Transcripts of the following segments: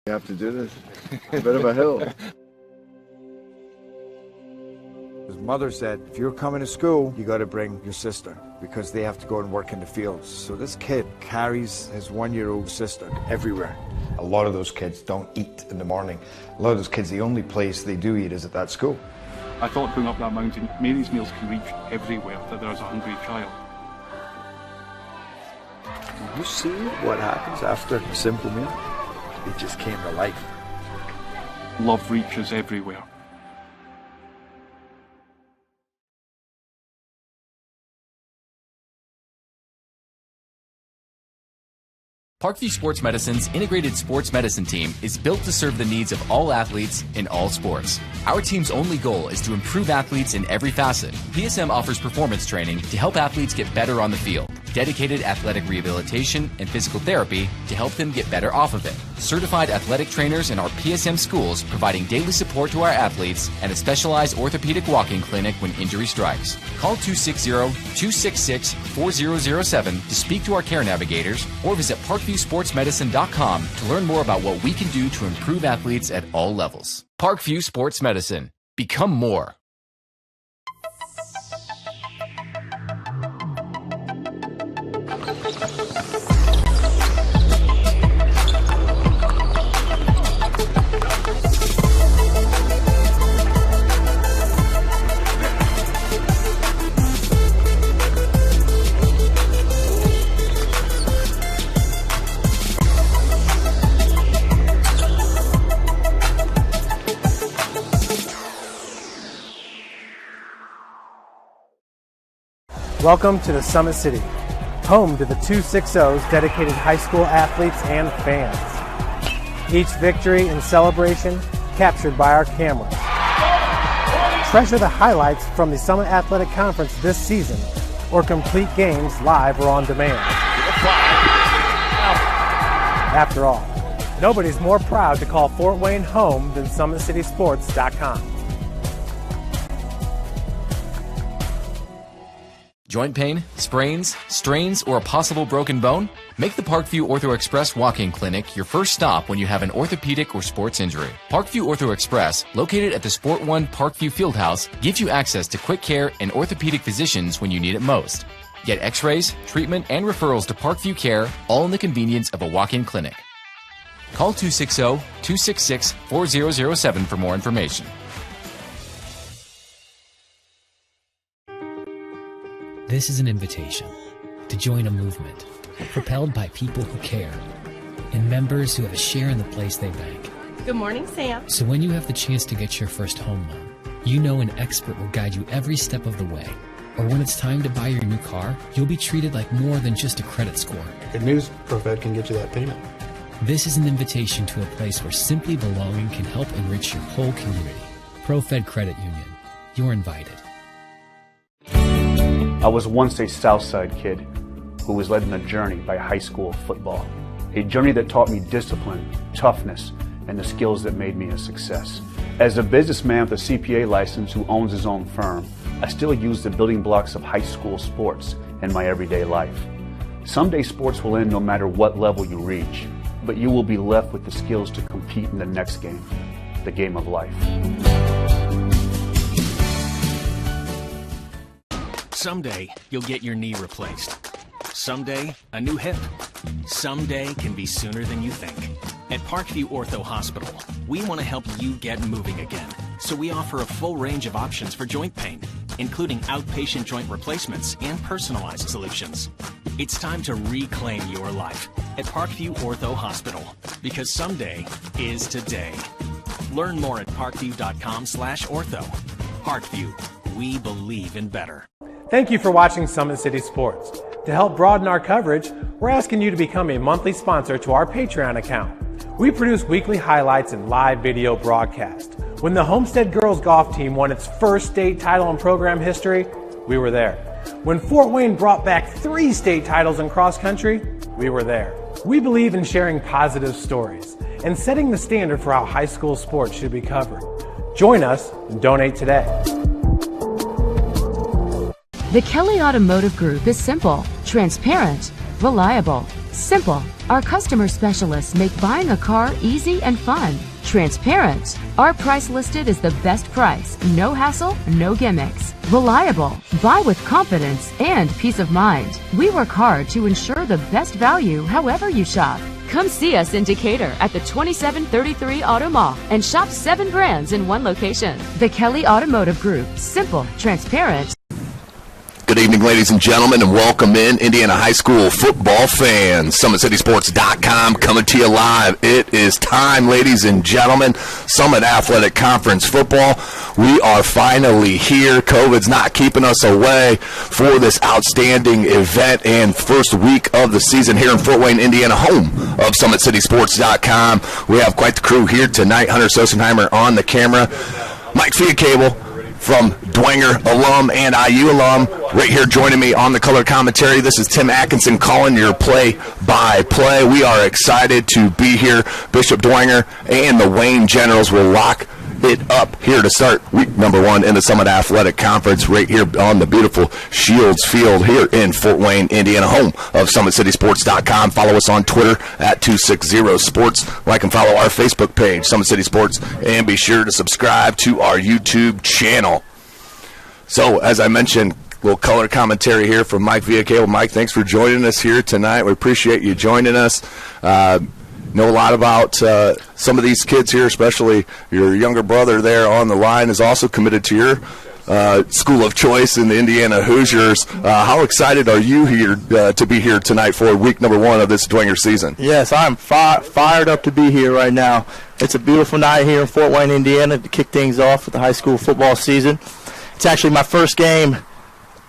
You have to do this. It's a bit of a hill. His mother said, if you're coming to school, you got to bring your sister because they have to go and work in the fields. So this kid carries his 1-year-old sister everywhere. A lot of those kids don't eat in the morning. A lot of those kids, the only place they do eat is at that school. I thought going up that mountain, Mary's meals can reach everywhere that there's a hungry child. You see what happens after a simple meal? It just came to life. Love reaches everywhere. Parkview Sports Medicine's integrated sports medicine team is built to serve the needs of all athletes in all sports. Our team's only goal is to improve athletes in every facet. PSM offers performance training to help athletes get better on the field, dedicated athletic rehabilitation and physical therapy to help them get better off of it, certified athletic trainers in our PSM schools providing daily support to our athletes, and a specialized orthopedic walk-in clinic when injury strikes. Call 260-266-4007 to speak to our care navigators or visit ParkviewSportsMedicine.com to learn more about what we can do to improve athletes at all levels. Parkview Sports Medicine. Become more. Welcome to the Summit City, home to the 260's dedicated high school athletes and fans. Each victory and celebration captured by our cameras. Treasure the highlights from the Summit Athletic Conference this season or complete games live or on demand. After all, nobody's more proud to call Fort Wayne home than SummitCitySports.com. Joint pain, sprains, strains, or a possible broken bone? Make the Parkview Ortho Express walk-in clinic your first stop when you have an orthopedic or sports injury. Parkview Ortho Express, located at the Sport One Parkview Fieldhouse, gives you access to quick care and orthopedic physicians when you need it most. Get x-rays, treatment, and referrals to Parkview Care, all in the convenience of a walk-in clinic. Call 260-266-4007 for more information. This is an invitation to join a movement propelled by people who care and members who have a share in the place they bank. Good morning, Sam. So when you have the chance to get your first home loan, you know an expert will guide you every step of the way. Or when it's time to buy your new car, you'll be treated like more than just a credit score. Good news, ProFed can get you that payment. This is an invitation to a place where simply belonging can help enrich your whole community. ProFed Credit Union. You're invited. I was once a Southside kid who was led on a journey by high school football. A journey that taught me discipline, toughness, and the skills that made me a success. As a businessman with a CPA license who owns his own firm, I still use the building blocks of high school sports in my everyday life. Someday sports will end no matter what level you reach, but you will be left with the skills to compete in the next game, the game of life. Someday, you'll get your knee replaced. Someday, a new hip. Someday can be sooner than you think. At Parkview Ortho Hospital, we want to help you get moving again. So we offer a full range of options for joint pain, including outpatient joint replacements and personalized solutions. It's time to reclaim your life at Parkview Ortho Hospital, because someday is today. Learn more at parkview.com/ortho. Parkview, we believe in better. Thank you for watching Summit City Sports. To help broaden our coverage, we're asking you to become a monthly sponsor to our Patreon account. We produce weekly highlights and live video broadcast. When the Homestead girls golf team won its first state title in program history, we were there. When Fort Wayne brought back 3 state titles in cross country, we were there. We believe in sharing positive stories and setting the standard for how high school sports should be covered. Join us and donate today. The Kelly Automotive Group is simple, transparent, reliable, simple, our customer specialists make buying a car easy and fun. Transparent. Our price listed is the best price. No hassle, no gimmicks. Reliable. Buy with confidence and peace of mind. We work hard to ensure the best value however you shop. Come see us in Decatur at the 2733 Auto Mall and shop 7 brands in one location. The Kelly Automotive Group. Simple, transparent. Good evening, ladies and gentlemen, and welcome in Indiana high school football fans. SummitCitySports.com coming to you live. It is time, ladies and gentlemen. Summit Athletic Conference football. We are finally here. COVID's not keeping us away for this outstanding event and first week of the season here in Fort Wayne, Indiana, home of SummitCitySports.com. We have quite the crew here tonight. Hunter Sosenheimer on the camera. Mike Fiacable from Dwenger alum and IU alum, right here joining me on the color commentary. This is Tim Atkinson calling your play-by-play. We are excited to be here. Bishop Dwenger and the Wayne Generals will lock it up here to start week number 1 in the Summit Athletic Conference right here on the beautiful Shields Field here in Fort Wayne, Indiana, home of SummitCitySports.com. Follow us on Twitter at 260sports. Like and follow our Facebook page, Summit City Sports, and be sure to subscribe to our YouTube channel. So, as I mentioned, little color commentary here from Mike Fiacable. Mike, thanks for joining us here tonight. We appreciate you joining us. Know a lot about some of these kids here, especially your younger brother there on the line is also committed to your school of choice in the Indiana Hoosiers. How excited are you here to be here tonight for week number 1 of this Dwenger season? Yes, I'm fired up to be here right now. It's a beautiful night here in Fort Wayne, Indiana, to kick things off with the high school football season. It's actually my first game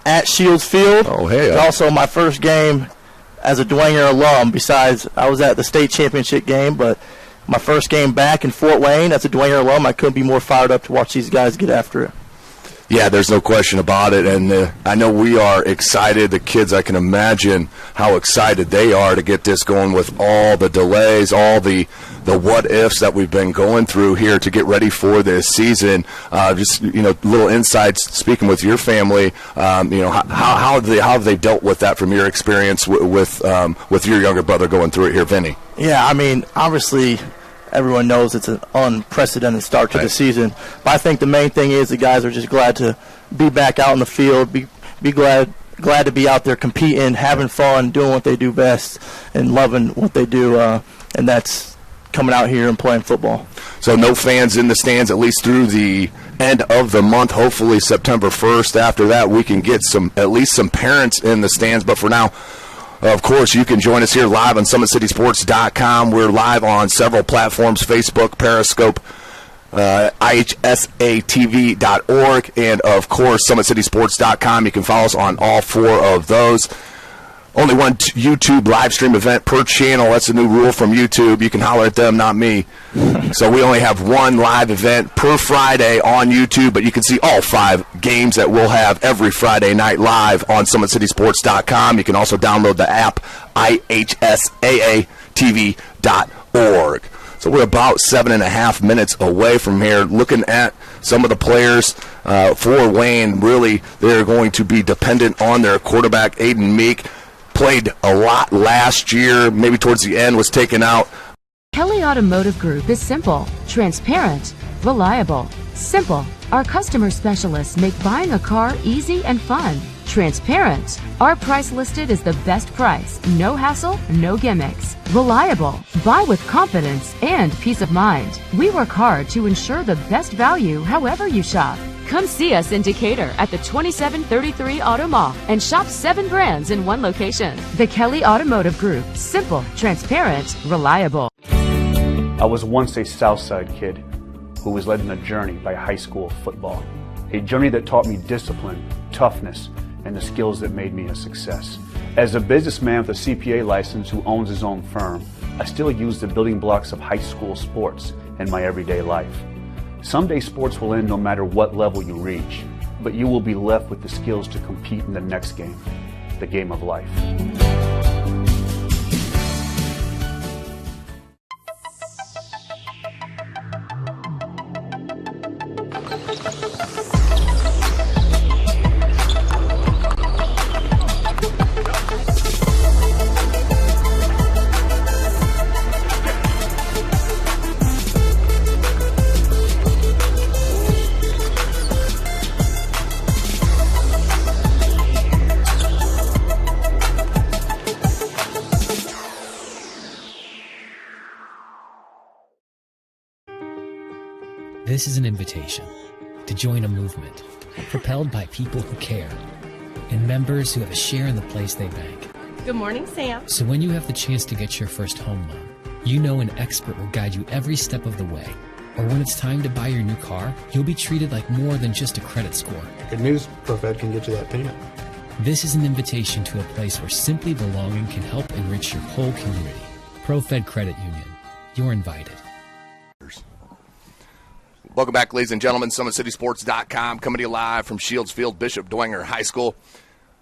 at Shields Field. Oh, hey. It's also my first game as a Dwenger alum. Besides, I was at the state championship game, but my first game back in Fort Wayne as a Dwenger alum, I couldn't be more fired up to watch these guys get after it. Yeah, there's no question about it, and I know we are excited. The kids, I can imagine how excited they are to get this going with all the delays, all the what-ifs that we've been going through here to get ready for this season. Just, little insights, speaking with your family, how have they dealt with that from your experience with your younger brother going through it here, Vinny? Yeah, I mean, obviously everyone knows it's an unprecedented start to the season. But I think the main thing is the guys are just glad to be back out in the field, be glad to be out there competing, having fun, doing what they do best, and loving what they do, and that's coming out here and playing football. So no fans in the stands, at least through the end of the month, hopefully September 1st. After that, we can get at least some parents in the stands. But for now, of course, you can join us here live on SummitCitySports.com. We're live on several platforms, Facebook, Periscope, IHSAA.TV.org, and, of course, SummitCitySports.com. You can follow us on all 4 of those. Only one YouTube live stream event per channel. That's a new rule from YouTube. You can holler at them, not me. So we only have one live event per Friday on YouTube, but you can see all 5 games that we'll have every Friday night live on SummitCitySports.com. You can also download the app, IHSAA.TV.org. So we're about 7.5 minutes away from here. Looking at some of the players for Wayne, really they're going to be dependent on their quarterback, Aiden Meek. Played a lot last year, maybe towards the end, was taken out. Kelly Automotive Group is simple, transparent, reliable. Simple. Our customer specialists make buying a car easy and fun. Transparent. Our price listed is the best price. No hassle, no gimmicks. Reliable. Buy with confidence and peace of mind. We work hard to ensure the best value however you shop. Come see us in Decatur at the 2733 Auto Mall and shop 7 brands in one location. The Kelly Automotive Group. Simple, transparent, reliable. I was once a Southside kid who was led on a journey by high school football. A journey that taught me discipline, toughness, and the skills that made me a success. As a businessman with a CPA license who owns his own firm, I still use the building blocks of high school sports in my everyday life. Someday sports will end no matter what level you reach, but you will be left with the skills to compete in the next game, the game of life. This is an invitation to join a movement propelled by people who care and members who have a share in the place they bank. Good morning, Sam. So when you have the chance to get your first home loan, you know an expert will guide you every step of the way. Or when it's time to buy your new car, you'll be treated like more than just a credit score. Good news, ProFed can get you that payment. This is an invitation to a place where simply belonging can help enrich your whole community. ProFed Credit Union. You're invited. Welcome back, ladies and gentlemen. SummitCitySports.com coming to you live from Shields Field, Bishop Dwenger High School.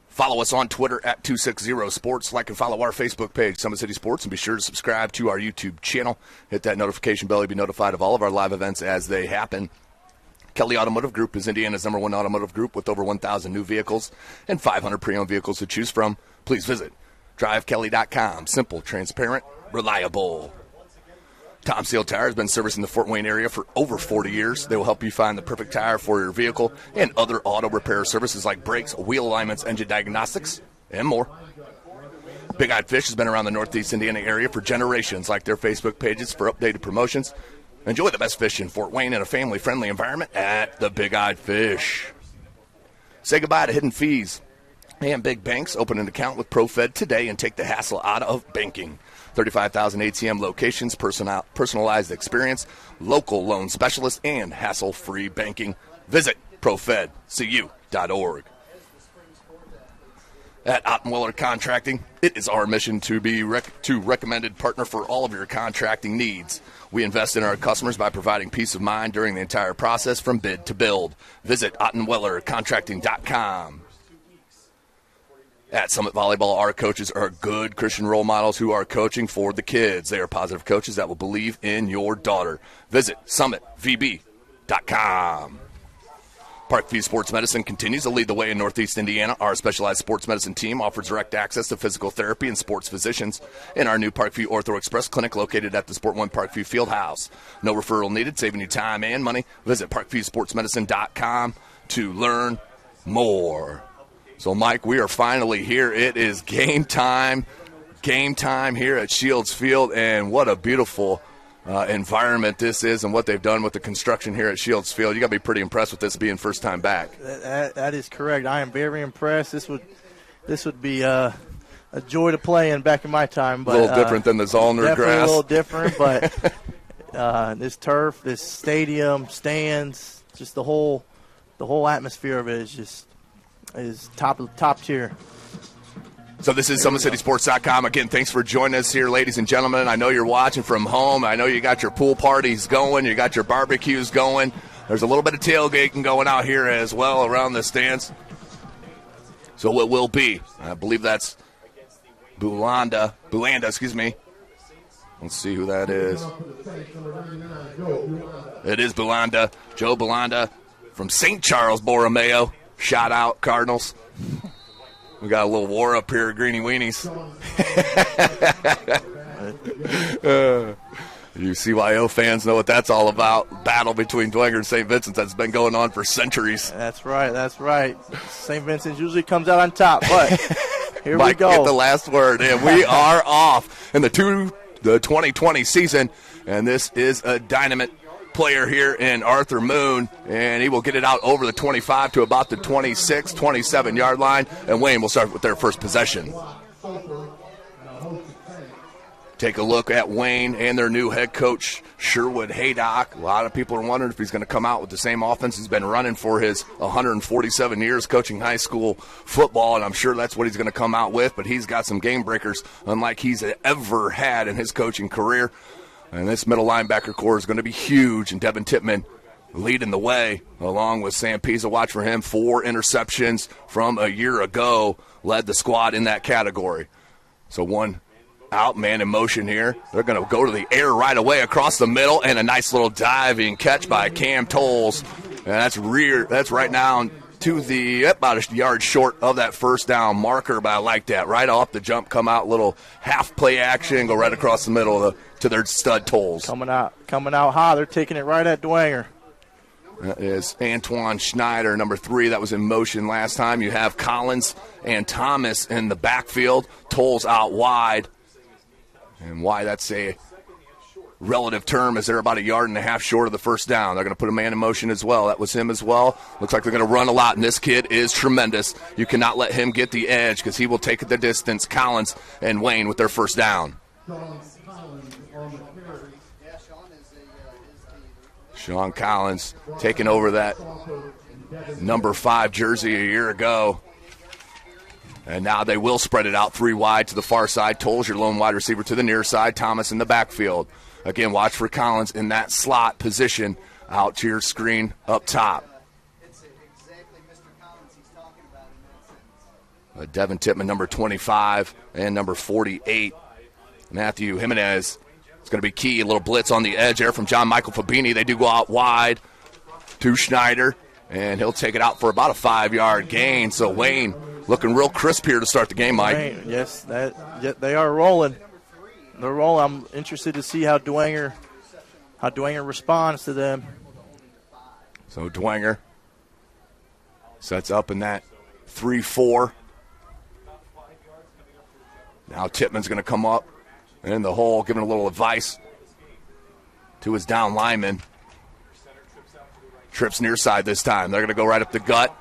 Follow us on Twitter at 260sports. Like and follow our Facebook page, Summit City Sports, and be sure to subscribe to our YouTube channel. Hit that notification bell to be notified of all of our live events as they happen. Kelly Automotive Group is Indiana's #1 automotive group with over 1,000 new vehicles and 500 pre-owned vehicles to choose from. Please visit drivekelly.com. Simple, transparent, reliable. Tom Seal Tire has been servicing the Fort Wayne area for over 40 years. They will help you find the perfect tire for your vehicle and other auto repair services like brakes, wheel alignments, engine diagnostics, and more. Big Eyed Fish has been around the Northeast Indiana area for generations. Like their Facebook pages for updated promotions. Enjoy the best fish in Fort Wayne in a family-friendly environment at the Big Eyed Fish. Say goodbye to hidden fees and big banks. Open an account with ProFed today and take the hassle out of banking. 35,000 ATM locations, personalized experience, local loan specialists, and hassle-free banking. Visit profedcu.org. At Ottenwiller Contracting, it is our mission to be recommended partner for all of your contracting needs. We invest in our customers by providing peace of mind during the entire process from bid to build. Visit OttenwellerContracting.com. At Summit Volleyball, our coaches are good Christian role models who are coaching for the kids. They are positive coaches that will believe in your daughter. Visit SummitVB.com. Parkview Sports Medicine continues to lead the way in Northeast Indiana. Our specialized sports medicine team offers direct access to physical therapy and sports physicians in our new Parkview Ortho Express clinic located at the Sport One Parkview Fieldhouse. No referral needed, saving you time and money. Visit ParkviewSportsMedicine.com to learn more. So, Mike, we are finally here. It is game time here at Shields Field, and what a beautiful environment this is and what they've done with the construction here at Shields Field. You got to be pretty impressed with this being first time back. That is correct. I am very impressed. This would be a joy to play in back in my time. But, a little different than the Zollner grass. Definitely a little different, but this turf, this stadium, stands, just the whole atmosphere of it is top tier. So this is SummitCitySports.com. Again, thanks for joining us here, ladies and gentlemen. I know you're watching from home. I know you got your pool parties going. You got your barbecues going. There's a little bit of tailgating going out here as well around the stands. So it will be. I believe that's Bulanda, excuse me. Let's see who that is. It is Bulanda, Joe Bulanda from St. Charles Borromeo. Shout out, Cardinals. We got a little war up here at Greeny Weenies. You CYO fans know what that's all about. Battle between Dwenger and St. Vincent's that's been going on for centuries. That's right. St. Vincent's usually comes out on top, but here Mike, we go. Get the last word, and we are off in the 2020 season, and this is a dynamite player here in Arthur Moon, and he will get it out over the 25 to about the 26, 27-yard line, and Wayne will start with their first possession. Take a look at Wayne and their new head coach, Sherwood Haydock. A lot of people are wondering if he's going to come out with the same offense he's been running for his 147 years coaching high school football, and I'm sure that's what he's going to come out with, but he's got some game breakers unlike he's ever had in his coaching career. And this middle linebacker core is going to be huge, and Devin Tippmann leading the way along with Sam Pisa. Watch for him. 4 interceptions from a year ago, led the squad in that category. So one out, man in motion here. They're going to go to the air right away across the middle, and a nice little diving catch by Cam Tolles. And that's right now to the about a yard short of that first down marker, but I like that. Right off the jump, come out, little half play action, go right across the middle to their stud Tolles. Coming out high. They're taking it right at Dwenger. That is Antoine Schneider, number 3. That was in motion last time. You have Collins and Thomas in the backfield. Tolles out wide. And why that's a relative term, as they're about 1.5 yards short of the first down. They're going to put a man in motion as well. That was him as well. Looks like they're going to run a lot, and this kid is tremendous. You cannot let him get the edge because he will take the distance. Collins and Wayne with their first down. Sean Collins taking over that number 5 jersey a year ago. And now they will spread it out 3 wide to the far side. Tolles, your lone wide receiver, to the near side. Thomas in the backfield. Again, watch for Collins in that slot position out to your screen up top. Devin Tippmann, number 25, and number 48, Matthew Jimenez. It's going to be key. A little blitz on the edge there from John Michael Fabini. They do go out wide to Schneider, and he'll take it out for about a 5-yard gain. So Wayne looking real crisp here to start the game, Mike. Yes, they are rolling. They're rolling. I'm interested to see how Dwenger responds to them. So Dwenger sets up in that 3-4. Now Tippmann's going to come up in the hole, giving a little advice to his down lineman. Trips near side this time. They're going to go right up the gut.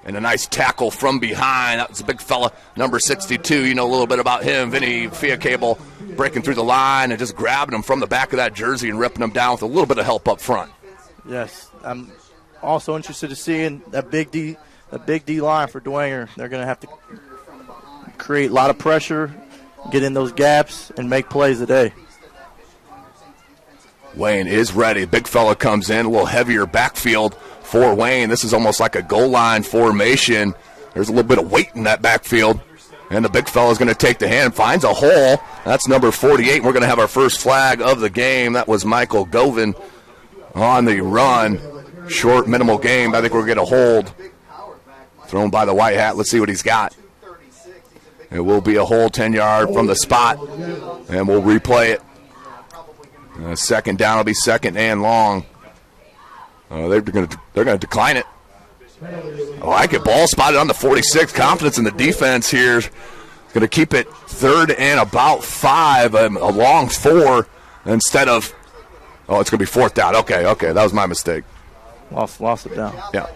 And a nice tackle from behind. That was a big fella, number 62. You know a little bit about him. Vinny Fiacable breaking through the line and just grabbing him from the back of that jersey and ripping him down with a little bit of help up front. Yes, I'm also interested to see in that big D line for Dwenger. They're going to have to create a lot of pressure, get in those gaps, and make plays today. Wayne is ready. Big fella comes in, a little heavier backfield for Wayne. This is almost like a goal line formation. There's a little bit of weight in that backfield. And the big fella's going to take the hand, finds a hole. That's number 48. We're going to have our first flag of the game. That was Michael Govin on the run. Short, minimal game. I think we're going to get a hold. Thrown by the white hat. Let's see what he's got. It will be a hold 10-yard from the spot. And we'll replay it. Second down will be second and long. They're going to decline it. I like it. Ball spotted on the 46. Confidence in the defense here. Going to keep it third and about 5, a long 4 instead of. Oh, it's going to be fourth down. Okay, that was my mistake. Lost it down. Yeah.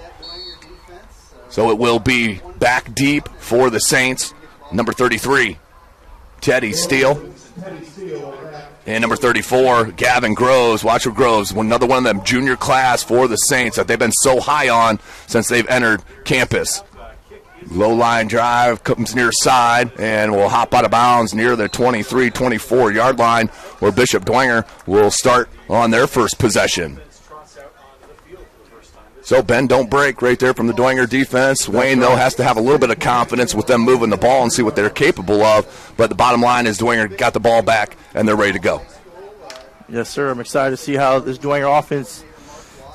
So it will be back deep for the Saints. Number 33, Teddy Steele. And number 34, Gavin Groves. Watch for Groves, another one of them junior class for the Saints that they've been so high on since they've entered campus. Low line drive, comes near side, and will hop out of bounds near the 23, 24-yard line, where Bishop Dwenger will start on their first possession. So bend, don't break right there from the Dwenger defense. Wayne, though, has to have a little bit of confidence with them moving the ball and see what they're capable of. But the bottom line is Dwenger got the ball back, and they're ready to go. Yes, sir. I'm excited to see how this Dwenger offense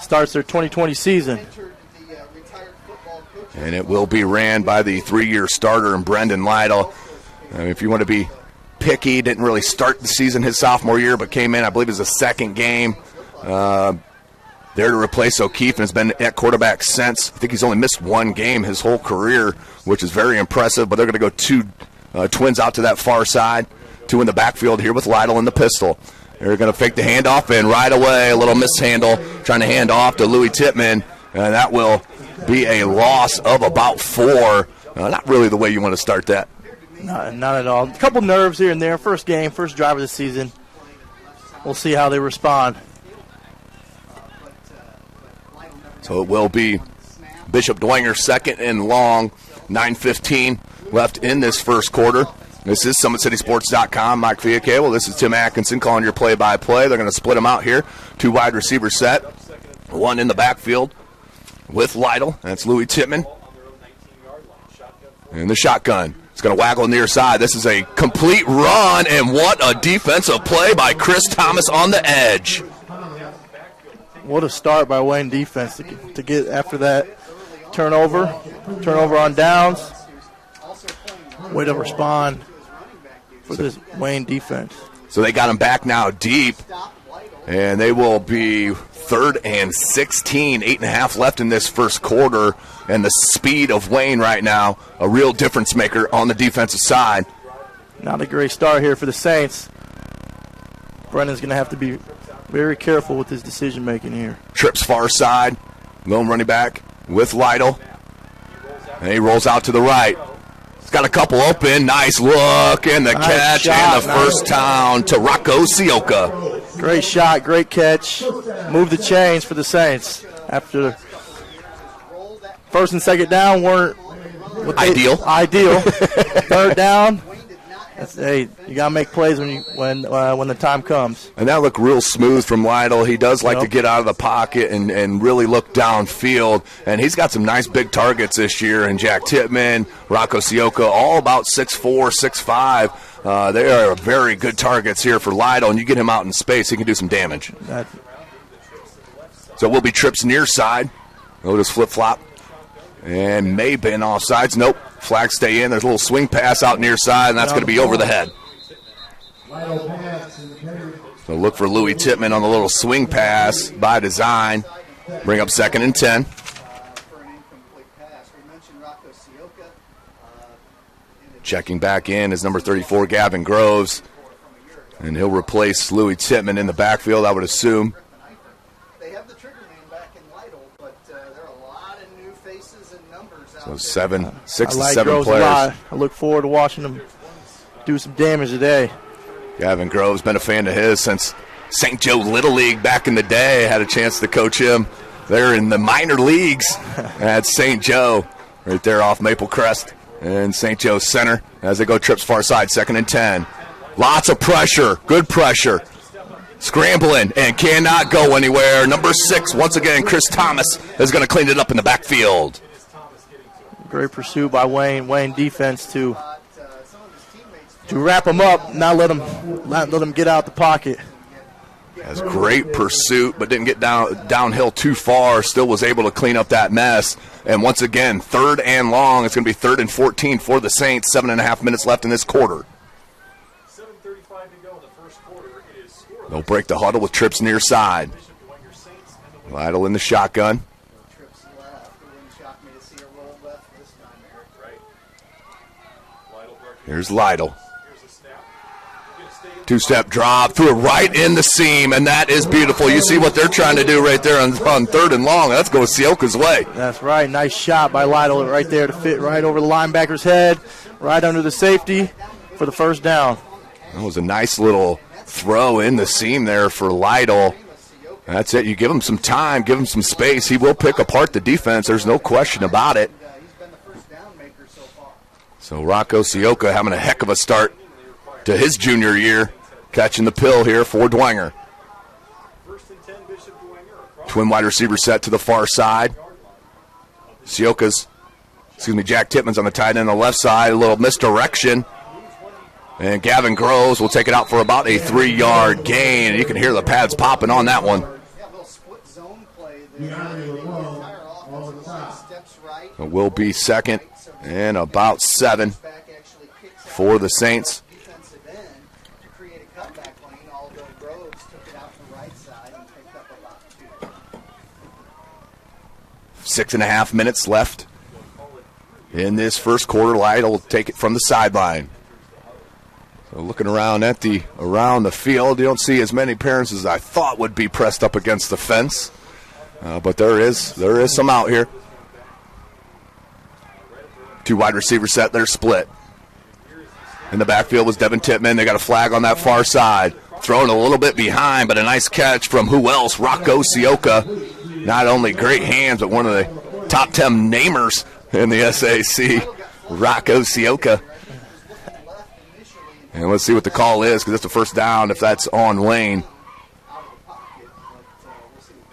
starts their 2020 season. And it will be ran by the 3-year starter in Brendan Lytle. If you want to be picky, didn't really start the season his sophomore year, but came in, I believe, as a second game. There to replace O'Keefe and has been at quarterback since. I think he's only missed 1 game his whole career, which is very impressive. But they're going to go 2 twins out to that far side, 2 in the backfield here with Lytle in the pistol. They're going to fake the handoff and right away, a little mishandle, trying to hand off to Louis Tippmann, and that will be a loss of about 4. Not really the way you want to start that. Not at all. A couple nerves here and there. First game, first drive of the season. We'll see how they respond. So it will be Bishop Dwenger second and long, 9:15 left in this first quarter. This is SummitCitySports.com. Mike Fiacable. This is Tim Atkinson calling your play-by-play. They're going to split them out here. 2 wide receiver set. 1 in the backfield with Lytle. That's Louis Tippmann. And the shotgun. It's going to waggle near side. This is a complete run, and what a defensive play by Chris Thomas on the edge. What a start by Wayne defense to get after that turnover on downs. Way to respond for this Wayne defense. So they got him back now deep, and they will be 3rd and 16, 8.5 left in this first quarter, and the speed of Wayne right now, a real difference maker on the defensive side. Not a great start here for the Saints. Brennan's going to have to be very careful with his decision-making here. Trips far side. Lone running back with Lytle. And he rolls out to the right. He's got a couple open. Nice look, and the catch, shot, and the first down to Rocco Sioka. Great shot, great catch. Move the chains for the Saints. After first and second down weren't ideal. Third down. Hey, you gotta make plays when the time comes. And that looked real smooth from Lytle. He does like to get out of the pocket and really look downfield. And he's got some nice big targets this year. And Jack Tittman, Rocco Sioka, all about 6'4", 6'5". They are very good targets here for Lytle. And you get him out in space, he can do some damage. So we'll be trips near side. We'll just flip-flop. And may have been offsides. Nope. Flags stay in. There's a little swing pass out near side, and that's going to be over the head. So look for Louis Tittman on the little swing pass by design. Bring up 2nd and 10. Checking back in is number 34, Gavin Groves. And he'll replace Louis Tittman in the backfield, I would assume. So 6 to 7 players. I look forward to watching them do some damage today. Gavin Grove's been a fan of his since St. Joe Little League back in the day. Had a chance to coach him there in the minor leagues at St. Joe, right there off Maple Crest and St. Joe Center as they go trips far side, 2nd and 10. Lots of pressure, good pressure. Scrambling and cannot go anywhere. Number 6, once again, Chris Thomas is going to clean it up in the backfield. Great pursuit by Wayne. Wayne defense to wrap him up, not let him get out the pocket. Has great pursuit, but didn't get downhill too far. Still was able to clean up that mess. And once again, 3rd and long. It's going to be 3rd and 14 for the Saints. 7.5 minutes left in this quarter. 7:35 to go in the first quarter. It is scoreless. They'll break the huddle with trips near side. Lytle in the shotgun. Here's Lytle. Two-step drop, threw it right in the seam, and that is beautiful. You see what they're trying to do right there on 3rd and long. Let's go Sioka's way. That's right. Nice shot by Lytle right there to fit right over the linebacker's head, right under the safety for the first down. That was a nice little throw in the seam there for Lytle. That's it. You give him some time, give him some space. He will pick apart the defense. There's no question about it. So Rocco Sioka having a heck of a start to his junior year, catching the pill here for Dwenger. Twin wide receiver set to the far side. Jack Tittman's on the tight end on the left side, a little misdirection. And Gavin Groves will take it out for about a 3-yard gain. And you can hear the pads popping on that one. It will be 2nd and about 7 for the Saints. 6.5 minutes left in this first quarter. Lytle will take it from the sideline. So looking around the field, you don't see as many parents as I thought would be pressed up against the fence, but there is some out here. 2 wide receiver set, they're split. In the backfield was Devin Tittman. They got a flag on that far side. Thrown a little bit behind, but a nice catch from who else? Rocco Sioka. Not only great hands, but one of the top 10 namers in the SAC, Rocco Sioka. And let's see what the call is, because it's the first down if that's on Lane.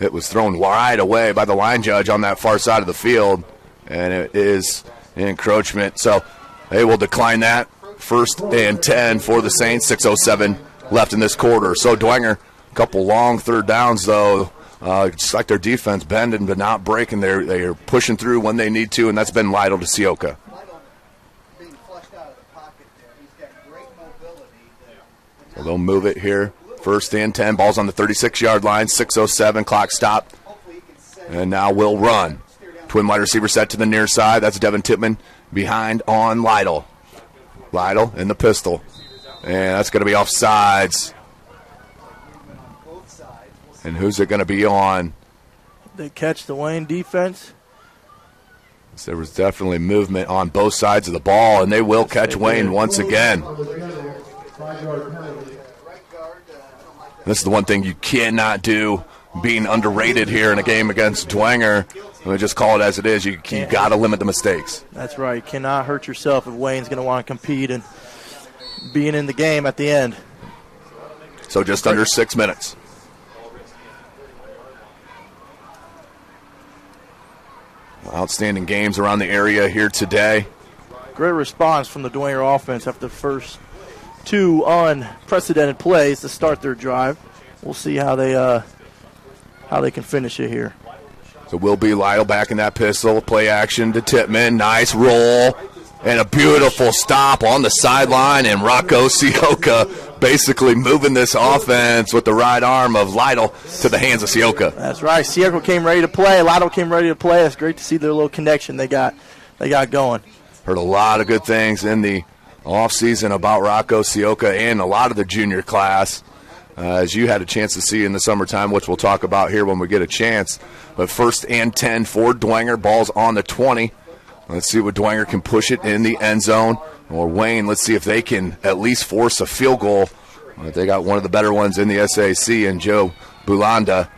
It was thrown wide away by the line judge on that far side of the field, and it is encroachment. So they will decline that. 1st and 10 for the Saints, 6:07 left in this quarter. So Dwenger, a couple long 3rd downs, though. Just like their defense, bending but not breaking. They are pushing through when they need to, and that's been Lytle to Sioka. So they'll move it here. 1st and 10, ball's on the 36-yard line, 6:07, clock stop. And now we'll run. Twin wide receiver set to the near side. That's Devin Tittman behind on Lytle. Lytle in the pistol. And that's going to be offsides. And who's it going to be on? They catch the Wayne defense. So there was definitely movement on both sides of the ball, and they will catch Wayne once again. This is the one thing you cannot do, being underrated here in a game against Dwenger. We just call it as it is. You got to limit the mistakes. That's right. You cannot hurt yourself if Wayne's going to want to compete and being in the game at the end. So just under 6 minutes. Outstanding games around the area here today. Great response from the Dwenger offense after the first 2 unprecedented plays to start their drive. We'll see how they can finish it here. So Will B. Lytle back in that pistol. Play action to Tippmann. Nice roll. And a beautiful stop on the sideline. And Rocco Sioka basically moving this offense with the right arm of Lytle to the hands of Sioka. That's right. Sioka came ready to play. Lytle came ready to play. It's great to see their little connection they got going. Heard a lot of good things in the offseason about Rocco Sioka and a lot of the junior class, as you had a chance to see in the summertime, which we'll talk about here when we get a chance. But 1st and 10 for Dwenger. Ball's on the 20. Let's see what Dwenger can push it in the end zone. Or Wayne, let's see if they can at least force a field goal. They got one of the better ones in the SAC, and Joe Bulanda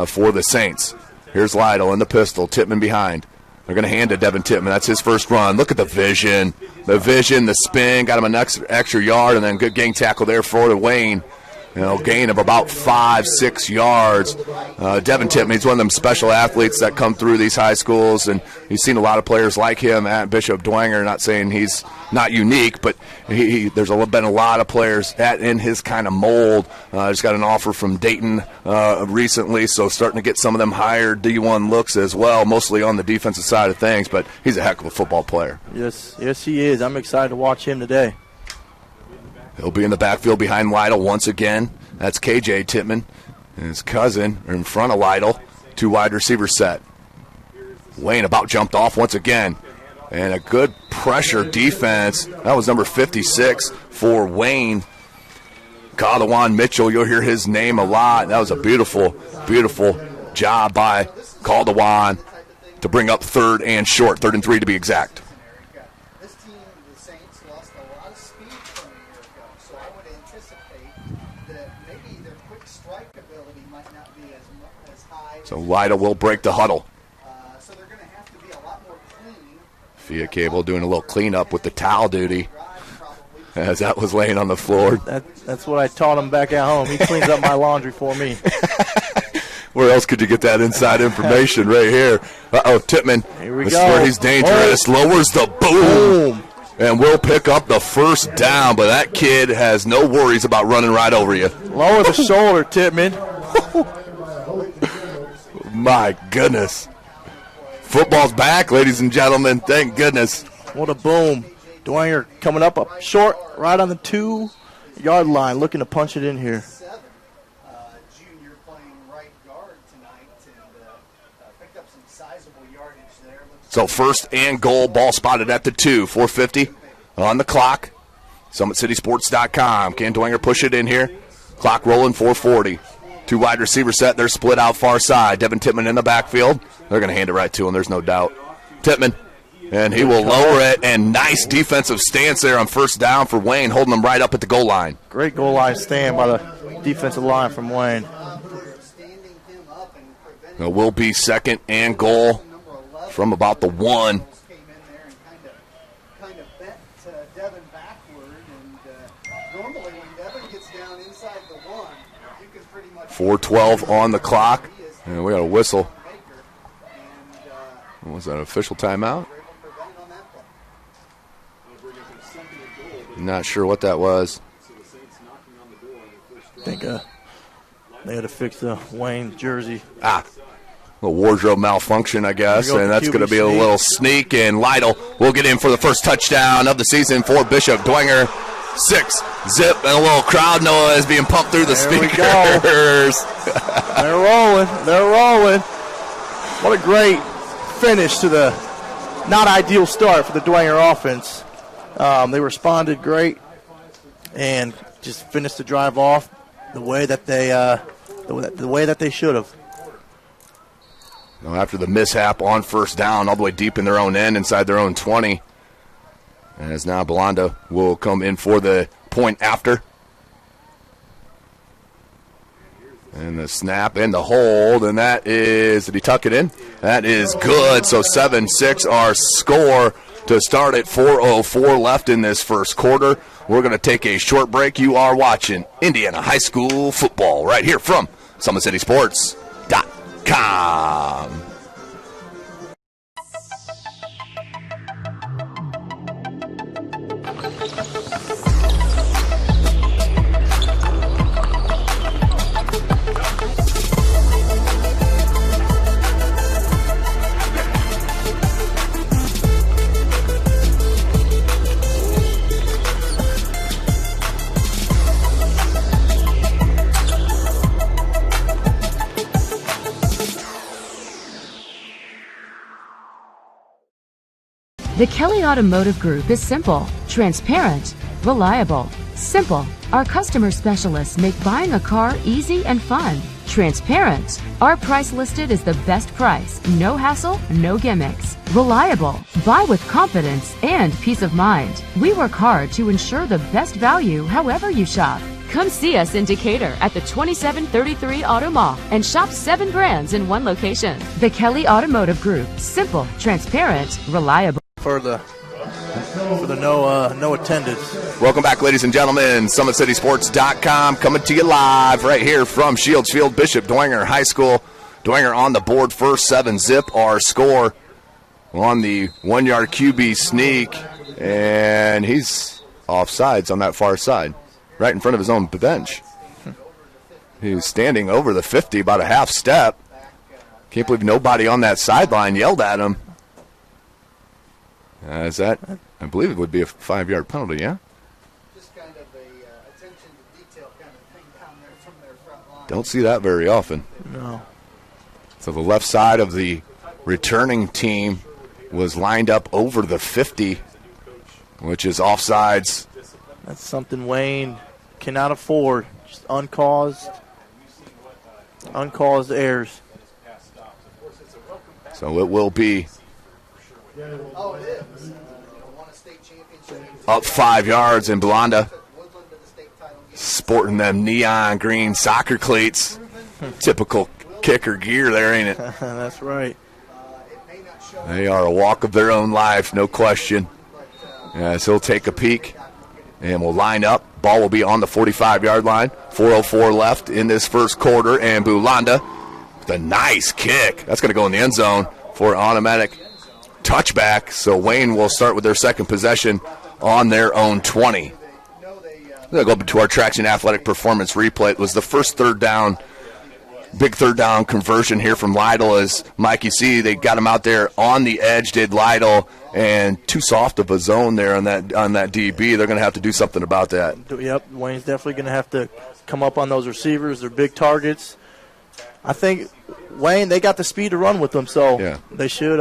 for the Saints. Here's Lytle in the pistol. Tippmann behind. They're going to hand to Devin Tippmann. That's his first run. Look at the vision. The spin, got him an extra yard, and then good gang tackle there for Wayne. Gain of about 5-6 yards. Devin Tippmann, he's one of them special athletes that come through these high schools, and you've seen a lot of players like him at Bishop Dwenger. Not saying he's not unique, but there's been a lot of players in his kind of mold. Just got an offer from Dayton recently, so starting to get some of them higher D1 looks as well, mostly on the defensive side of things, but he's a heck of a football player. Yes, he is. I'm excited to watch him today. He'll be in the backfield behind Lytle once again. That's KJ Tippmann and his cousin are in front of Lytle. 2 wide receiver set. Wayne about jumped off once again. And a good pressure defense. That was number 56 for Wayne. Kalawan Mitchell, you'll hear his name a lot. That was a beautiful, beautiful job by Kalawan to bring up 3rd and short, 3rd and 3 to be exact. So Lytle will break the huddle. So they're going to have to be a lot more clean. Fiat Cable doing a little cleanup with the towel duty as that was laying on the floor. That's what I taught him back at home. He cleans up my laundry for me. Where else could you get that inside information? Right here. Tippmann. Here we this go. Is where he's dangerous. Lowers the boom. And we'll pick up the first down, but that kid has no worries about running right over you. Lower the shoulder, Tippmann. My goodness. Football's back, ladies and gentlemen. Thank goodness. What a boom. Dwenger coming up short, right on the 2-yard line, looking to punch it in here. Junior playing right guard tonight and picked up some sizable yardage there. So 1st and goal, ball spotted at the 2, 4:50 on the clock. SummitCitySports.com. Can Dwenger push it in here? Clock rolling, 4:40. 2 wide receiver set. They're split out far side. Devin Tippmann in the backfield. They're going to hand it right to him. There's no doubt. Tippmann. And he will lower it. And nice defensive stance there on 1st down for Wayne, holding them right up at the goal line. Great goal line stand by the defensive line from Wayne. It will be 2nd and goal from about the 1. 4:12 on the clock, and we got a whistle. Was that an official timeout? Not sure what that was. I think they had to fix the Wayne jersey. A wardrobe malfunction, I guess, and that's going to be a little sneak, and Lytle will get in for the first touchdown of the season for Bishop Dwenger. 6 zip, and a little crowd noise being pumped through the speakers. They're rolling. What a great finish to the not ideal start for the Dwenger offense. They responded great and just finished the drive off the way that they the way that they should have. Now, after the mishap on first down, all the way deep in their own end, inside their own 20. As now Belanda will come in for the point after. And the snap and the hold, and that is, did he tuck it in? That is good. So 7-6 our score to start at 4:04 left in this first quarter. We're going to take a short break. You are watching Indiana High School football right here from SummitCitySports.com. The Kelly Automotive Group is simple, transparent, reliable. Simple. Our customer specialists make buying a car easy and fun. Transparent. Our price listed is the best price. No hassle, no gimmicks. Reliable. Buy with confidence and peace of mind. We work hard to ensure the best value however you shop. Come see us in Decatur at the 2733 Auto Mall and shop 7 brands in one location. The Kelly Automotive Group. Simple, transparent, reliable. For the no attendance. Welcome back, ladies and gentlemen. SummitCitySports.com coming to you live right here from Shields Field, Bishop Dwenger High School. Dwenger on the board first, 7-zip our score on the 1-yard QB sneak, and he's offsides on that far side, right in front of his own bench. He's standing over the 50, about a half step. Can't believe nobody on that sideline yelled at him. Is that, I believe it would be a 5-yard penalty, yeah? Just kind of a attention to detail kind of thing down there from their front line. Don't see that very often. No. So the left side of the returning team was lined up over the 50, which is offsides. That's something Wayne cannot afford. Just uncaused errors. So it will be up 5 yards, and Belanda sporting them neon green soccer cleats. Typical kicker gear there, ain't it? That's right. They are a walk of their own life, no question. As he'll take a peek and will line up. Ball will be on the 45-yard line. 4:04 left in this first quarter, and Belanda with a nice kick. That's going to go in the end zone for an automatic touchback. So Wayne will start with their second possession on their own 20. We'll go to our Traction Athletic Performance replay. It was the first third down, big third down conversion here from Lytle. As Mike, you see, they got him out there on the edge, did Lytle, and too soft of a zone there on that DB. They're going to have to do something about that. Yep, Wayne's definitely going to have to come up on those receivers. They're big targets. I think Wayne, they got the speed to run with them, so yeah, they should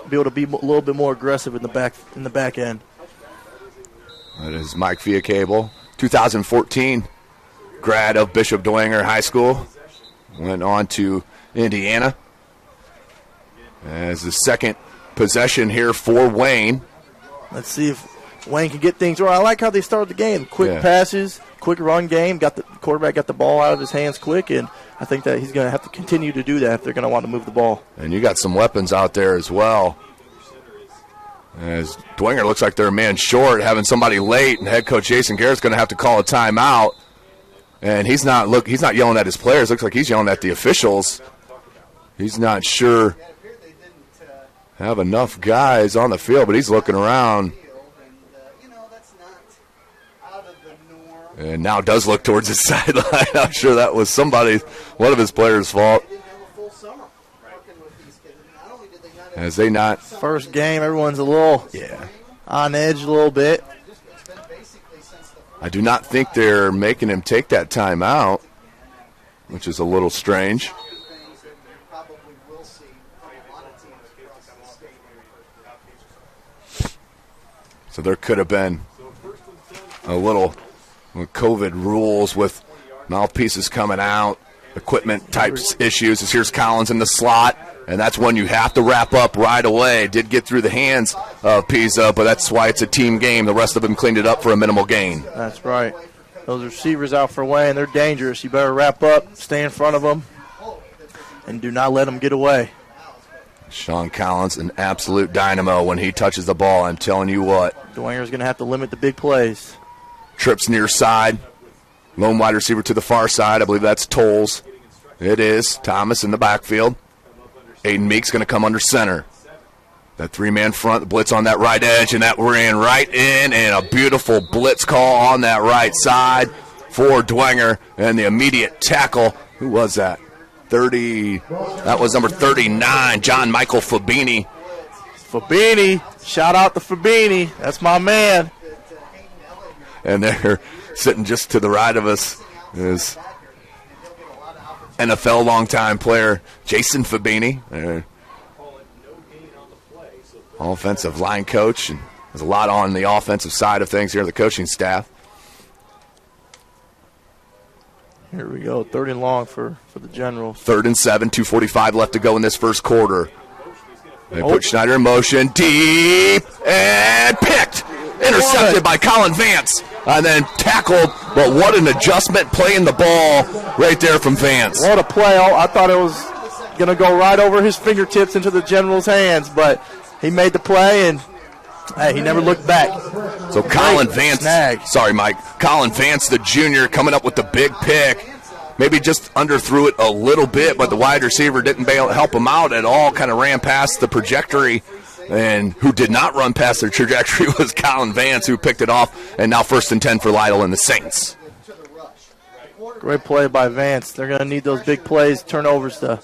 be able to be a little bit more aggressive in the back end. That is Mike Viacable, 2014 grad of Bishop Dwenger High School. Went on to Indiana as the second possession here for Wayne. Let's see if Wayne can get things right. I like how they started the game. Quick passes, quick run game. The quarterback got the ball out of his hands quick, and I think that he's going to have to continue to do that if they're going to want to move the ball. And you got some weapons out there as well. As Dwenger looks like they're a man short, having somebody late, and head coach Jason Garrett's going to have to call a timeout. And he's not yelling at his players. Looks like he's yelling at the officials. He's not sure have enough guys on the field, but he's looking around. And now does look towards his sideline. I'm sure that was one of his players' fault. As they not. First game, everyone's a little on edge a little bit. I do not think they're making him take that timeout, which is a little strange. So there could have been a little COVID rules with mouthpieces coming out equipment types issues. As here's Collins in the slot, and that's one you have to wrap up right away. Did get through the hands of Pisa, but that's why it's a team game. The rest of them cleaned it up for a minimal gain. That's right. Those receivers out for Wayne, they're dangerous. You better wrap up, stay in front of them, and do not let them get away. Sean Collins, an absolute dynamo when he touches the ball. I'm telling you what. Dwenger's going to have to limit the big plays. Trips near side. Lone wide receiver to the far side. I believe that's Tolles. It is. Thomas in the backfield. Aiden Meek's going to come under center. That three-man front, the blitz on that right edge, and that ran right in, and a beautiful blitz call on that right side for Dwenger, and the immediate tackle. Who was that? That was number 39, John Michael Fabini. Fabini, shout out to Fabini. That's my man. And they're sitting just to the right of us is NFL longtime player Jason Fabini, offensive line coach, and there's a lot on the offensive side of things here, the coaching staff. Here we go, 3rd and long for the Generals. 3rd and 7, 2:45 left to go in this first quarter. They put Schneider in motion, deep, and picked. Intercepted by Colin Vance, and then tackled, but what an adjustment playing the ball right there from Vance. What a play. I thought it was going to go right over his fingertips into the General's hands, but he made the play, and hey, he never looked back. So Colin Vance, sorry Mike, Colin Vance, the junior, coming up with the big pick. Maybe just underthrew it a little bit, but the wide receiver didn't help him out at all, kind of ran past the trajectory. And who did not run past their trajectory was Colin Vance, who picked it off, and now 1st and 10 for Lytle and the Saints. Great play by Vance. They're going to need those big plays, turnovers to.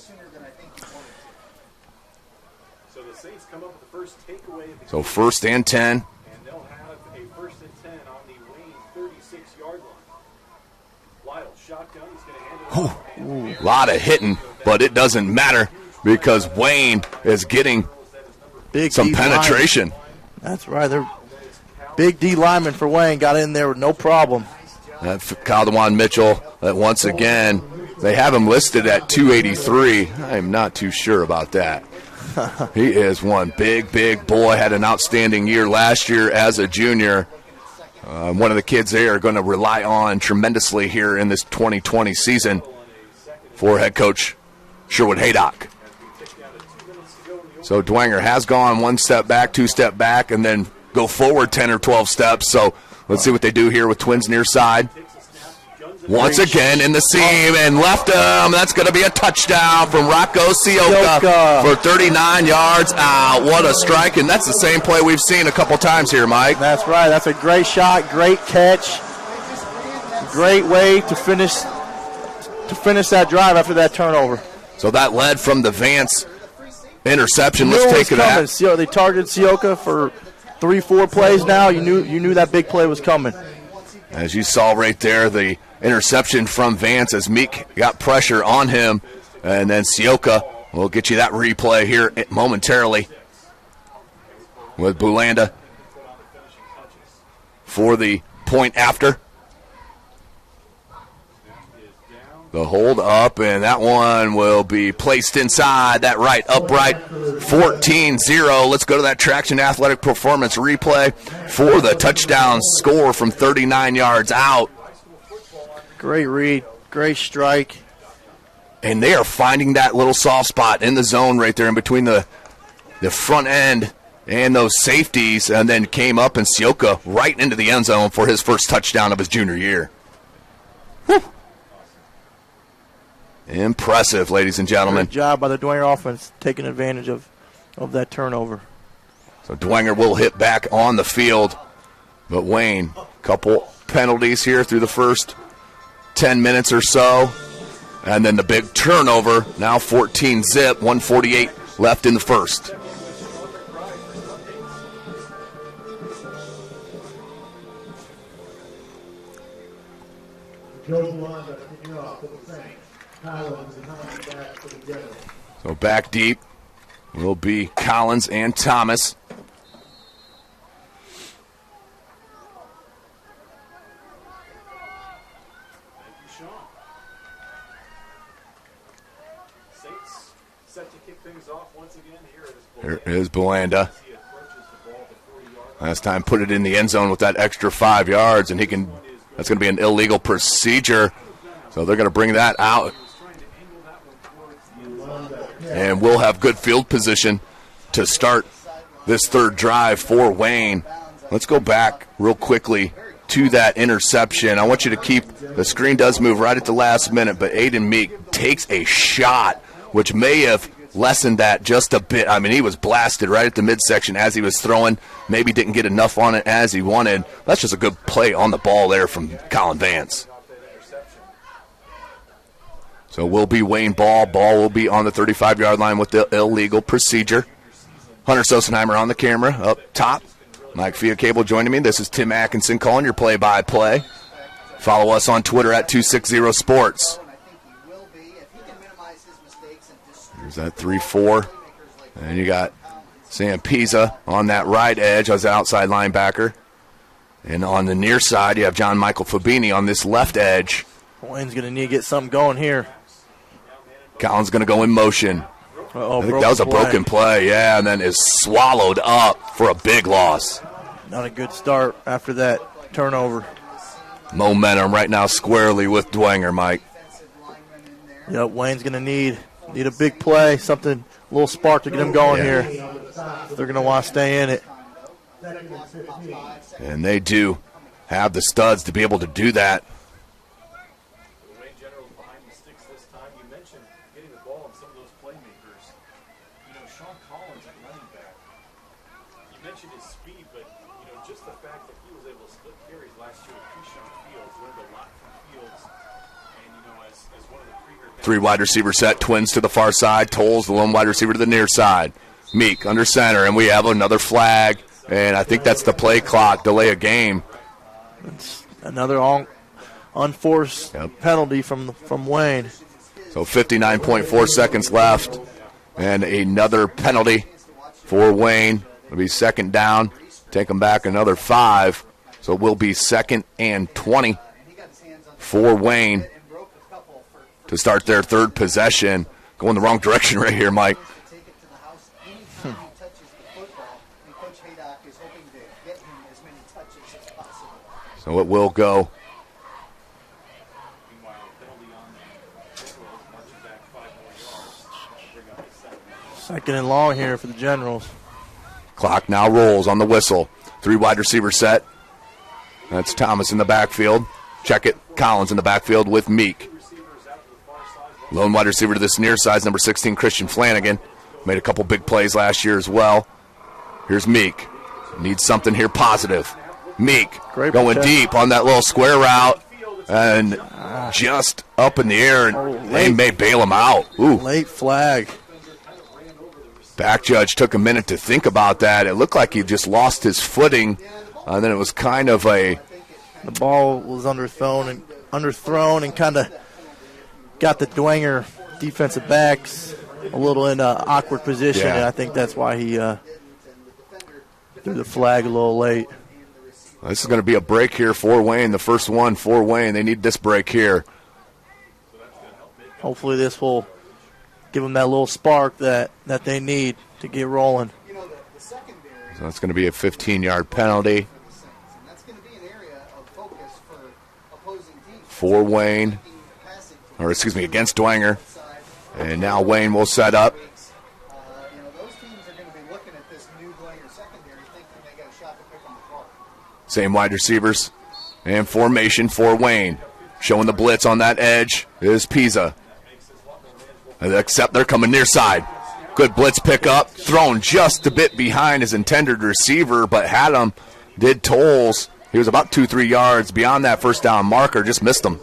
So 1st and 10. And they'll have a 1st and 10 on the Wayne 36-yard line. Lytle, shotgun, he's going to hand it off. A lot of hitting, but it doesn't matter because Wayne is getting some penetration. That's right. They're big D lineman for Wayne. Got in there with no problem. Caldewan Mitchell, once again, they have him listed at 283. I'm not too sure about that. He is one big boy. Had an outstanding year last year as a junior. One of the kids they are going to rely on tremendously here in this 2020 season for head coach Sherwood Haydock. So Dwenger has gone 1 step back, 2 step back, and then go forward 10 or 12 steps. So let's see what they do here with Twins near side. Once again in the seam and left him. That's going to be a touchdown from Rocco Sioka for 39 yards out. What a strike, and that's the same play we've seen a couple times here, Mike. That's right. That's a great shot, great catch. Great way to finish that drive after that turnover. So that led from the Vance interception. Let's take it out. They targeted Sioka for 3-4 plays now. You knew that big play was coming. As you saw right there, the interception from Vance as Meek got pressure on him, and then Sioka will get you that replay here momentarily with Bulanda for the point after. The hold up, and that one will be placed inside that right upright. 14-0. Let's go to that Traction Athletic Performance replay for the touchdown score from 39 yards out. Great read, great strike. And they are finding that little soft spot in the zone right there in between the front end and those safeties, and then came up and Sioka right into the end zone for his first touchdown of his junior year. Whew. Impressive, ladies and gentlemen. Great job by the Dwenger offense taking advantage of that turnover. So Dwenger will hit back on the field. But Wayne, couple penalties here through the first 10 minutes or so. And then the big turnover, now 14-zip, 1:48 left in the first. So back deep will be Collins and Thomas. Here is Belanda. Last time put it in the end zone with that extra 5 yards, and that's going to be an illegal procedure. So they're going to bring that out. And we'll have good field position to start this third drive for Wayne. Let's go back real quickly to that interception. I want you to keep, the screen does move right at the last minute, but Aiden Meek takes a shot, which may have lessened that just a bit. I mean, he was blasted right at the midsection as he was throwing. Maybe didn't get enough on it as he wanted. That's just a good play on the ball there from Colin Vance. So will be Wayne ball. Ball will be on the 35-yard line with the illegal procedure. Hunter Sosenheimer on the camera up top. Mike Fiacable joining me. This is Tim Atkinson calling your play-by-play. Follow us on Twitter at 260sports. There's that 3-4. And you got Sam Pisa on that right edge as an outside linebacker. And on the near side, you have John Michael Fabini on this left edge. Wayne's going to need to get something going here. Collins going to go in motion. I think that was a broken play, yeah, and then is swallowed up for a big loss. Not a good start after that turnover. Momentum right now squarely with Dwenger, Mike. Yep, Wayne's going to need a big play, something, a little spark to get them going here. They're going to want to stay in it. And they do have the studs to be able to do that. Three wide receiver set, twins to the far side, Tolles, the lone wide receiver to the near side. Meek under center, and we have another flag, and I think that's the play clock, delay a game. It's another unforced penalty from Wayne. So 59.4 seconds left, and another penalty for Wayne. It'll be second down, take them back another 5, so it will be 2nd and 20 for Wayne to start their third possession. Going the wrong direction right here, Mike. So it will go. Second and long here for the Generals. Clock now rolls on the whistle. Three wide receiver set. That's Thomas in the backfield. Check it. Collins in the backfield with Meek. Lone wide receiver to this near side, number 16, Christian Flanagan. Made a couple big plays last year as well. Here's Meek. Needs something here positive. Meek going deep on that little square route. And just up in the air, and they may bail him out. Ooh. Late flag. Back judge took a minute to think about that. It looked like he just lost his footing. And then it was kind of a... The ball was underthrown and kind of got the Dwenger defensive backs a little in an awkward position, and I think that's why he threw the flag a little late. This is going to be a break here for Wayne, the first one for Wayne. They need this break here. Hopefully this will give them that little spark that they need to get rolling. So that's going to be a 15-yard penalty for Wayne. Or excuse me, against Dwenger. And now Wayne will set up. Same wide receivers and formation for Wayne. Showing the blitz on that edge is Pisa. Except they're coming near side. Good blitz pickup. Thrown just a bit behind his intended receiver, but had him. Did Tolles. He was about 2-3 yards beyond that first down marker. Just missed him.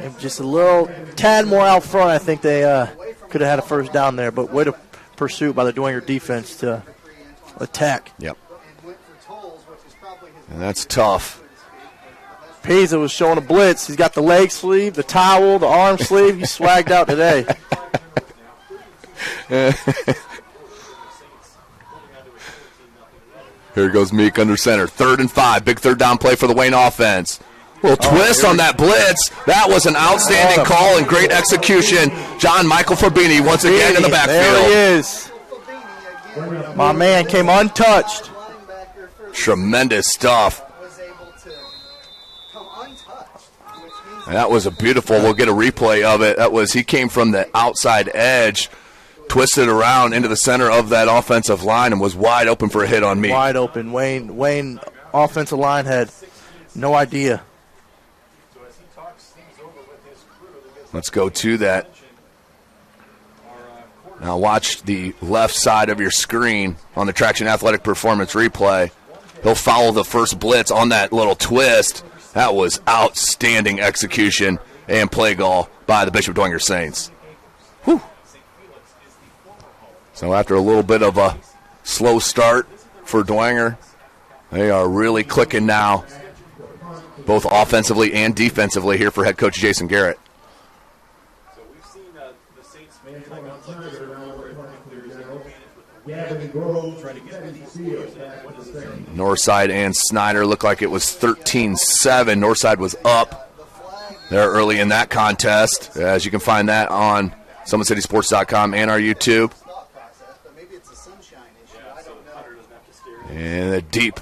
And just a little tad more out front, I think they could have had a first down there. But way to pursue by the Dwenger defense to attack. Yep. And that's tough. Pisa was showing a blitz. He's got the leg sleeve, the towel, the arm sleeve. He's swagged out today. Here goes Meek under center. 3rd and 5. Big third down play for the Wayne offense. Little twist on that blitz. That was an outstanding call and great execution. John Michael Fabini once again in the backfield. There he is. My man came untouched. Tremendous stuff. That was a beautiful, we'll get a replay of it. He came from the outside edge, twisted around into the center of that offensive line and was wide open for a hit on me. Wide open. Wayne offensive line had no idea. Let's go to that. Now watch the left side of your screen on the Traction Athletic Performance replay. He'll follow the first blitz on that little twist. That was outstanding execution and play call by the Bishop Dwenger Saints. Whew. So after a little bit of a slow start for Dwenger, they are really clicking now, both offensively and defensively here for head coach Jason Garrett. Northside and Snyder looked like it was 13-7. Northside was up there early in that contest. As you can find that on SummitCitySports.com and our YouTube. And a deep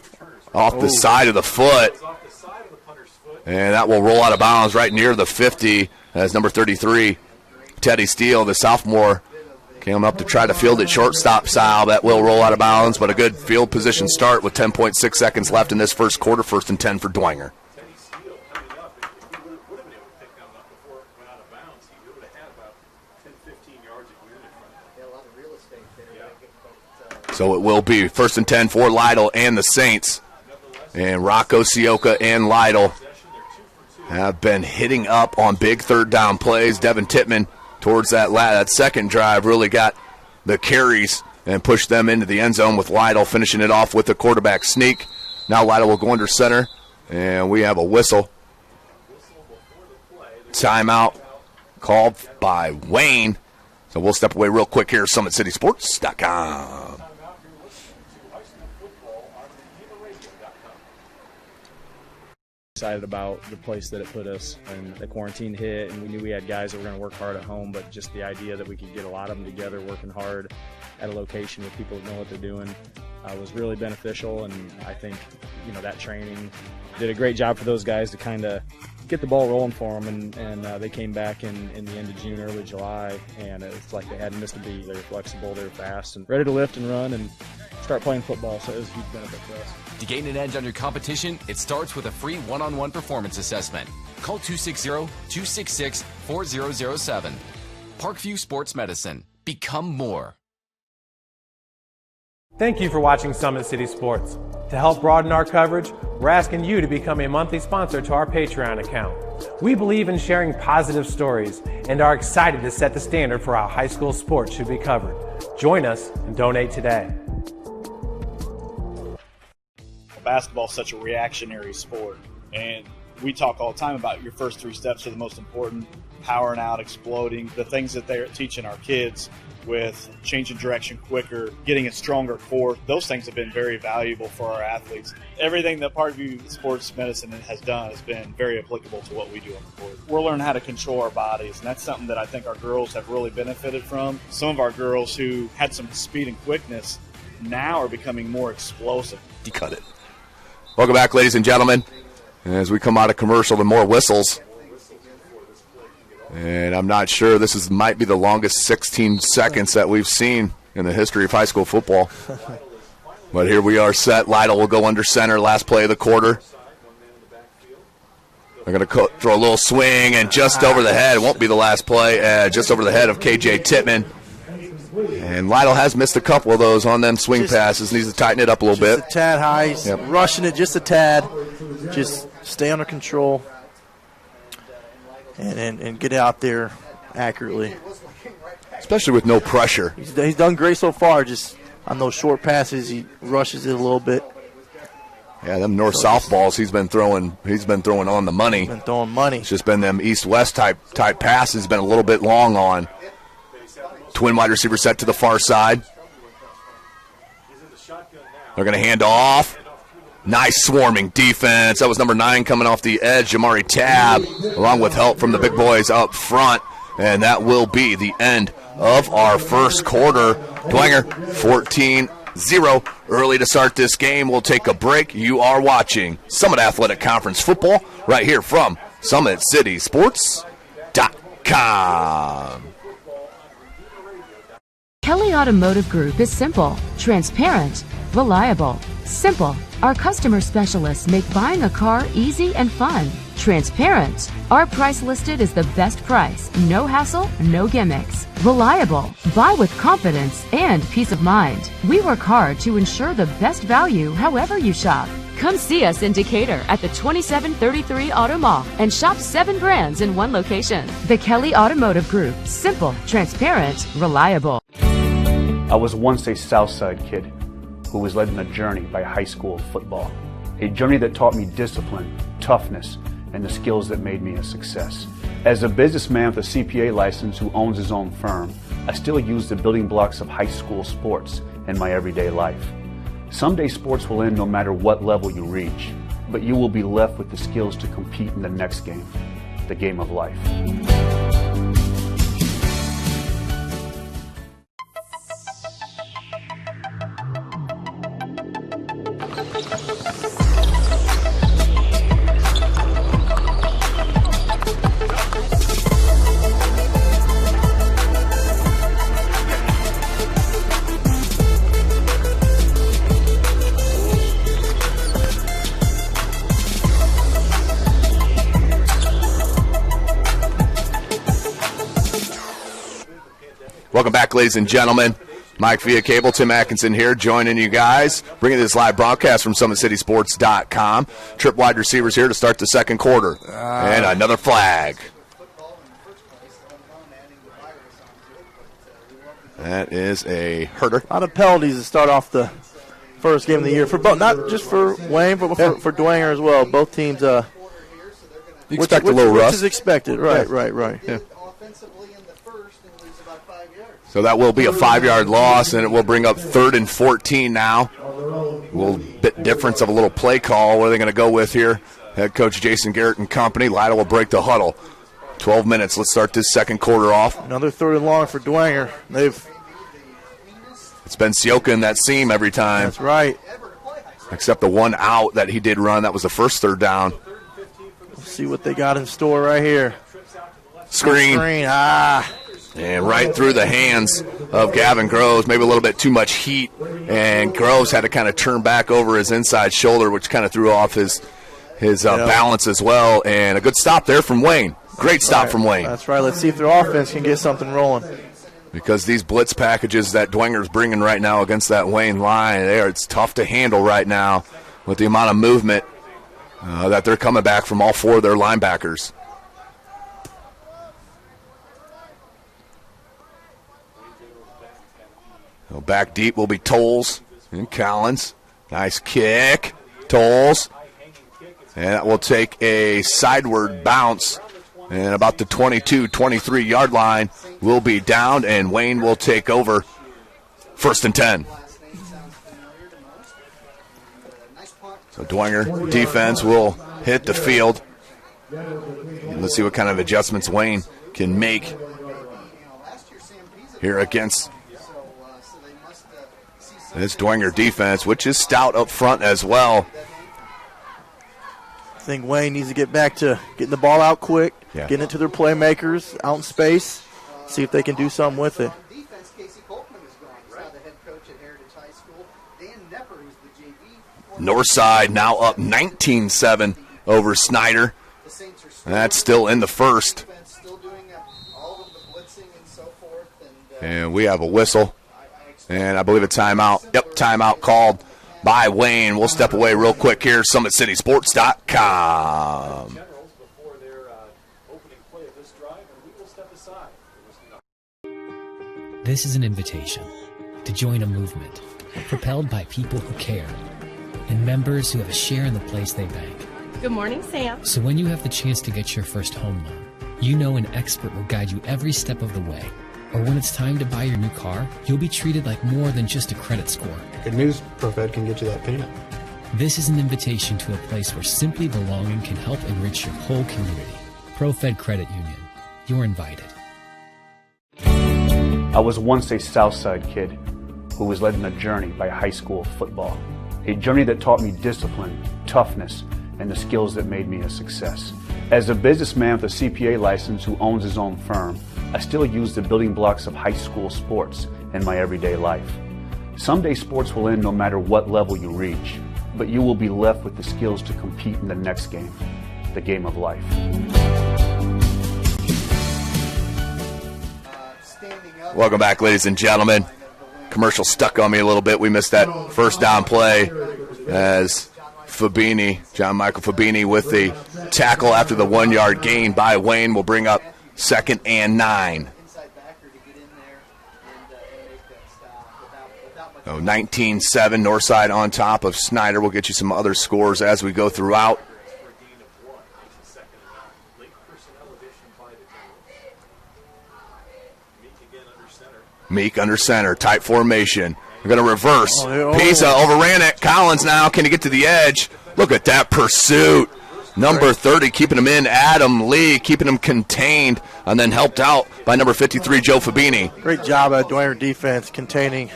off the side of the foot. And that will roll out of bounds right near the 50 as number 33, Teddy Steele, the sophomore, came up to try to field it shortstop style. That will roll out of bounds, but a good field position start with 10.6 seconds left in this first quarter, 1st and 10 for Dwenger. So it will be 1st and 10 for Lytle and the Saints. And Rocco, Sioka, and Lytle have been hitting up on big third down plays. Devin Tittman towards that second drive really got the carries and pushed them into the end zone with Lytle finishing it off with a quarterback sneak. Now Lytle will go under center, and we have a whistle. Timeout called by Wayne. So we'll step away real quick here at SummitCitySports.com. Excited about the place that it put us, and the quarantine hit, and we knew we had guys that were going to work hard at home, but just the idea that we could get a lot of them together working hard at a location with people that know what they're doing was really beneficial. And I think that training did a great job for those guys to kind of get the ball rolling for them, and they came back in the end of June, early July, and it's like they hadn't missed a beat. They were flexible, they were fast, and ready to lift and run and start playing football, so it was a huge benefit for us. To gain an edge on your competition, it starts with a free one-on-one performance assessment. Call 260-266-4007. Parkview Sports Medicine. Become more. Thank you for watching Summit City Sports. To help broaden our coverage, we're asking you to become a monthly sponsor to our Patreon account. We believe in sharing positive stories and are excited to set the standard for how high school sports should be covered. Join us and donate today. Basketball is such a reactionary sport, and we talk all the time about your first 3 steps are the most important: powering out, exploding, the things that they're teaching our kids with changing direction quicker, getting a stronger core. Those things have been very valuable for our athletes. Everything that Parkview Sports Medicine has done has been very applicable to what we do on the court. We're learning how to control our bodies, and that's something that I think our girls have really benefited from. Some of our girls who had some speed and quickness now are becoming more explosive. You cut it. Welcome back, ladies and gentlemen. As we come out of commercial, the more whistles. And I'm not sure, might be the longest 16 seconds that we've seen in the history of high school football. But here we are set. Lytle will go under center, last play of the quarter. They're going to throw a little swing, and just over the head. It won't be the last play, just over the head of KJ Tittman. And Lytle has missed a couple of those on them swing passes. Needs to tighten it up a little bit. Just a tad high. He's rushing it just a tad. Just stay under control and get out there accurately. Especially with no pressure. He's done great so far. Just on those short passes, he rushes it a little bit. Yeah, them north-south balls he's been throwing on the money. Been throwing money. It's just been them east-west type passes. Been a little bit long on. Twin wide receiver set to the far side. They're going to hand off. Nice swarming defense. That was number 9 coming off the edge, Jamari Tab, along with help from the big boys up front. And that will be the end of our first quarter. Dwenger 14-0. Early to start this game. We'll take a break. You are watching Summit Athletic Conference football right here from SummitCitySports.com. Kelly Automotive Group is simple, transparent, reliable. Simple. Our customer specialists make buying a car easy and fun. Transparent. Our price listed is the best price. No hassle, no gimmicks. Reliable. Buy with confidence and peace of mind. We work hard to ensure the best value however you shop. Come see us in Decatur at the 2733 Auto Mall and shop 7 brands in one location. The Kelly Automotive Group. Simple, transparent, reliable. I was once a Southside kid who was led on a journey by high school football. A journey that taught me discipline, toughness, and the skills that made me a success. As a businessman with a CPA license who owns his own firm, I still use the building blocks of high school sports in my everyday life. Someday sports will end no matter what level you reach, but you will be left with the skills to compete in the next game, the game of life. Welcome back, ladies and gentlemen. Mike via cable, Tim Atkinson here, joining you guys, bringing this live broadcast from SummitCitySports.com. Trip wide receivers here to start the second quarter. And another flag. That is a herder. A lot of penalties to start off the first game of the year for both, not just for Wayne, but for Dwenger as well. Both teams. You expect a little rust. Which is expected. Right. Yeah. So that will be a 5-yard loss, and it will bring up 3rd and 14 now. A little bit difference of a little play call. What are they going to go with here? Head coach Jason Garrett and company. Lytle will break the huddle. 12 minutes. Let's start this second quarter off. Another 3rd and long for Dwenger. It's been Sioka in that seam every time. That's right. Except the one out that he did run. That was the first 3rd down. Let's see what they got in store right here. Screen. And right through the hands of Gavin Groves, maybe a little bit too much heat, and Groves had to kind of turn back over his inside shoulder, which kind of threw off his balance as well. And a good stop there from Wayne. Great stop from Wayne. That's right. Let's see if their offense can get something rolling. Because these blitz packages that Dwenger's bringing right now against that Wayne line, it's tough to handle right now with the amount of movement that they're coming back from all 4 of their linebackers. Back deep will be Tolles and Collins. Nice kick. Tolles. And that will take a sideward bounce. And about the 22, 23-yard line will be down, and Wayne will take over 1st and 10. So Dwenger defense will hit the field. And let's see what kind of adjustments Wayne can make here against this Dwenger defense, which is stout up front as well. I think Wayne needs to get back to getting the ball out quick, getting it to their playmakers out in space, see if they can do something with it. Northside now up 19-7 over Snyder. That's still in the first. And we have a whistle. And I believe a timeout. Yep, timeout called by Wayne. We'll step away real quick here. SummitCitySports.com. This is an invitation to join a movement propelled by people who care and members who have a share in the place they bank. Good morning, Sam. So when you have the chance to get your first home loan, you know an expert will guide you every step of the way. Or when it's time to buy your new car, you'll be treated like more than just a credit score. Good news, ProFed can get you that payment. This is an invitation to a place where simply belonging can help enrich your whole community. ProFed Credit Union. You're invited. I was once a Southside kid who was led on a journey by high school football. A journey that taught me discipline, toughness, and the skills that made me a success. As a businessman with a CPA license who owns his own firm, I still use the building blocks of high school sports in my everyday life. Someday sports will end no matter what level you reach, but you will be left with the skills to compete in the next game, the game of life. Welcome back, ladies and gentlemen. Commercial stuck on me a little bit. We missed that first down play as John Michael Fabini with the tackle after the 1-yard gain by Wayne will bring up 2nd and 9. 19-7, Northside on top of Snyder. We'll get you some other scores as we go throughout. Meek under center, tight formation. We're going to reverse. Pisa overran it. Collins now, can he get to the edge? Look at that pursuit. Number 30 keeping him in. Adam Lee keeping him contained and then helped out by number 53, Joe Fabini. Great job at Dwenger defense containing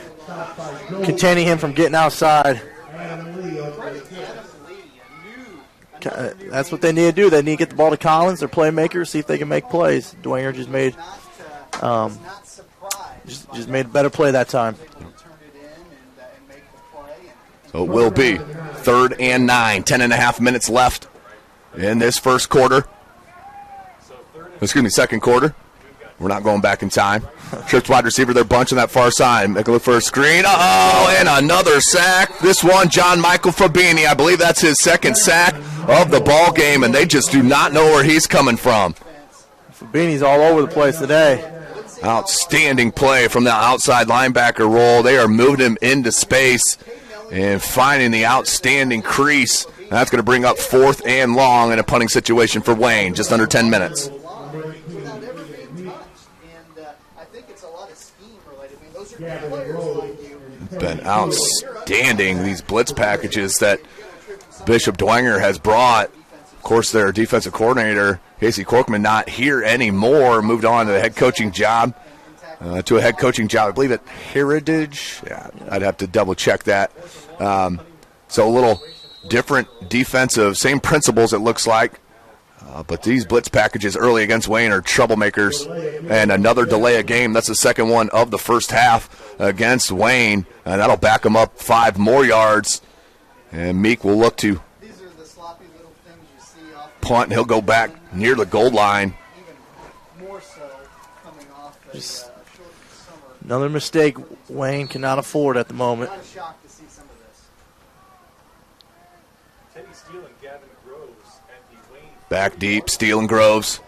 him from getting outside. That's what they need to do. They need to get the ball to Collins, their playmakers, see if they can make plays. Dwenger just made just made a better play that time. So it will be 3rd and 9, 10.5 minutes left in this second quarter. We're not going back in time. Trips wide receiver, they're bunching that far side. Make a look for a screen. And another sack. This one, John Michael Fabini. I believe that's his second sack of the ball game, and they just do not know where he's coming from. Fabini's all over the place today. Outstanding play from the outside linebacker role. They are moving him into space and finding the outstanding crease. That's going to bring up 4th and long in a punting situation for Wayne. Just under 10 minutes. Been outstanding, these blitz packages that Bishop Dwenger has brought. Of course, their defensive coordinator, Casey Corkman, not here anymore. Moved on to the head coaching job, I believe, at Heritage. Yeah, I'd have to double-check that. So a little different defensive, same principles it looks like. But these blitz packages early against Wayne are troublemakers. And another delay of game. That's the second one of the first half against Wayne. And that'll back him up 5 more yards. And Meek will look to punt, and he'll go back near the goal line. Just another mistake Wayne cannot afford at the moment. Back deep, Steele and Groves.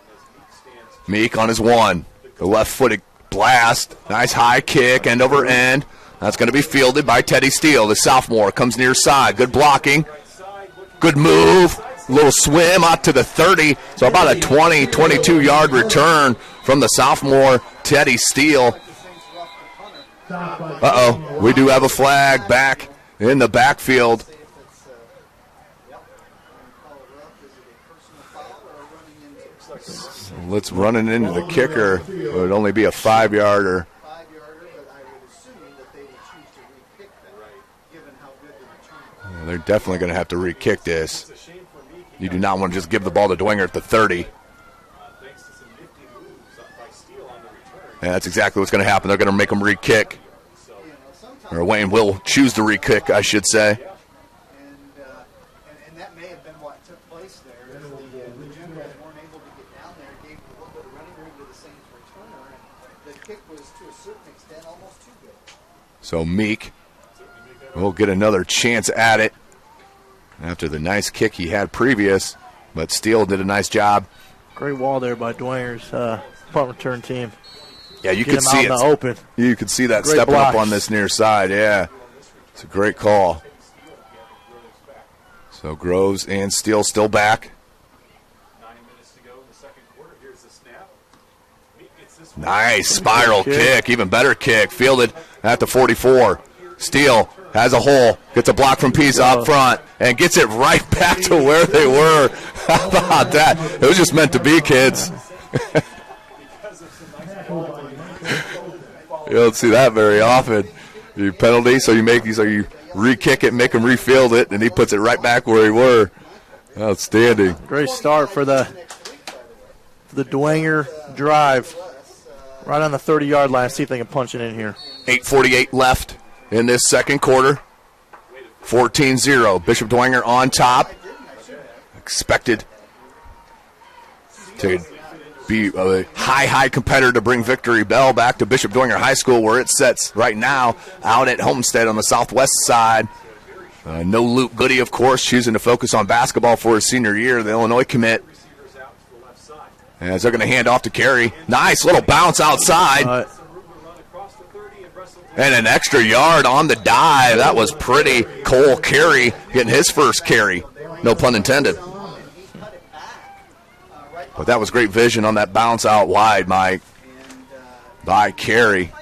Meek on his one. The left-footed blast. Nice high kick, end over end. That's going to be fielded by Teddy Steele. The sophomore comes near side. Good blocking. Good move. Little swim out to the 30. So about a 20, 22-yard return from the sophomore, Teddy Steele. We do have a flag back in the backfield. Let's run it into the kicker. It would only be a 5-yarder. They're definitely going to have to re-kick this. You do not want to just give the ball to Dwenger at the 30. And that's exactly what's going to happen. They're going to make them re-kick. Or Wayne will choose to re-kick, I should say. So Meek will get another chance at it after the nice kick he had previous, but Steele did a nice job. Great wall there by Dwenger's punt return team. Yeah, you could see it. Open. You could see that great stepping blocks. up on this near side. Yeah, it's a great call. So Groves and Steele still back. 9 minutes to go in the second quarter. Here's the snap. Nice spiral kick, even better kick, fielded at the 44. Steele has a hole, gets a block from Pisa up front, and gets it right back to where they were. How about that? It was just meant to be, kids. You don't see that very often. You penalty, so you re-kick it, make him refield it, and he puts it right back where he were. Outstanding. Great start for the Dwenger drive. Right on the 30-yard line. See if they can punch it in here. 8:48 left in this second quarter. 14-0. Bishop Dwenger on top. Expected to be a high competitor to bring Victory Bell back to Bishop Dwenger High School, where it sits right now out at Homestead on the southwest side. No Luke Goody, of course, choosing to focus on basketball for his senior year, the Illinois commit. As they're going to hand off to Carey. Nice little bounce outside. And an extra yard on the dive. That was pretty. Cole Carey getting his first carry. No pun intended. But that was great vision on that bounce out wide, Mike, by Carey.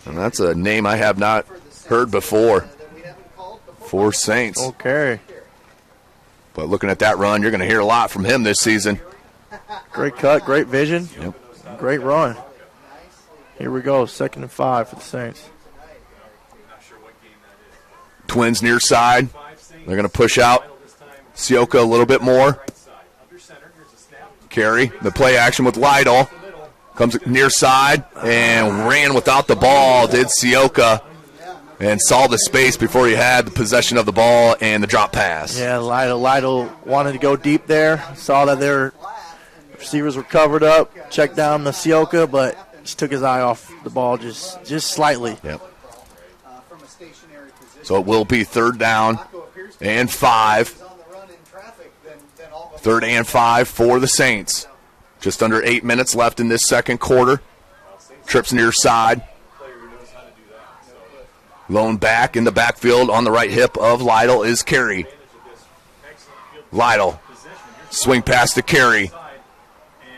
And that's a name I have not heard before for Saints. Cole Carey. But looking at that run, you're going to hear a lot from him this season. Great cut, great vision. Yep. Great run. Here we go, 2nd and 5 for the Saints. Twins near side. They're going to push out Sioka a little bit more. Carey, the play action with Lytle. Comes near side and ran without the ball, did Sioka, and saw the space before he had the possession of the ball and the drop pass. Yeah, Lytle wanted to go deep there. Saw that their receivers were covered up. Checked down the Sioka, but just took his eye off the ball just slightly. Yep. So it will be 3rd down and 5. 3rd and 5 for the Saints. Just under 8 minutes left in this second quarter. Trips near side. Lone back in the backfield on the right hip of Lytle is Carey. Lytle. Swing pass to Carey.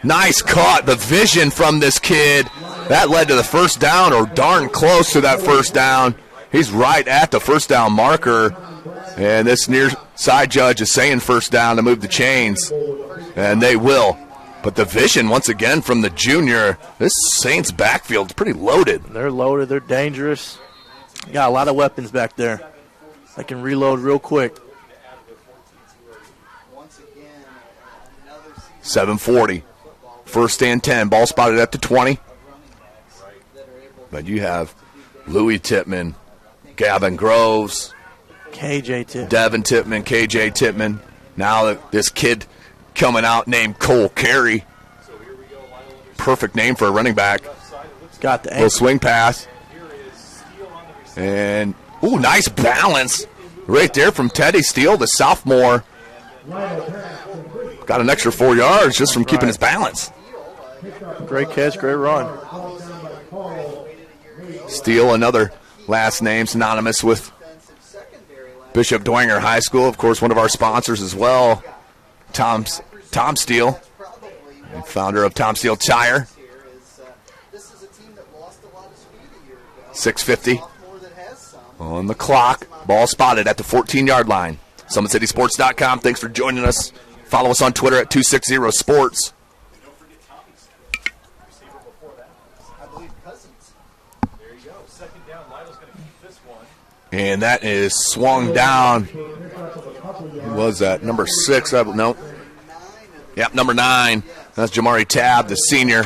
Nice caught. The vision from this kid. That led to the first down, or darn close to that first down. He's right at the first down marker. And this near side judge is saying first down to move the chains. And they will. But the vision, once again, from the junior. This Saints backfield is pretty loaded. They're loaded. They're dangerous. Got a lot of weapons back there. They can reload real quick. 7:40. 1st and 10. Ball spotted at the 20. But you have Louis Tippmann, Gavin Groves, KJ Tippmann, Devin Tippmann, KJ Tippmann. Now this kid coming out named Cole Carey. Perfect name for a running back. Got the little swing pass. And, nice balance right there from Teddy Steele, the sophomore. Got an extra 4 yards just from keeping his balance. Great catch, great run. Steele, another last name synonymous with Bishop Dwenger High School. Of course, one of our sponsors as well, Tom Steele, founder of Tom Steele Tire. 6:50 on the clock. Ball spotted at the 14-yard line. SummitCitySports.com. Thanks for joining us. Follow us on Twitter at 260sports. And that is swung down. Who was that? Number 6. No. Yep, number 9. That's Jamari Tabb, the senior,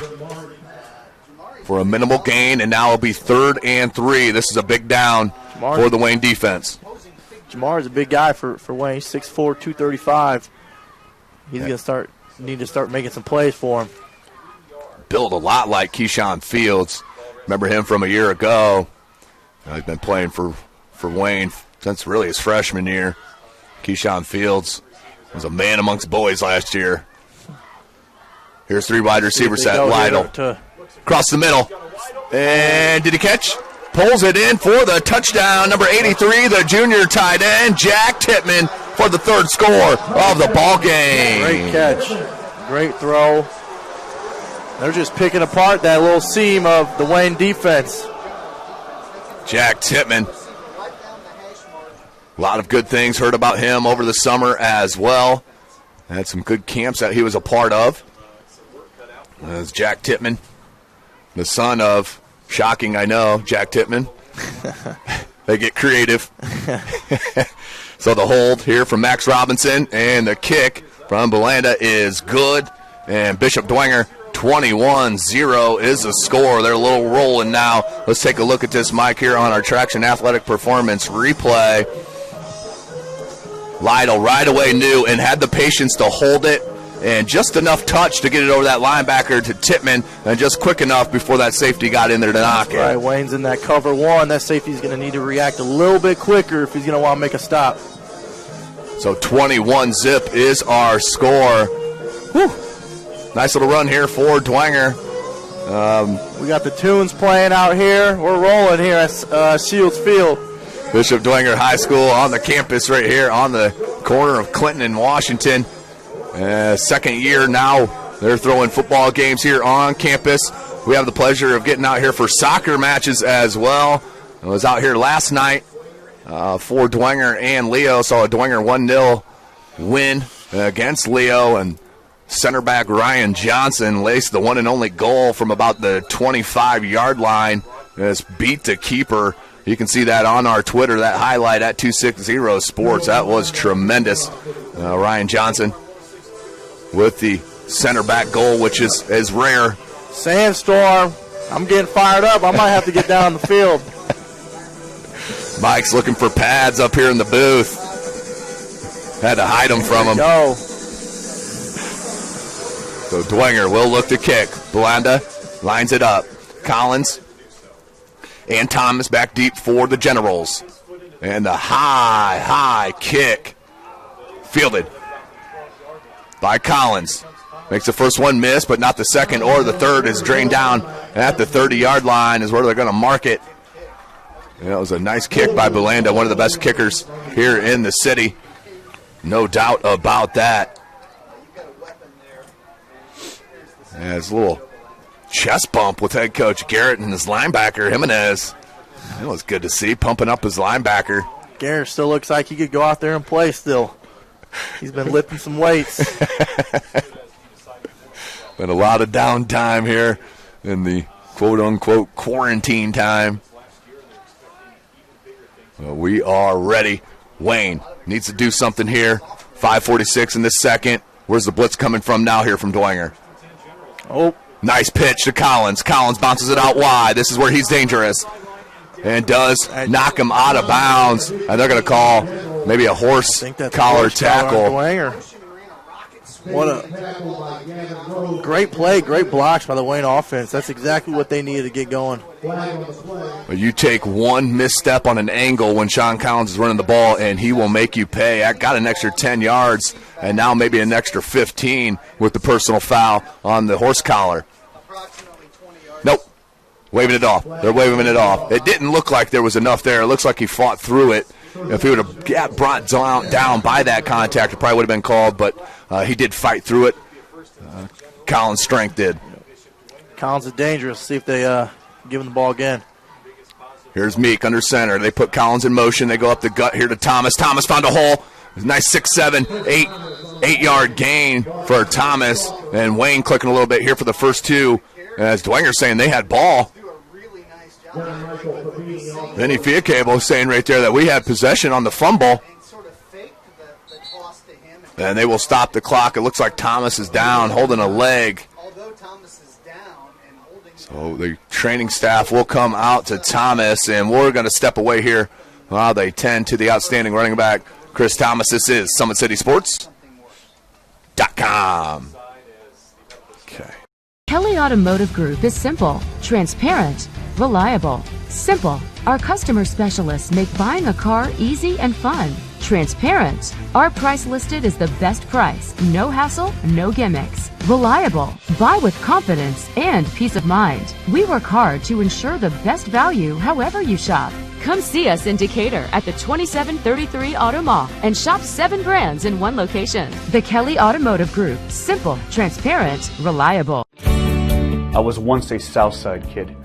for a minimal gain. And now it'll be 3rd and 3. This is a big down for the Wayne defense. Jamar's a big guy for Wayne. 6'4", 235. He's going to need to start making some plays for him. Built a lot like Keyshawn Fields. Remember him from a year ago. He's been playing for Wayne since really his freshman year. Keyshawn Fields was a man amongst boys last year. Here's 3 wide receiver set. Lytle across the middle. And did he catch? Pulls it in for the touchdown. Number 83, the junior tight end, Jack Tippmann, for the 3rd score of the ball game. Great catch. Great throw. They're just picking apart that little seam of the Wayne defense. Jack Tittman. A lot of good things heard about him over the summer as well. Had some good camps that he was a part of. As Jack Tittman, the son of, shocking I know, Jack Tittman. They get creative. So the hold here from Max Robinson, and the kick from Belanda is good. And Bishop Dwenger, 21-0 is the score. They're a little rolling now. Let's take a look at this, Mike, here on our Traction Athletic Performance replay. Lytle right away knew and had the patience to hold it, and just enough touch to get it over that linebacker to Tittman, and just quick enough before that safety got in there to knock it. Right, Wayne's in that cover one. That safety's going to need to react a little bit quicker if he's going to want to make a stop. So 21-zip is our score. Whew. Nice little run here for Dwenger. We got the tunes playing out here. We're rolling here at Shields Field. Bishop Dwenger High School on the campus right here on the corner of Clinton and Washington. Second year now, they're throwing football games here on campus. We have the pleasure of getting out here for soccer matches as well. I was out here last night for Dwenger and Leo. Saw a Dwenger 1-0 win against Leo, and center back Ryan Johnson laced the one and only goal from about the 25-yard line. It's beat the keeper. You can see that on our Twitter, that highlight at 260 Sports. That was tremendous. Ryan Johnson with the center back goal, which is rare. Sandstorm. I'm getting fired up. I might have to get down the field. Mike's looking for pads up here in the booth. Had to hide them from him. Go. So Dwenger will look to kick. Belanda lines it up. Collins and Thomas back deep for the Generals. And the high kick. Fielded by Collins. Makes the first one miss, but not the second or the third. Is drained down at the 30-yard line is where they're going to mark it. And that was a nice kick by Belanda, one of the best kickers here in the city. No doubt about that. Yeah, it's a little chest bump with head coach Garrett and his linebacker, Jimenez. That was good to see, pumping up his linebacker. Garrett still looks like he could go out there and play still. He's been lifting some weights. Been a lot of downtime here in the quote-unquote quarantine time. Well, we are ready. Wayne needs to do something here. 5:46 in this second. Where's the blitz coming from now here from Dwenger? Oh. Nice pitch to Collins. Collins bounces it out wide. This is where he's dangerous. And does knock him out of bounds. And they're going to call maybe a horse collar tackle. What a great play, great blocks by the Wayne offense. That's exactly what they needed to get going. But you take one misstep on an angle when Sean Collins is running the ball, and he will make you pay. I got an extra 10 yards, and now maybe an extra 15 with the personal foul on the horse collar. Nope. Waving it off. They're waving it off. It didn't look like there was enough there. It looks like he fought through it. If he would have got brought down by that contact, it probably would have been called, but he did fight through it. Collins' strength did. Collins is dangerous. See if they give him the ball again. Here's Meek under center. They put Collins in motion. They go up the gut here to Thomas. Thomas found a hole. Nice 6-7, 8-yard gain for Thomas. And Wayne clicking a little bit here for the first two. As Dwenger's saying they had ball. Vinny Fiacabo saying right there that we had possession on the fumble. And they will stop the clock. It looks like Thomas is down, holding a leg. So the training staff will come out to Thomas, and we're going to step away here while they tend to the outstanding running back, Chris Thomas. This is SummitCitySports.com. Okay. Kelly Automotive Group is simple, transparent, reliable. Simple. Our customer specialists make buying a car easy and fun. Transparent. Our price listed is the best price. No hassle, no gimmicks. Reliable. Buy with confidence and peace of mind. We work hard to ensure the best value however you shop. Come see us in Decatur at the 2733 Auto Mall and shop 7 brands in one location. The Kelly Automotive Group. Simple, transparent, reliable. I was once a Southside kid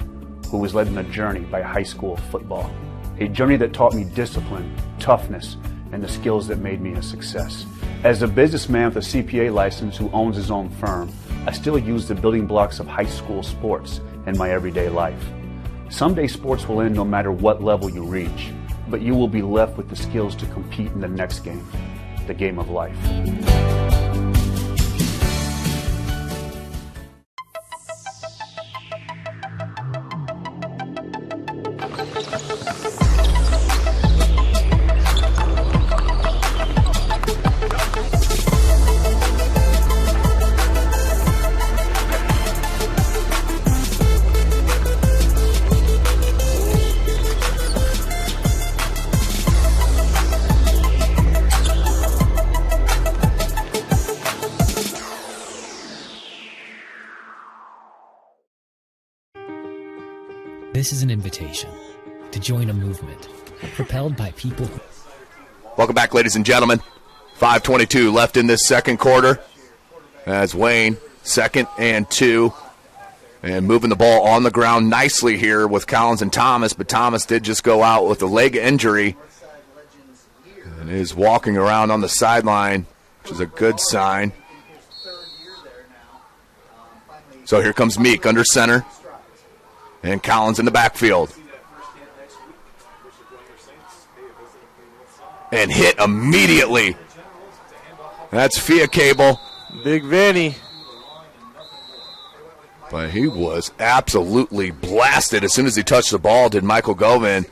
who was led on a journey by high school football. A journey that taught me discipline, toughness, and the skills that made me a success. As a businessman with a CPA license who owns his own firm, I still use the building blocks of high school sports in my everyday life. Someday sports will end no matter what level you reach, but you will be left with the skills to compete in the next game, the game of life. This is an invitation to join a movement propelled by people who... Welcome back, ladies and gentlemen. 5:22 left in this second quarter as Wayne, 2nd and 2, and moving the ball on the ground nicely here with Collins and Thomas, but Thomas did just go out with a leg injury and is walking around on the sideline, which is a good sign. So here comes Meek under center. And Collins in the backfield. And hit immediately. That's Fia Cable. Big Vinny. But he was absolutely blasted as soon as he touched the ball, did Michael Govin,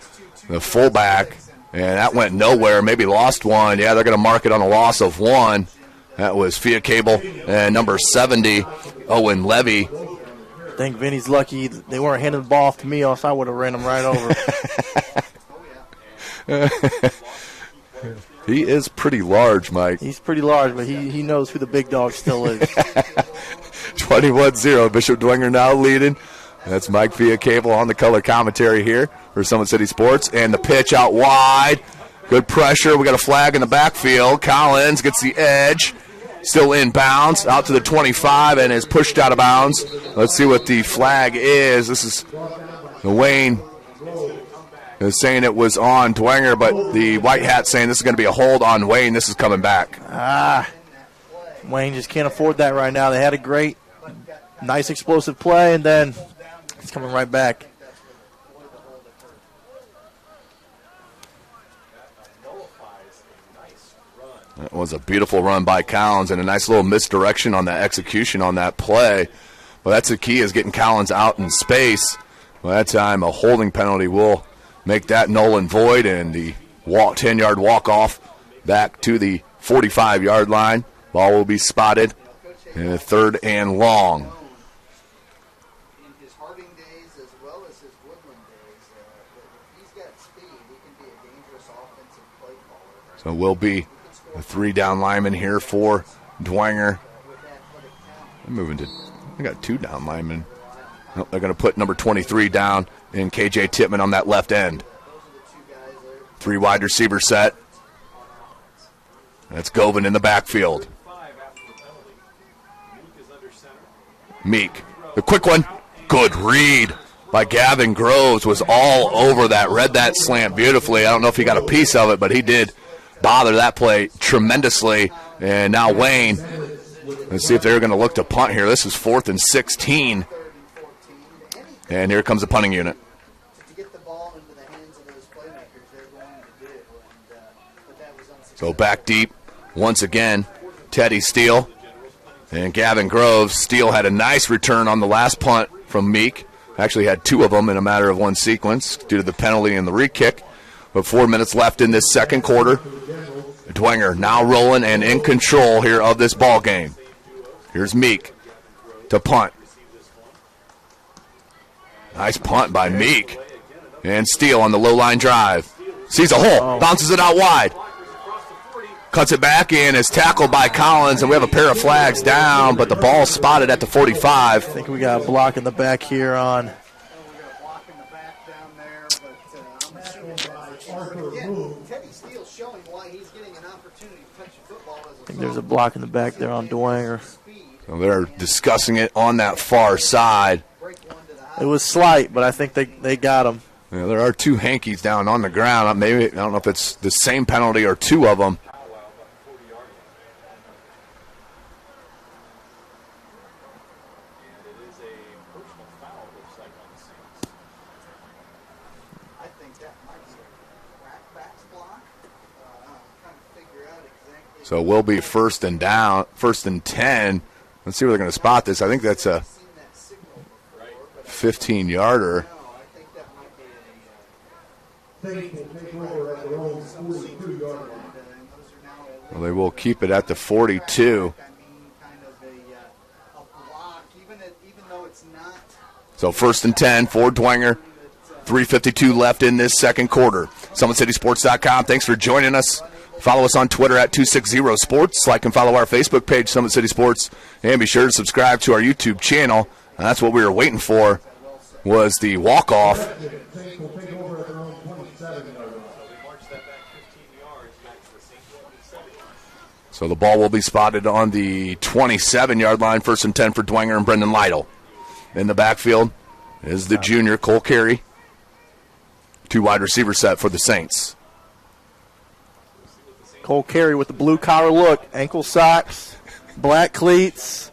the fullback. And that went nowhere. Maybe lost one. Yeah, they're going to mark it on a loss of 1. That was Fia Cable and number 70, Owen Levy. I think Vinny's lucky they weren't handing the ball off to me, else I would have ran him right over. He is pretty large, Mike. He's pretty large, but he knows who the big dog still is. 21-0, Bishop Dwenger now leading. That's Mike Fia Cable on the color commentary here for Summit City Sports. And the pitch out wide. Good pressure. We got a flag in the backfield. Collins gets the edge. Still in bounds, out to the 25, and is pushed out of bounds. Let's see what the flag is. This is Wayne is saying it was on Dwenger, but the white hat saying this is going to be a hold on Wayne. This is coming back. Wayne just can't afford that right now. They had a great, nice explosive play, and then it's coming right back. That was a beautiful run by Collins and a nice little misdirection on that execution on that play. Well, that's the key, is getting Collins out in space. Well, that time a holding penalty will make that null and void, and the 10-yard walk-off back to the 45-yard line. Ball will be spotted in the 3rd and long. In his Harding days as well as his Woodland days, if he's got speed, he can be a dangerous offensive play caller. So we'll be a 3-down lineman here for Dwenger. I'm moving to, I got 2 down linemen. Nope, they're going to put number 23 down in KJ Tippmann on that left end. 3 wide receiver set. That's Govin in the backfield. Meek, the quick one. Good read by Gavin Groves, was all over that, read that slant beautifully. I don't know if he got a piece of it, but he did bother that play tremendously. And now Wayne, let's see if they're going to look to punt here. This is 4th and 16. And here comes the punting unit. So back deep once again, Teddy Steele and Gavin Groves. Steele had a nice return on the last punt from Meek. Actually had 2 of them in a matter of one sequence due to the penalty and the re-kick. But 4 minutes left in this second quarter. Dwenger now rolling and in control here of this ball game. Here's Meek to punt. Nice punt by Meek. And Steele on the low line drive. Sees a hole, bounces it out wide. Cuts it back in, is tackled by Collins, and we have a pair of flags down, but the ball's spotted at the 45. I think we got a block in the back here on. I think there's a block in the back there on Dwenger. So they're discussing it on that far side. It was slight, but I think they got him. Yeah, there are 2 hankies down on the ground. Maybe I don't know if it's the same penalty or 2 of them. So we'll be first and 10. Let's see where they're going to spot this. I think that's a 15-yarder. Well, they will keep it at the 42. So first and 10 for Dwenger. 3:52 left in this second quarter. SummitCitySports.com. Thanks for joining us. Follow us on Twitter at 260sports. Like and follow our Facebook page, Summit City Sports. And be sure to subscribe to our YouTube channel. And that's what we were waiting for, was the walk-off. So the ball will be spotted on the 27-yard line. First and 10 for Dwenger and Brendan Lytle. In the backfield is the junior Cole Carey. 2 wide receiver set for the Saints. Cole Carey with the blue-collar look, ankle socks, black cleats,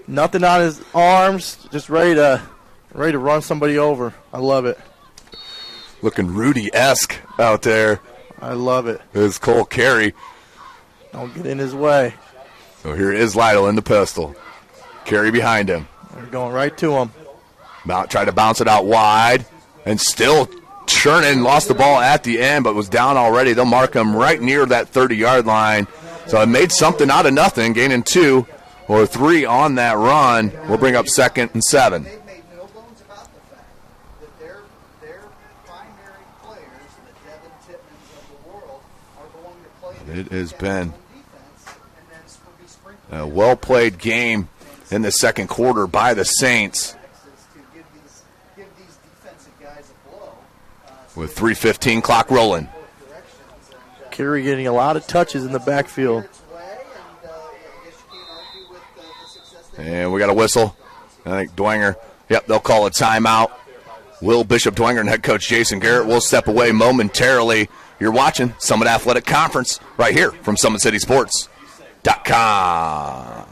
nothing on his arms, just ready to run somebody over. I love it. Looking Rudy-esque out there. I love it. Is Cole Carey. Don't get in his way. So here is Lytle in the pistol. Carey behind him. They're going right to him. Tried to bounce it out wide, and still churning, lost the ball at the end, but was down already. They'll mark him right near that 30-yard line. So it made something out of nothing, gaining 2 or 3 on that run. We'll bring up 2nd and 7. It has been a well-played game in the second quarter by the Saints. With 3:15 clock rolling. Carey getting a lot of touches in the backfield. And we got a whistle. I think Dwenger, they'll call a timeout. Will Bishop Dwenger and head coach Jason Garrett will step away momentarily. You're watching Summit Athletic Conference right here from SummitCitySports.com.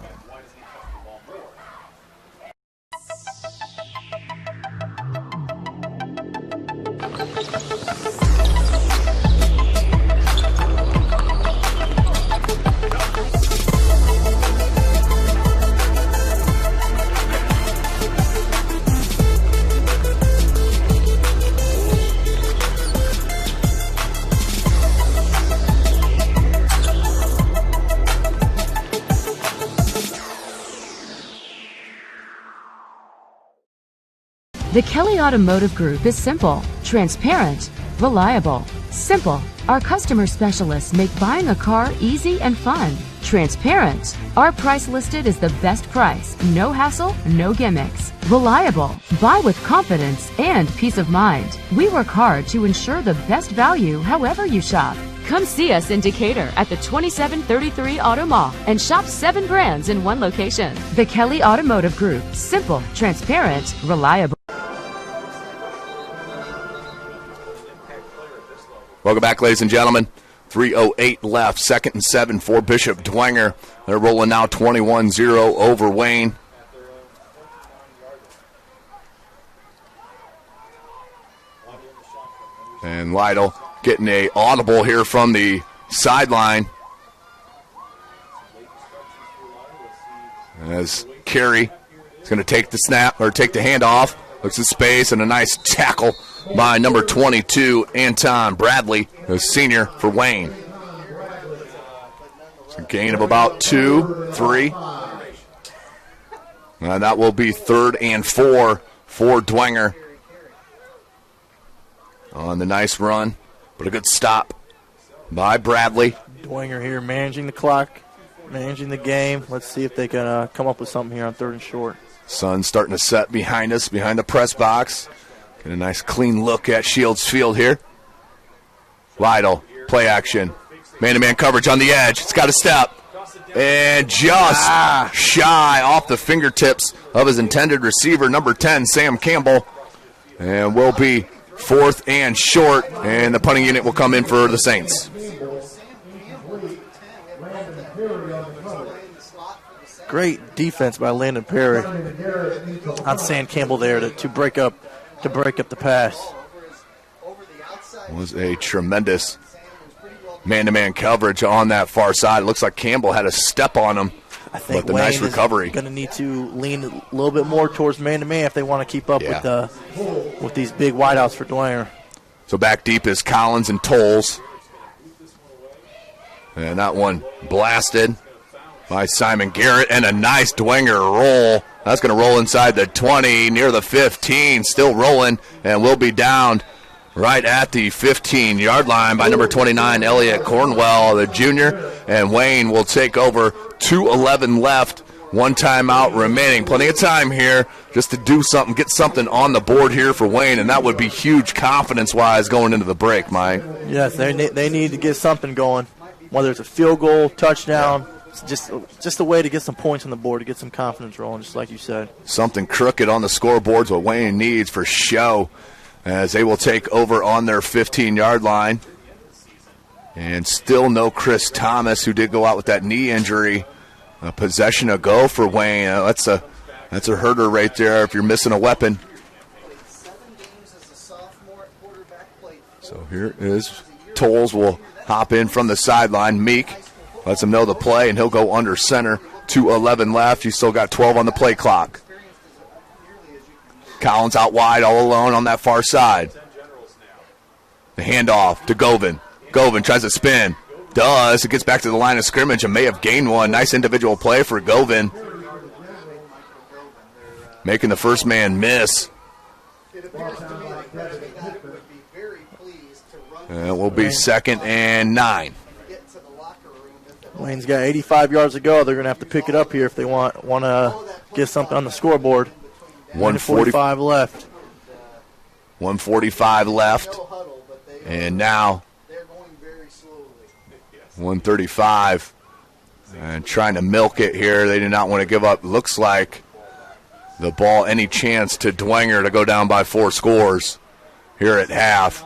The Kelly Automotive Group is simple, transparent, reliable. Simple. Our customer specialists make buying a car easy and fun. Transparent. Our price listed is the best price. No hassle, no gimmicks. Reliable. Buy with confidence and peace of mind. We work hard to ensure the best value however you shop. Come see us in Decatur at the 2733 Auto Mall and shop 7 brands in one location. The Kelly Automotive Group. Simple, transparent, reliable. Welcome back, ladies and gentlemen. 3:08 left, 2nd and 7 for Bishop Dwenger. They're rolling now 21-0 over Wayne. And Lytle getting a audible here from the sideline. As Carey is going to take the snap, or take the handoff. Looks at space, and a nice tackle by number 22, Anton Bradley, the senior for Wayne. It's a gain of about 2, 3. And that will be 3rd and 4 for Dwenger. On the nice run, but a good stop by Bradley. Dwenger here managing the clock, managing the game. Let's see if they can come up with something here on 3rd and short. Sun starting to set behind us, behind the press box. Get a nice clean look at Shields Field here. Lytle, play action. Man-to-man coverage on the edge. It's got a step. And just shy off the fingertips of his intended receiver, number 10, Sam Campbell. And will be 4th and short, and the punting unit will come in for the Saints. Great defense by Landon Perry on Sam Campbell there to break up the pass. It was a tremendous man-to-man coverage on that far side. It looks like Campbell had a step on him, but the nice recovery. Going to need to lean a little bit more towards man-to-man if they want to keep up with these big wideouts for Dwenger. So back deep is Collins and Tolles. And that one blasted by Simon Garrett, and a nice Dwenger roll. That's going to roll inside the 20, near the 15, still rolling, and will be down right at the 15-yard line by number 29, Elliott Cornwell, the junior. And Wayne will take over. 2:11 left, 1 timeout remaining. Plenty of time here just to do something, get something on the board here for Wayne, and that would be huge confidence-wise going into the break, Mike. Yes, they need to get something going, whether it's a field goal, touchdown. It's just a way to get some points on the board, to get some confidence rolling, just like you said. Something crooked on the scoreboard's what Wayne needs for show, as they will take over on their 15-yard line. And still no Chris Thomas, who did go out with that knee injury. A possession ago for Wayne. That's a herder right there if you're missing a weapon. So here is Tolles will hop in from the sideline. Meek lets him know the play, and he'll go under center. 2:11 left. You still got 12 on the play clock. Collins out wide all alone on that far side. The handoff to Govin. Govin tries to spin. Does. It gets back to the line of scrimmage and may have gained one. Nice individual play for Govin. Making the first man miss. And it will be 2nd and 9. Wayne's got 85 yards to go. They're going to have to pick it up here if they want to get something on the scoreboard. 1:45 left. 1:45 left. And now 1:35. And trying to milk it here. They do not want to give up. Looks like the ball, any chance to Dwenger to go down by 4 scores here at half.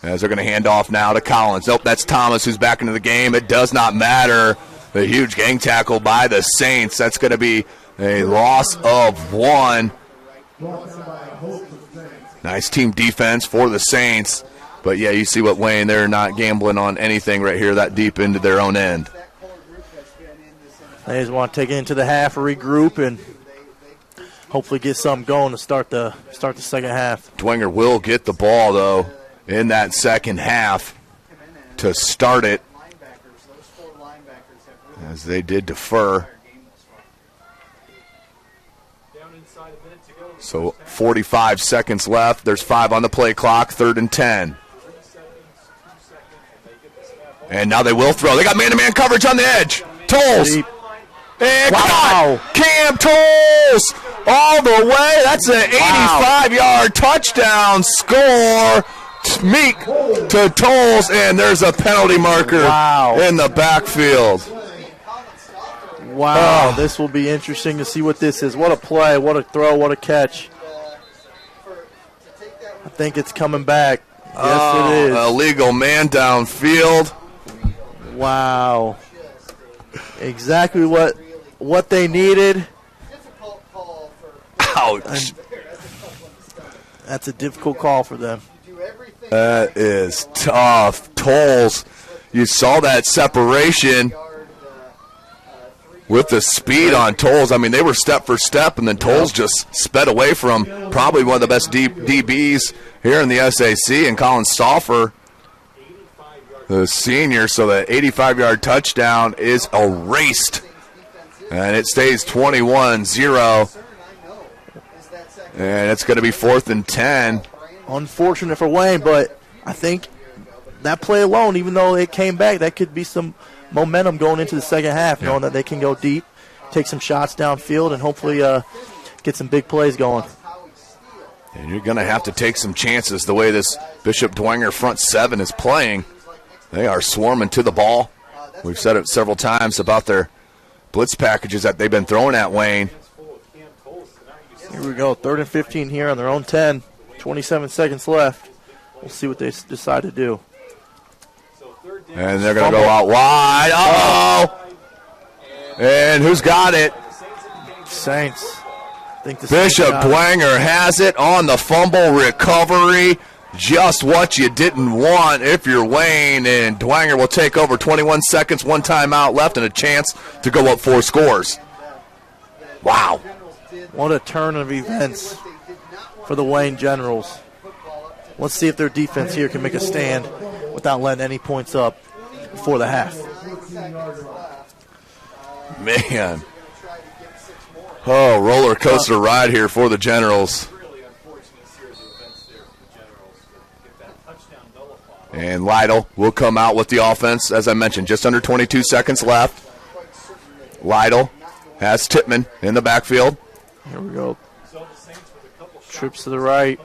As they're going to hand off now to Collins. Nope, that's Thomas who's back into the game. It does not matter. The huge gang tackle by the Saints. That's going to be a loss of 1. Nice team defense for the Saints. But, yeah, you see what Wayne, they're not gambling on anything right here that deep into their own end. They just want to take it into the half, regroup, and hopefully get something going to start the second half. Dwenger will get the ball, though, in that second half to start it, as they did defer. So 45 seconds left. There's 5 on the play clock, 3rd and 10. And now they will throw. They got man-to-man coverage on the edge. Tolles. And wow. Cam Tolles all the way. That's an 85-yard touchdown score. Meek to Tolles, and there's a penalty marker in the backfield. Wow, this will be interesting to see what this is. What a play, what a throw, what a catch. I think it's coming back. Yes, it is. Illegal man downfield. Wow. Exactly what they needed. Ouch. That's a difficult call for them. That is tough. Tolles, you saw that separation with the speed on Tolles. I mean, they were step for step, and then Tolles just sped away from probably one of the best DBs here in the SAC, and Colin Stauffer, the senior. So the 85-yard touchdown is erased, and it stays 21-0. And it's going to be 4th and 10. Unfortunate for Wayne, but I think that play alone, even though it came back, that could be some momentum going into the second half, knowing that they can go deep, take some shots downfield, and hopefully get some big plays going. And you're going to have to take some chances the way this Bishop Dwenger front 7 is playing. They are swarming to the ball. We've said it several times about their blitz packages that they've been throwing at Wayne. Here we go, 3rd and 15 here on their own 10. 27 seconds left. We'll see what they decide to do. And they're going to go out wide. Uh-oh! And who's got it? Saints. Bishop Dwenger has it on the fumble recovery. Just what you didn't want if you're Wayne. And Dwenger will take over. 21 seconds, one timeout left, and a chance to go up 4 scores. Wow. What a turn of events for the Wayne Generals. Let's see if their defense here can make a stand without letting any points up before the half. Man. Oh, roller coaster ride here for the Generals. And Lytle will come out with the offense. As I mentioned, just under 22 seconds left. Lytle has Tippmann in the backfield. Here we go. Trips to the right.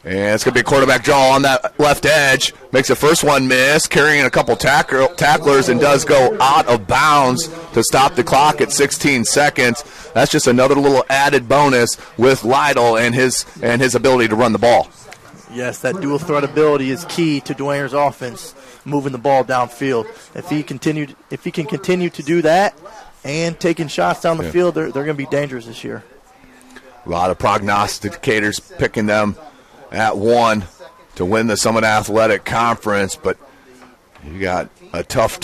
And it's going to be a quarterback draw on that left edge. Makes the first one miss, carrying a couple tacklers, and does go out of bounds to stop the clock at 16 seconds. That's just another little added bonus with Lytle and his ability to run the ball. Yes, that dual threat ability is key to Dwenger's offense, moving the ball downfield. If he can continue to do that and taking shots down the field, they're going to be dangerous this year. A lot of prognosticators picking them at 1 to win the Summit Athletic Conference, but you got a tough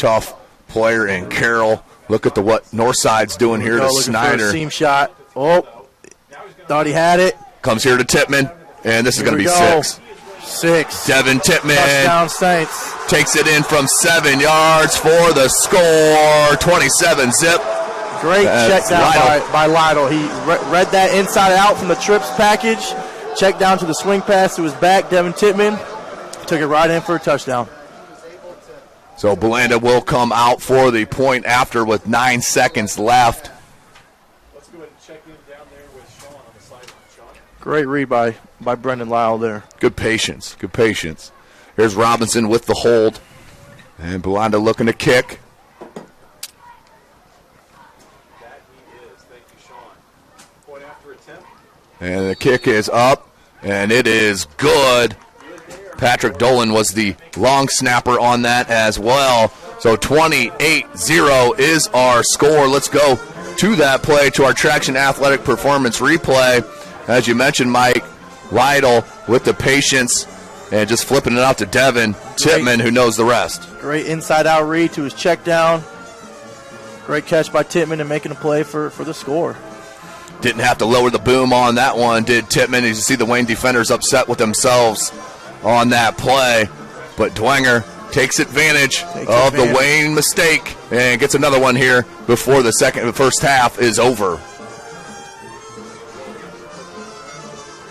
player in Carroll. Look at what Northside's doing here to Snyder. Seam shot. Oh, thought he had it. Comes here to Tippmann, and this is going to be 6. 6. Devin Tippmann. Touchdown Saints. Takes it in from 7 yards for the score. 27-zip. Great check down by Lytle. He read that inside out from the trips package. Check down to the swing pass to his back. Devin Tippmann took it right in for a touchdown. So Belanda will come out for the point after with 9 seconds left. Let's go ahead and check in down there with Sean on the sideline. Sean. Great read by Brendan Lyle there. Good patience. Here's Robinson with the hold. And Belanda looking to kick. And the kick is up, and it is good. Patrick Dolan was the long snapper on that as well. So 28-0 is our score. Let's go to that play, to our Traction Athletic Performance replay. As you mentioned, Mike, Lytle with the patience and just flipping it out to Devin Tippmann, who knows the rest. Great inside-out read to his check down. Great catch by Tippmann and making a play for the score. Didn't have to lower the boom on that one, did Tippmann. As you see the Wayne defenders upset with themselves on that play. But Dwenger takes advantage of the Wayne mistake and gets another one here before the first half is over.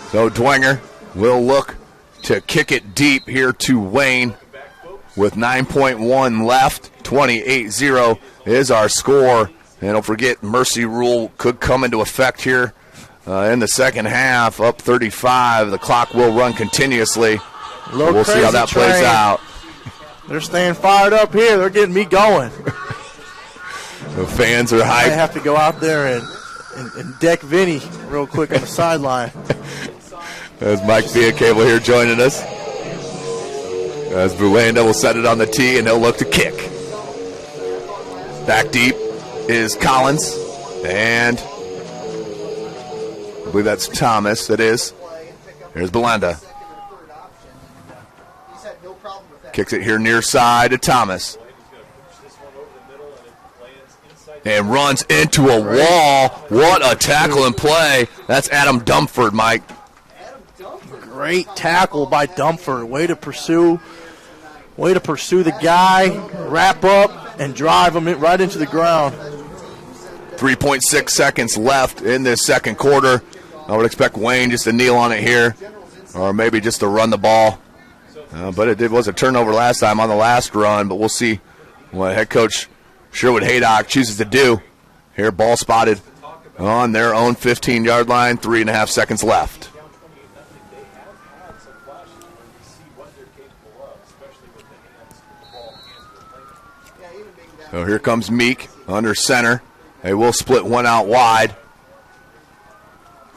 So Dwenger will look to kick it deep here to Wayne with 9.1 left. 28-0 is our score. And don't forget, mercy rule could come into effect here in the second half. Up 35. The clock will run continuously. We'll see how that plays out. They're staying fired up here. They're getting me going. The fans are hyped. I have to go out there and deck Vinny real quick on the sideline. There's Mike Biacable here joining us. As Bulanda will set it on the tee, and he'll look to kick. Back deep is Collins, and I believe that's Thomas. It is. Here's Belanda. Kicks it here near side to Thomas. And runs into a wall. What a tackle and play. That's Adam Dumford, Mike. Great tackle by Dumford. Way to pursue the guy, wrap up, and drive him right into the ground. 3.6 seconds left in this second quarter. I would expect Wayne just to kneel on it here, or maybe just to run the ball. But it was a turnover last time on the last run, but we'll see what head coach Sherwood Haydock chooses to do. Here, ball spotted on their own 15-yard line, 3.5 seconds left. So here comes Meek under center. They will split one out wide.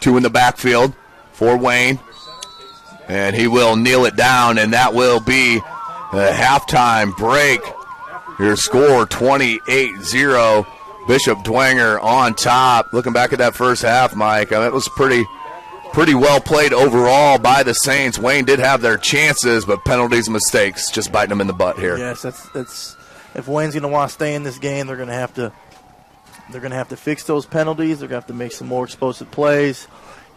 2 in the backfield. for Wayne. And he will kneel it down, and that will be a halftime break. Your score, 28-0. Bishop Dwenger on top. Looking back at that first half, Mike, it was pretty well played overall by the Saints. Wayne did have their chances, but penalties and mistakes just biting them in the butt here. Yes, that's if Wayne's going to want to stay in this game, they're going to have to fix those penalties. They're going to have to make some more explosive plays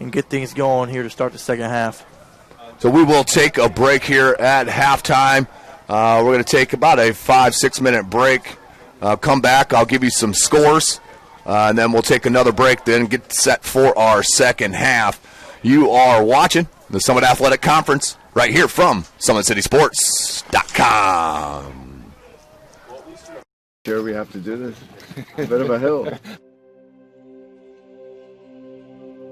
and get things going here to start the second half. So we will take a break here at halftime. We're going to take about a 5-6 minute break. Come back, I'll give you some scores, and then we'll take another break, then get set for our second half. You are watching the Summit Athletic Conference right here from SummitCitySports.com. Sure, we have to do this. A bit of a hill.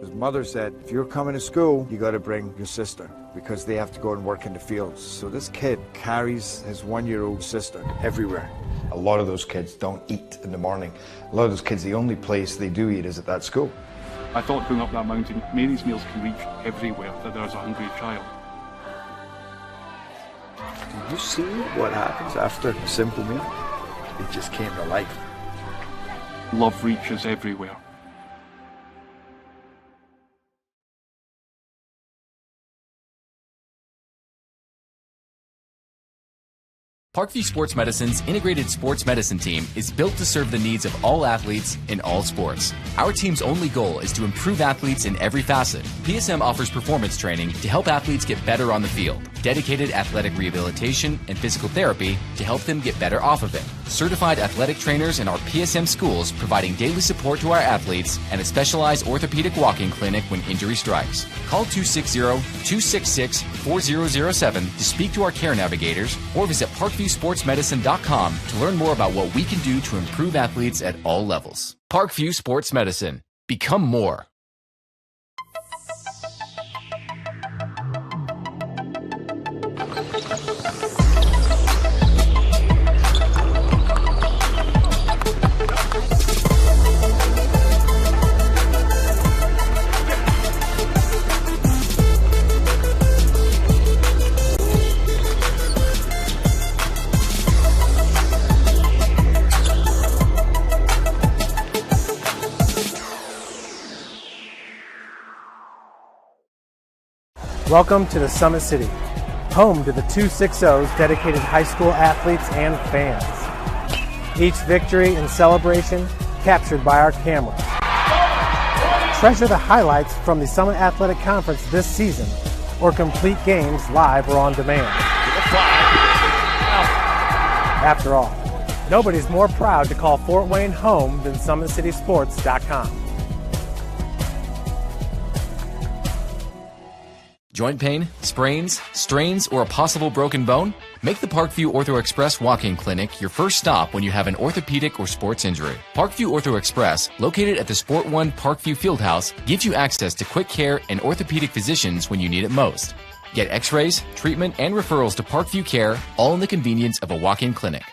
His mother said, if you're coming to school, you got to bring your sister because they have to go and work in the fields. So this kid carries his 1-year-old sister everywhere. A lot of those kids don't eat in the morning. A lot of those kids, the only place they do eat is at that school. I thought going up that mountain, Mary's meals can reach everywhere that there's a hungry child. Do you see what happens after a simple meal? It just came to life. Love reaches everywhere. Parkview Sports Medicine's integrated sports medicine team is built to serve the needs of all athletes in all sports. Our team's only goal is to improve athletes in every facet. PSM offers performance training to help athletes get better on the field, dedicated athletic rehabilitation and physical therapy to help them get better off of it, certified athletic trainers in our PSM schools providing daily support to our athletes, and a specialized orthopedic walk-in clinic when injury strikes. Call 260-266-4007 to speak to our care navigators or visit ParkviewSportsMedicine.com to learn more about what we can do to improve athletes at all levels. Parkview Sports Medicine. Become more. Welcome to the Summit City, home to the 260's dedicated high school athletes and fans. Each victory and celebration captured by our camera. Treasure the highlights from the Summit Athletic Conference this season, or complete games live or on demand. After all, nobody's more proud to call Fort Wayne home than SummitCitySports.com. Joint pain, sprains, strains, or a possible broken bone? Make the Parkview Ortho Express walk-in clinic your first stop when you have an orthopedic or sports injury. Parkview Ortho Express, located at the Sport One Parkview Fieldhouse, gives you access to quick care and orthopedic physicians when you need it most. Get x-rays, treatment, and referrals to Parkview Care, all in the convenience of a walk-in clinic.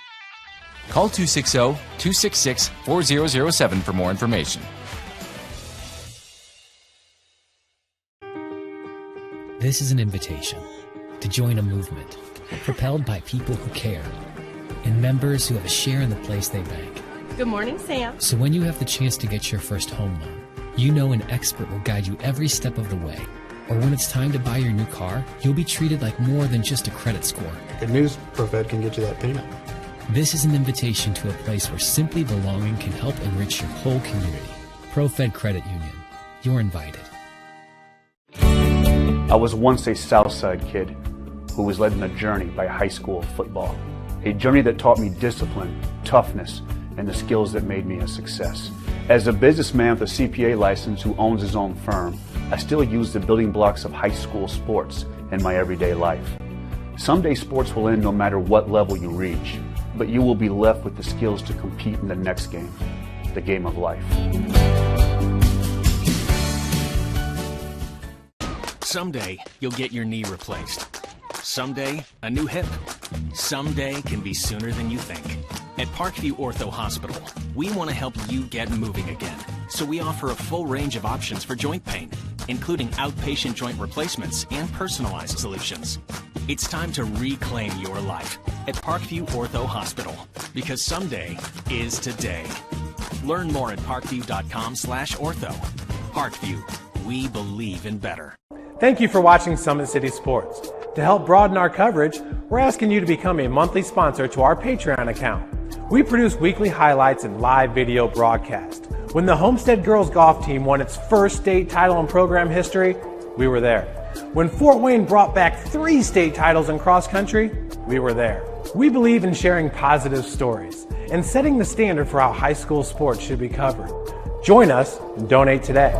Call 260-266-4007 for more information. This is an invitation to join a movement propelled by people who care and members who have a share in the place they bank. Good morning, Sam. So when you have the chance to get your first home loan, you know an expert will guide you every step of the way. Or when it's time to buy your new car, you'll be treated like more than just a credit score. Good news, ProFed can get you that payment. This is an invitation to a place where simply belonging can help enrich your whole community. ProFed Credit Union. You're invited. I was once a Southside kid who was led on a journey by high school football. A journey that taught me discipline, toughness, and the skills that made me a success. As a businessman with a CPA license who owns his own firm, I still use the building blocks of high school sports in my everyday life. Someday sports will end no matter what level you reach, but you will be left with the skills to compete in the next game, the game of life. Someday, you'll get your knee replaced. Someday, a new hip. Someday can be sooner than you think. At Parkview Ortho Hospital, we want to help you get moving again. So we offer a full range of options for joint pain. including outpatient joint replacements and personalized solutions. It's time to reclaim your life at Parkview Ortho Hospital, because someday is today. Learn more at parkview.com/ortho. Parkview, we believe in better. Thank you for watching Summit City Sports. To help broaden our coverage, we're asking you to become a monthly sponsor to our Patreon account. We produce weekly highlights and live video broadcast. When the Homestead girls golf team won its first state title in program history, we were there. When Fort Wayne brought back 3 state titles in cross country, we were there. We believe in sharing positive stories and setting the standard for how high school sports should be covered. Join us and donate today.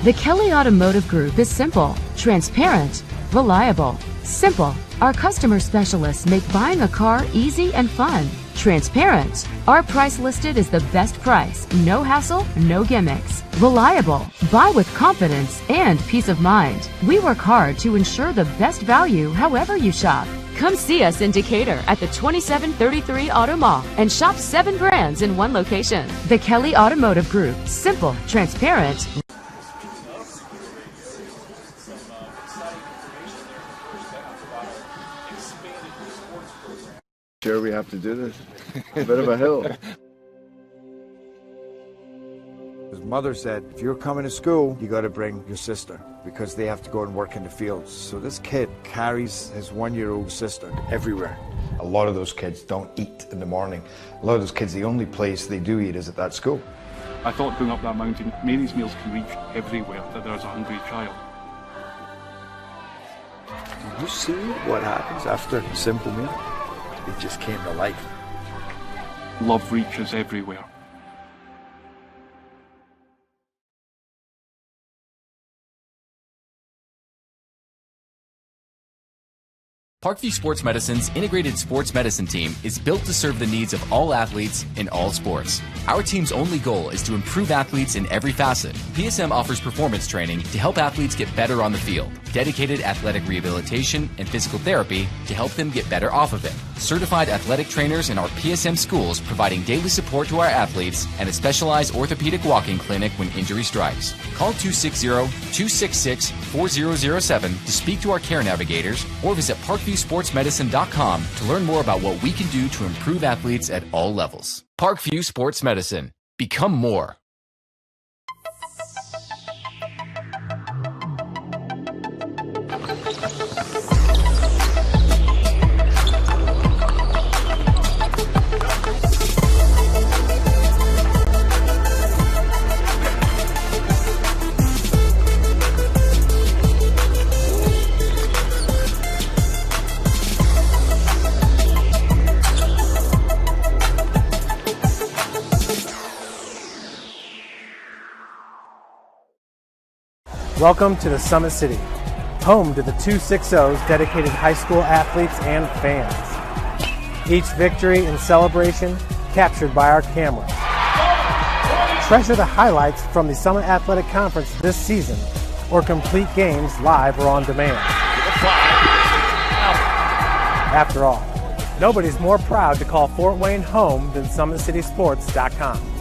The Kelly Automotive Group is simple, transparent, reliable. Simple. Our customer specialists make buying a car easy and fun. Transparent. Our price listed is the best price. No hassle, no gimmicks. Reliable. Buy with confidence and peace of mind. We work hard to ensure the best value however you shop. Come see us in Decatur at the 2733 Auto Mall and shop 7 brands in one location. The Kelly Automotive Group. Simple, transparent. Sure, we have to do this. A bit of a hill. His mother said, if you're coming to school, you got to bring your sister because they have to go and work in the fields. So this kid carries his 1-year-old sister everywhere. A lot of those kids don't eat in the morning. A lot of those kids, the only place they do eat is at that school. I thought going up that mountain, Mary's meals can reach everywhere, that there's a hungry child. Did you see what happens after a simple meal? It just came to life. Love reaches everywhere. Parkview Sports Medicine's integrated sports medicine team is built to serve the needs of all athletes in all sports. Our team's only goal is to improve athletes in every facet. PSM offers performance training to help athletes get better on the field, dedicated athletic rehabilitation and physical therapy to help them get better off of it, certified athletic trainers in our PSM schools providing daily support to our athletes, and a specialized orthopedic walking clinic when injury strikes. Call 260-266-4007 to speak to our care navigators or visit ParkviewSportsMedicine.com to learn more about what we can do to improve athletes at all levels. Parkview Sports Medicine. Become more. Welcome to the Summit City, home to the 260's dedicated high school athletes and fans. Each victory and celebration captured by our cameras. Treasure the highlights from the Summit Athletic Conference this season, or complete games live or on demand. After all, nobody's more proud to call Fort Wayne home than SummitCitySports.com.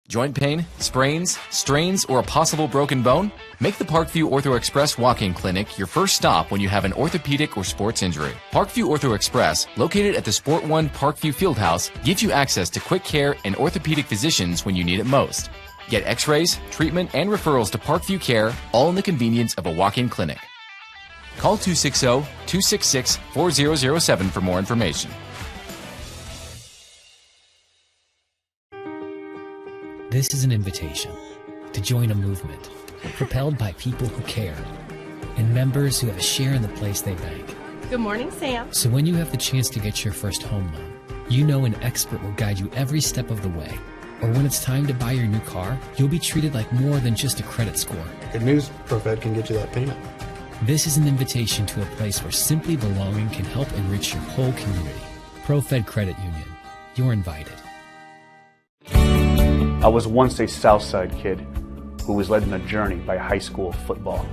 Joint pain, sprains, strains, or a possible broken bone? Make the Parkview Ortho Express walk-in clinic your first stop when you have an orthopedic or sports injury. Parkview Ortho Express, located at the Sport One Parkview Fieldhouse, gives you access to quick care and orthopedic physicians when you need it most. Get x-rays, treatment, and referrals to Parkview Care, all in the convenience of a walk-in clinic. Call 260-266-4007 for more information. This is an invitation to join a movement propelled by people who care and members who have a share in the place they bank. Good morning, Sam. So when you have the chance to get your first home loan, you know an expert will guide you every step of the way. Or when it's time to buy your new car, you'll be treated like more than just a credit score. Good news, ProFed can get you that payment. This is an invitation to a place where simply belonging can help enrich your whole community. ProFed Credit Union. You're invited. I was once a Southside kid who was led on a journey by high school football.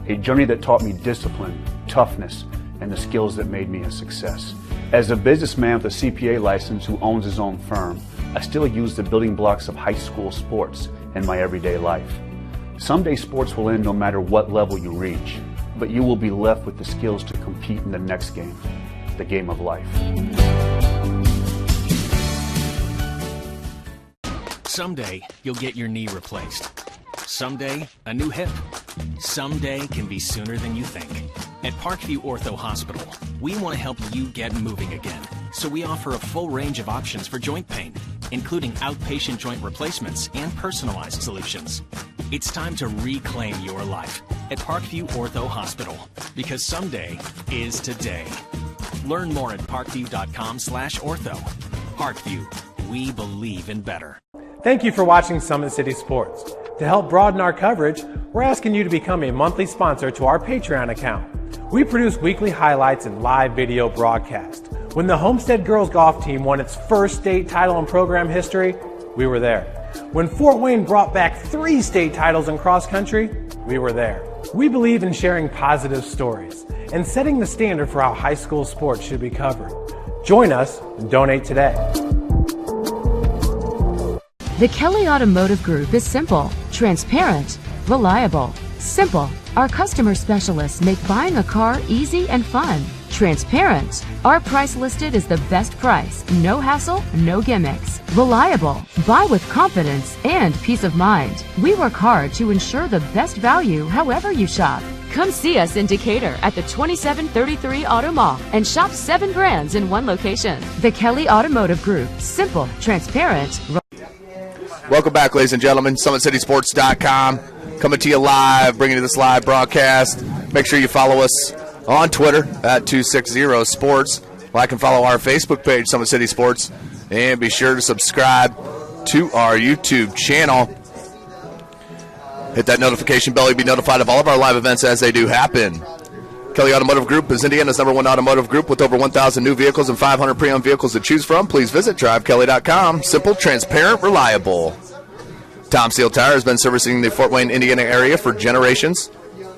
A journey that taught me discipline, toughness, and the skills that made me a success. As a businessman with a CPA license who owns his own firm, I still use the building blocks of high school sports in my everyday life. Someday sports will end no matter what level you reach, but you will be left with the skills to compete in the next game, the game of life. Someday, you'll get your knee replaced. Someday, a new hip. Someday can be sooner than you think. At Parkview Ortho Hospital, we want to help you get moving again. So we offer a full range of options for joint pain, including outpatient joint replacements and personalized solutions. It's time to reclaim your life at Parkview Ortho Hospital, because someday is today. Learn more at parkview.com/ortho. Parkview, we believe in better. Thank you for watching Summit City Sports. To help broaden our coverage, we're asking you to become a monthly sponsor to our Patreon account. We produce weekly highlights and live video broadcast. When the Homestead girls golf team won its first state title in program history, we were there. When Fort Wayne brought back 3 state titles in cross country, we were there. We believe in sharing positive stories and setting the standard for how high school sports should be covered. Join us and donate today. The Kelly Automotive Group is simple, transparent, reliable. Simple. Our customer specialists make buying a car easy and fun. Transparent. Our price listed is the best price. No hassle, no gimmicks. Reliable. Buy with confidence and peace of mind. We work hard to ensure the best value however you shop. Come see us in Decatur at the 2733 Auto Mall and shop 7 brands in one location. The Kelly Automotive Group. Simple, transparent. Welcome back, ladies and gentlemen. SummitCitySports.com coming to you live, bringing you this live broadcast. Make sure you follow us on Twitter at 260sports. Like and follow our Facebook page, Summit City Sports, and be sure to subscribe to our YouTube channel. Hit that notification bell. You'll be notified of all of our live events as they do happen. Kelly Automotive Group is Indiana's #1 automotive group with over 1,000 new vehicles and 500 pre-owned vehicles to choose from. Please visit drivekelly.com. Simple, transparent, reliable. Tom Steele Tire has been servicing the Fort Wayne, Indiana area for generations.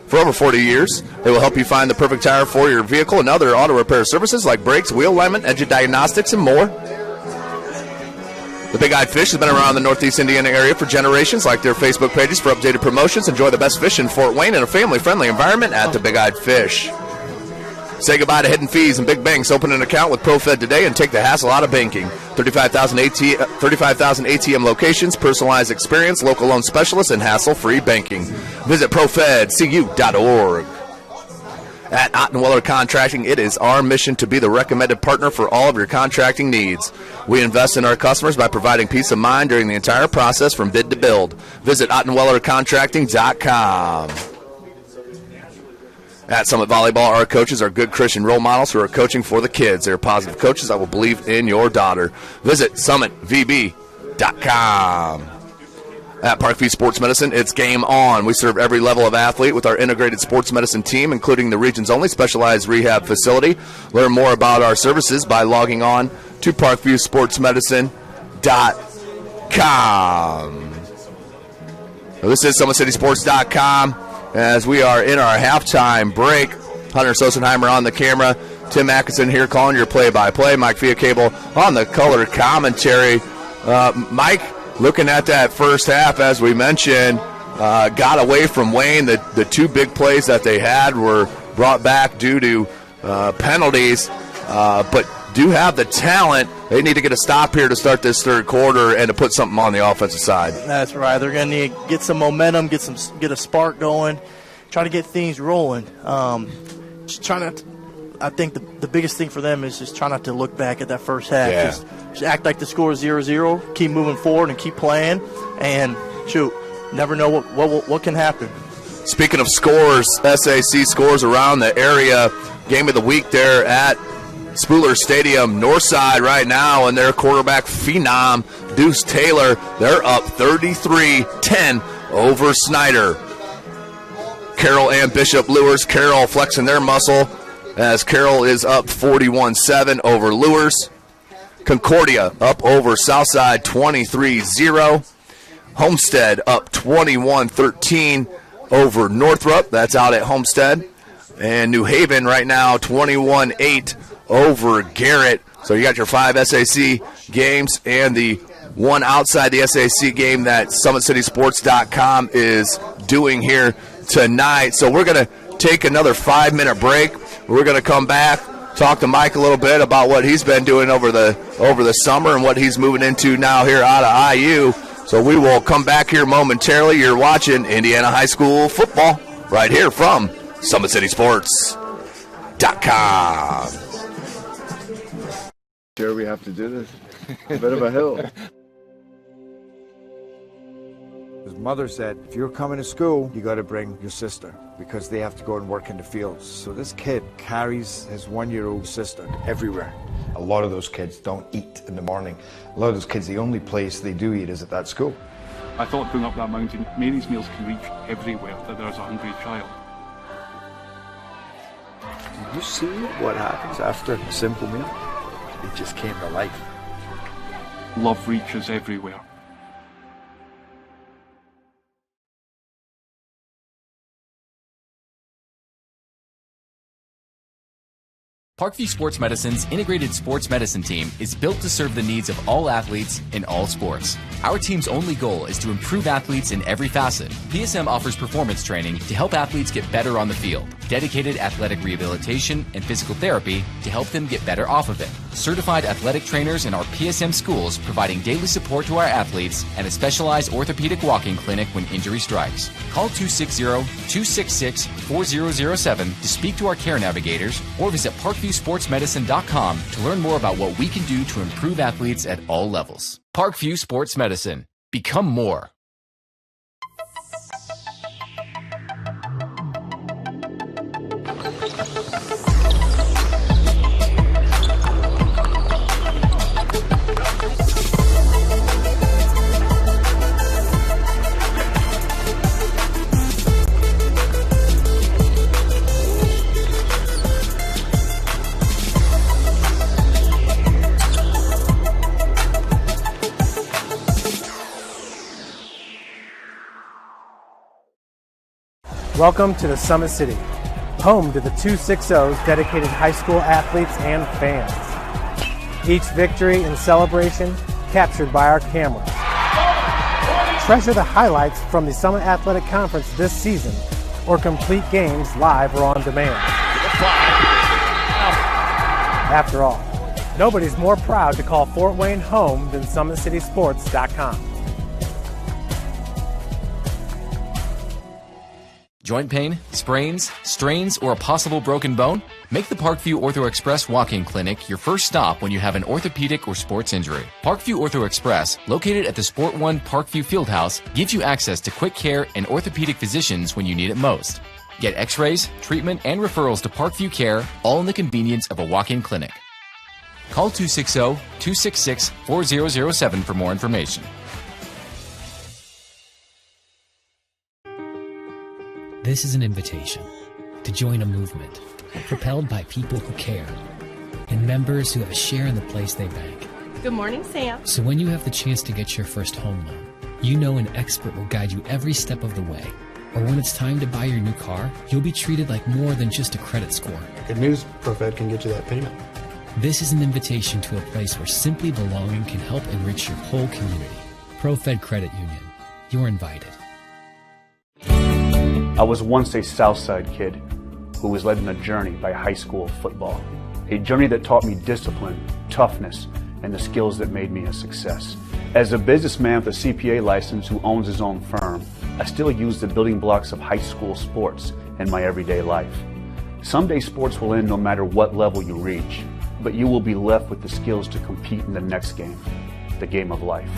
For over 40 years, they will help you find the perfect tire for your vehicle and other auto repair services like brakes, wheel alignment, engine diagnostics, and more. The Big Eyed Fish has been around the Northeast Indiana area for generations. Like their Facebook pages for updated promotions. Enjoy the best fish in Fort Wayne in a family-friendly environment at the Big Eyed Fish. Say goodbye to hidden fees and big banks. Open an account with ProFed today and take the hassle out of banking. 35,000 ATM locations, personalized experience, local loan specialists, and hassle-free banking. Visit profedcu.org. At Ottenweller Contracting, it is our mission to be the recommended partner for all of your contracting needs. We invest in our customers by providing peace of mind during the entire process from bid to build. Visit OttenwellerContracting.com. At Summit Volleyball, our coaches are good Christian role models who are coaching for the kids. They're positive coaches that will believe in your daughter. Visit SummitVB.com. At Parkview Sports Medicine, it's game on. We serve every level of athlete with our integrated sports medicine team, including the region's only specialized rehab facility. Learn more about our services by logging on to ParkviewSportsMedicine.com. Now, this is SummitCitySports.com as we are in our halftime break. Hunter Sosenheimer on the camera. Tim Atkinson here calling your play-by-play. Mike Fiacable on the color commentary. Mike, looking at that first half, as we mentioned, got away from Wayne. The 2 big plays that they had were brought back due to penalties, but do have the talent. They need to get a stop here to start this third quarter and to put something on the offensive side. That's right. They're going to need to get some momentum, get a spark going, try to get things rolling. Just try not to, I think the biggest thing for them is just try not to look back at that first half. Yeah. Just act like the score is 0-0, keep moving forward and keep playing, and shoot, never know what can happen. Speaking of scores, SAC scores around the area. Game of the week there at Spooler Stadium, Northside right now, and their quarterback phenom, Deuce Taylor, they're up 33-10 over Snyder. Carroll and Bishop Lures, Carroll flexing their muscle as Carroll is up 41-7 over Lures. Concordia up over Southside 23-0. Homestead up 21-13 over Northrop. That's out at Homestead. And New Haven right now 21-8 over Garrett. So you got your 5 SAC games and the one outside the SAC game that SummitCitySports.com is doing here tonight. So we're going to take another 5-minute break. We're going to come back, talk to Mike a little bit about what he's been doing over the summer and what he's moving into now here out of IU. So we will come back here momentarily. You're watching Indiana High School football right here from SummitCitySports.com. Sure, we have to do this. A bit of a hill. His mother said, if you're coming to school, you got to bring your sister because they have to go and work in the fields. So this kid carries his 1-year-old sister everywhere. A lot of those kids don't eat in the morning. A lot of those kids, the only place they do eat is at that school. I thought going up that mountain, Mary's meals can reach everywhere that there's a hungry child. Did you see what happens after a simple meal? It just came to life. Love reaches everywhere. Parkview Sports Medicine's integrated sports medicine team is built to serve the needs of all athletes in all sports. Our team's only goal is to improve athletes in every facet. PSM offers performance training to help athletes get better on the field, dedicated athletic rehabilitation and physical therapy to help them get better off of it, certified athletic trainers in our PSM schools providing daily support to our athletes, and a specialized orthopedic walking clinic when injury strikes. Call 260-266-4007 to speak to our care navigators or visit ParkviewSportsMedicine.com to learn more about what we can do to improve athletes at all levels. Parkview Sports Medicine. Become more. Welcome to the Summit City, home to the 260's dedicated high school athletes and fans. Each victory and celebration captured by our cameras. Treasure the highlights from the Summit Athletic Conference this season or complete games live or on demand. After all, nobody's more proud to call Fort Wayne home than SummitCitySports.com. Joint pain, sprains, strains, or a possible broken bone? Make the Parkview Ortho Express Walk-In Clinic your first stop when you have an orthopedic or sports injury. Parkview Ortho Express, located at the Sport One Parkview Fieldhouse, gives you access to quick care and orthopedic physicians when you need it most. Get x-rays, treatment, and referrals to Parkview Care, all in the convenience of a walk-in clinic. Call 260-266-4007 for more information. This is an invitation to join a movement propelled by people who care and members who have a share in the place they bank. Good morning, Sam. So when you have the chance to get your first home loan, you know an expert will guide you every step of the way. Or when it's time to buy your new car, you'll be treated like more than just a credit score. Good news, ProFed can get you that payment. This is an invitation to a place where simply belonging can help enrich your whole community. ProFed Credit Union. You're invited. I was once a Southside kid who was led on a journey by high school football. A journey that taught me discipline, toughness, and the skills that made me a success. As a businessman with a CPA license who owns his own firm, I still use the building blocks of high school sports in my everyday life. Someday sports will end no matter what level you reach, but you will be left with the skills to compete in the next game, the game of life.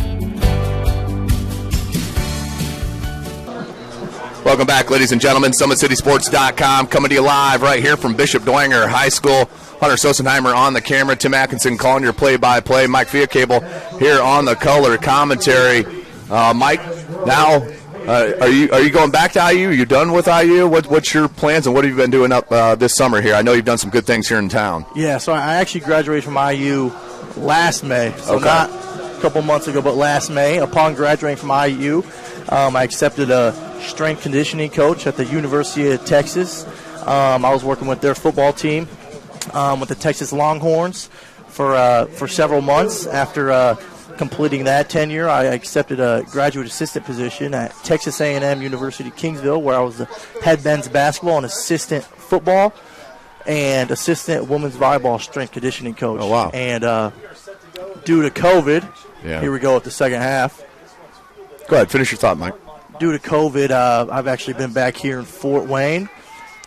Welcome back, ladies and gentlemen. SummitCitySports.com coming to you live right here from Bishop Dwenger High School. Hunter Sosenheimer on the camera. Tim Atkinson calling your play-by-play. Mike Fiacable here on the color commentary. Mike, now are you going back to IU? Are you done with IU? What's your plans and what have you been doing up this summer here? I know you've done some good things here in town. Yeah, so I actually graduated from IU last May. So not a couple months ago, but last May. Upon graduating from IU, I accepted a strength conditioning coach at the University of Texas. I was working with their football team with the Texas Longhorns for several months after completing that tenure, I accepted a graduate assistant position at Texas A&M University Kingsville, where I was the head men's basketball and assistant football and assistant women's volleyball strength conditioning coach. Oh, wow. And due to COVID, here we go with the second half. Go ahead, finish your thought, Mike. Due to COVID, I've actually been back here in Fort Wayne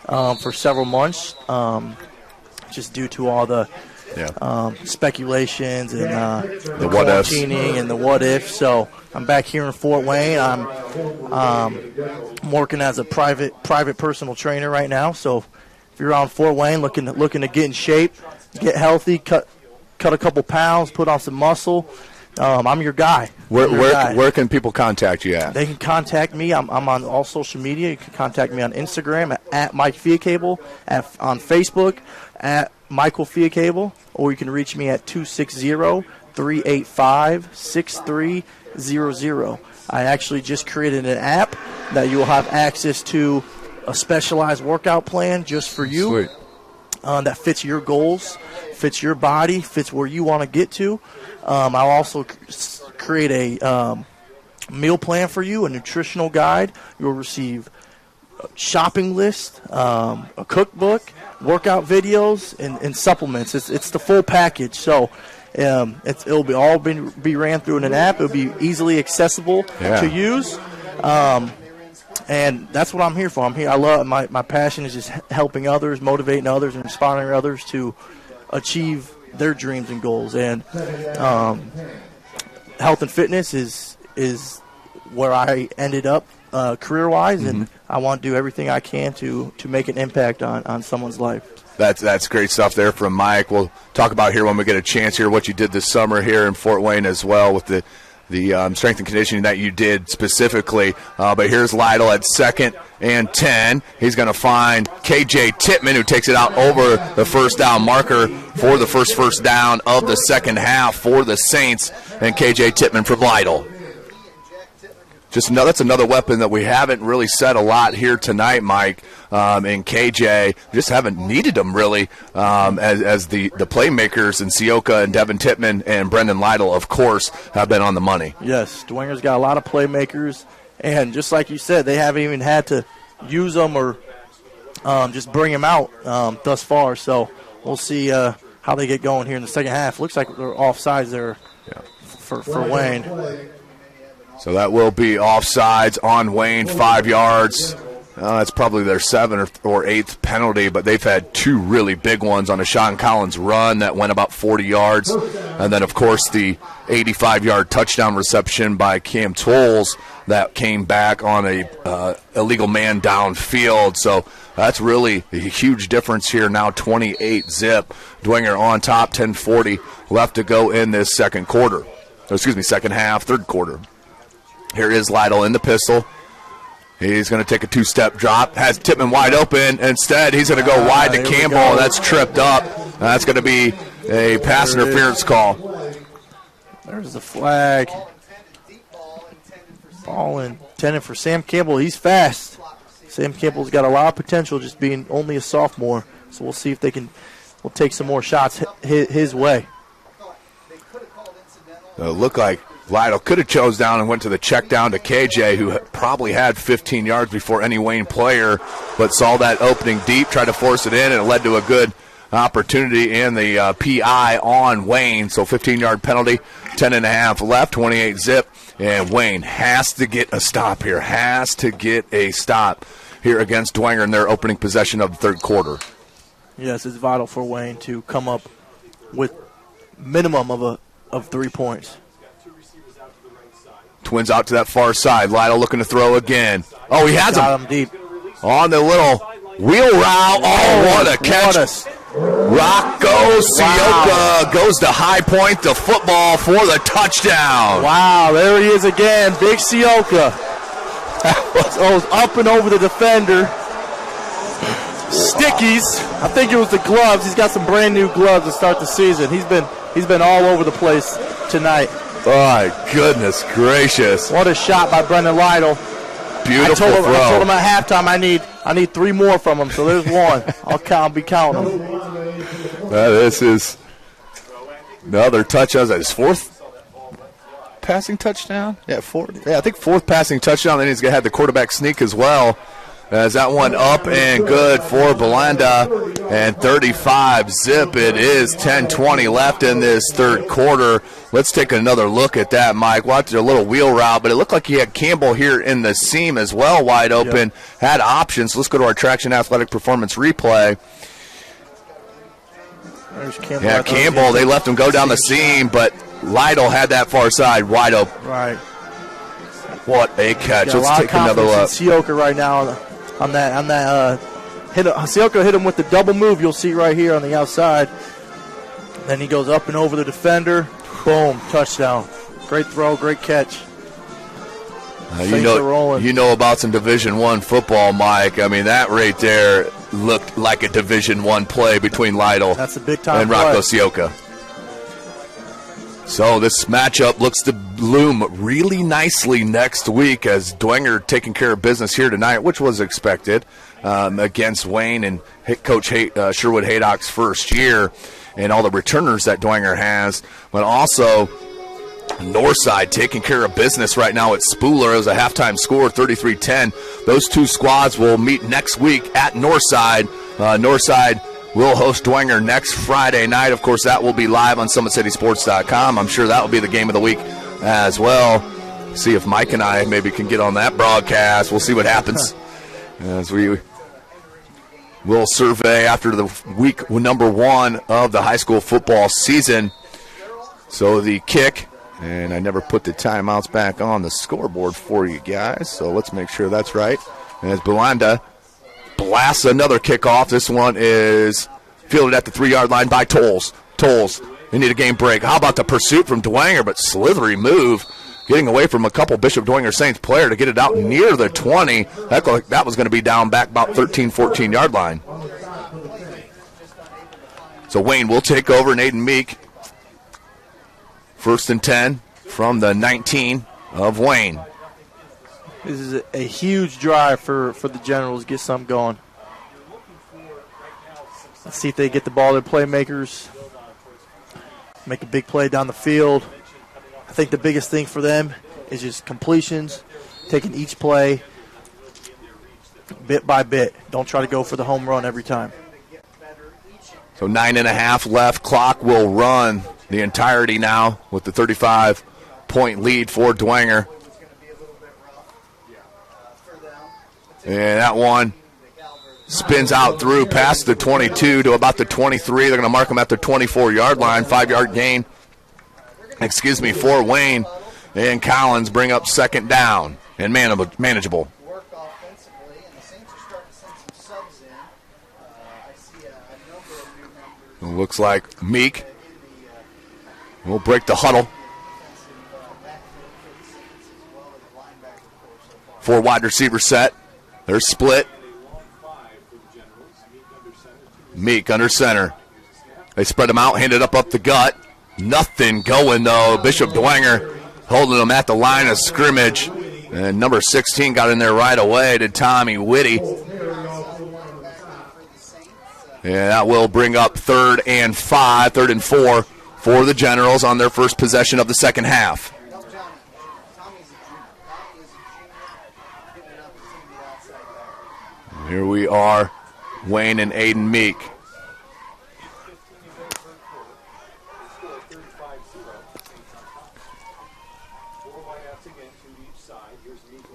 for several months, just due to all the speculations and the quarantining and the what if. So I'm back here in Fort Wayne. I'm working as a private personal trainer right now. So if you're around Fort Wayne looking to get in shape, get healthy, cut a couple pounds, put on some muscle, I'm your guy. Where can people contact you at? They can contact me. I'm on all social media. You can contact me on Instagram at Mike Fiacable, on Facebook at Michael Fiacable, or you can reach me at 260-385-6300. I actually just created an app that you will have access to a specialized workout plan just for you. Sweet. That fits your goals, fits your body, fits where you want to get to. I'll also create a meal plan for you, a nutritional guide. You'll receive a shopping list, a cookbook, workout videos, and supplements. It's the full package. So it'll be all be ran through in an app. It'll be easily accessible to use. And that's what I'm here for. I love my passion is just helping others, motivating others, and inspiring others to achieve their dreams and goals. And health and fitness is where I ended up career-wise, and I want to do everything I can to make an impact on someone's life. That's great stuff there from Mike. We'll talk about here when we get a chance here what you did this summer here in Fort Wayne as well with the strength and conditioning that you did specifically. But here's Lytle at 2nd and 10. He's going to find KJ Tittman, who takes it out over the first down marker for the first down of the second half for the Saints. And KJ Tittman for Lytle. That's another weapon that we haven't really said a lot here tonight, Mike. And KJ, just haven't needed them really as the playmakers and Sioka and Devin Tittman and Brendan Lytle, of course, have been on the money. Yes, Dwenger's got a lot of playmakers, and just like you said, they haven't even had to use them or just bring them out thus far. So we'll see how they get going here in the second half. Looks like they're offsides there for Wayne. So that will be offsides on Wayne, 5 yards. That's probably their 7th or 8th penalty, but they've had 2 really big ones on a Sean Collins run that went about 40 yards. And then, of course, the 85-yard touchdown reception by Cam Tolles that came back on a illegal man downfield. So that's really a huge difference here now, 28-zip. Dwenger on top, 10:40 left to go in this second half, third quarter. Here is Lytle in the pistol. He's going to take a 2-step drop. Has Tittman wide open. Instead, he's going to go wide to Campbell. That's tripped up. That's going to be a pass interference call. There's the flag. Ball intended for Sam Campbell. He's fast. Sam Campbell's got a lot of potential just being only a sophomore. So we'll see if we'll take some more shots his way. Look like Lytle could have chose down and went to the check down to KJ, who probably had 15 yards before any Wayne player, but saw that opening deep, tried to force it in, and it led to a good opportunity in the PI on Wayne. So 15-yard penalty, 10.5 left, 28-zip, and Wayne has to get a stop here, against Dwenger in their opening possession of the third quarter. Yes, it's vital for Wayne to come up with minimum of 3 points. Twins out to that far side. Lytle looking to throw again. Oh, he has him deep on the little wheel route. Oh, what a catch. Rocco Sioka goes to High Point, the football for the touchdown. Wow, there he is again. Big Sioka. was up and over the defender. Stickies. I think it was the gloves. He's got some brand new gloves to start the season. He's been all over the place tonight. My goodness gracious. What a shot by Brendan Lytle. Beautiful throw. I told him at halftime I need 3 more from him, so there's one. I'll be counting them. This is another touchdown. Is that his 4th? passing touchdown? Yeah, fourth. Yeah, I think fourth passing touchdown. Then he's going to have the quarterback sneak as well. As that one up and good for Belanda, and 35 zip. It is 10:20 left in this third quarter. Let's take another look at that, Mike. Watch a little wheel route, but it looked like he had Campbell here in the seam as well, wide open. Yep. Had options. Let's go to our Traction Athletic Performance replay. There's Campbell. Yeah, Campbell, they left him go down the seam, but Lytle had that far side wide open. Right. What a catch. Got Let's take another look. Sioka right now on that hit. Sioka hit him with the double move. You'll see right here on the outside. Then he goes up and over the defender. Boom, touchdown. Great throw, great catch. You know about some Division I football, Mike. I mean, that right there looked like a Division I play between Lytle That's a big time and Rocco Sioka. So this matchup looks to loom really nicely next week as Dwenger taking care of business here tonight, which was expected, against Wayne and Coach Sherwood Haydock's first year and all the returners that Dwenger has, but also Northside taking care of business right now at Spooler. It was a halftime score, 33-10. Those two squads will meet next week at Northside. Northside will host Dwenger next Friday night. Of course, that will be live on SummitCitySports.com. I'm sure that will be the game of the week as well. See if Mike and I maybe can get on that broadcast. We'll see what happens as we will survey after the week number 1 of the high school football season. So the kick, and I never put the timeouts back on the scoreboard for you guys, so let's make sure that's right. As Belanda blasts another kickoff. This one is fielded at the 3-yard line by Tolles. Tolles, they need a game break. How about the pursuit from Dwenger, but slithery move, getting away from a couple Bishop Dwenger Saints player to get it out near the 20. That was going to be down back about 13, 14-yard line. So Wayne will take over, and Aiden Meek. 1st and 10 from the 19 of Wayne. This is a huge drive for the Generals. Get something going. Let's see if they get the ball to playmakers. Make a big play down the field. I think the biggest thing for them is just completions, taking each play bit by bit. Don't try to go for the home run every time. So 9.5 left. Clock will run the entirety now with the 35-point lead for Dwenger. And that one spins out through past the 22 to about the 23. They're going to mark them at the 24-yard line. 5-yard gain, for Wayne. And Collins bring up second down and manageable. It looks like Meek will break the huddle. 4 wide receiver set. They're split. Meek under center. They spread him out, hand it up the gut. Nothing going, though. Bishop Dwenger holding them at the line of scrimmage. And number 16 got in there right away to Tommy Whitty. Yeah, that will bring up 3rd and 4 for the Generals on their first possession of the second half. Here we are, Wayne and Aiden Meek.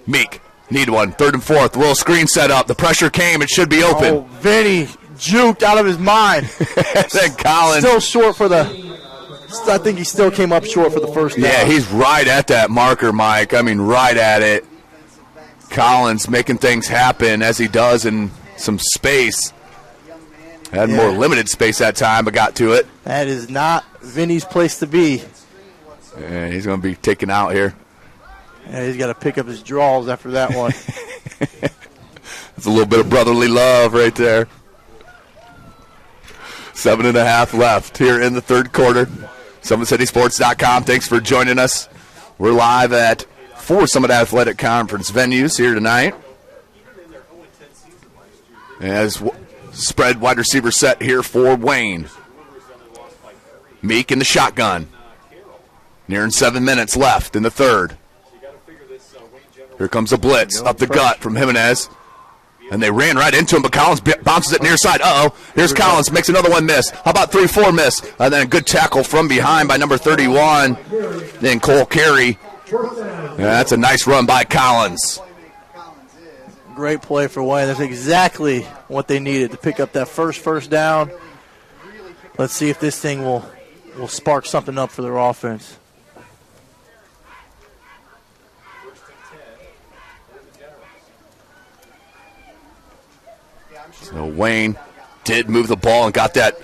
Meek, need one. 3rd and 4. Little screen set up. The pressure came. It should be open. Oh, Vinny juked out of his mind. Then Collins. Still short for the... I think he still came up short for the first down. Yeah, he's right at that marker, Mike. I mean, right at it. Collins making things happen as he does in some space. Had more limited space that time, but got to it. That is not Vinny's place to be. And he's going to be taken out here. Yeah, he's got to pick up his draws after that one. It's a little bit of brotherly love right there. 7.5 left here in the third quarter. SummitCitySports.com. Thanks for joining us. We're live at 4 Summit Athletic Conference venues here tonight. As spread wide receiver set here for Wayne. Meek in the shotgun. Nearing 7 minutes left in the third. Here comes a blitz up the gut from Jimenez. And they ran right into him, but Collins bounces it near side. Here's Collins, makes another one miss. How about 3-4 miss? And then a good tackle from behind by number 31. Then Cole Carey. That's a nice run by Collins. Great play for Wayne. That's exactly what they needed to pick up that first down. Let's see if this thing will spark something up for their offense. So Wayne did move the ball and got that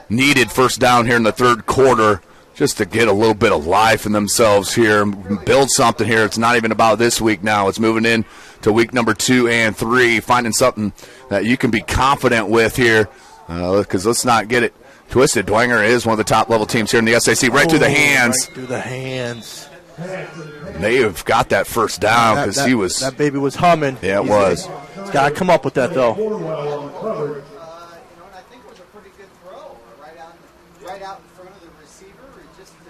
needed first down here in the third quarter just to get a little bit of life in themselves here, build something here. It's not even about this week now. It's moving in to week number 2 and 3, finding something that you can be confident with here because let's not get it twisted. Dwenger is one of the top-level teams here in the SAC. Right through the hands. Right through the hands. They have got that first down because he was. That baby was humming. Yeah, it was. He's got to come up with that, though. And I think it was a pretty good throw, right out in front of the receiver.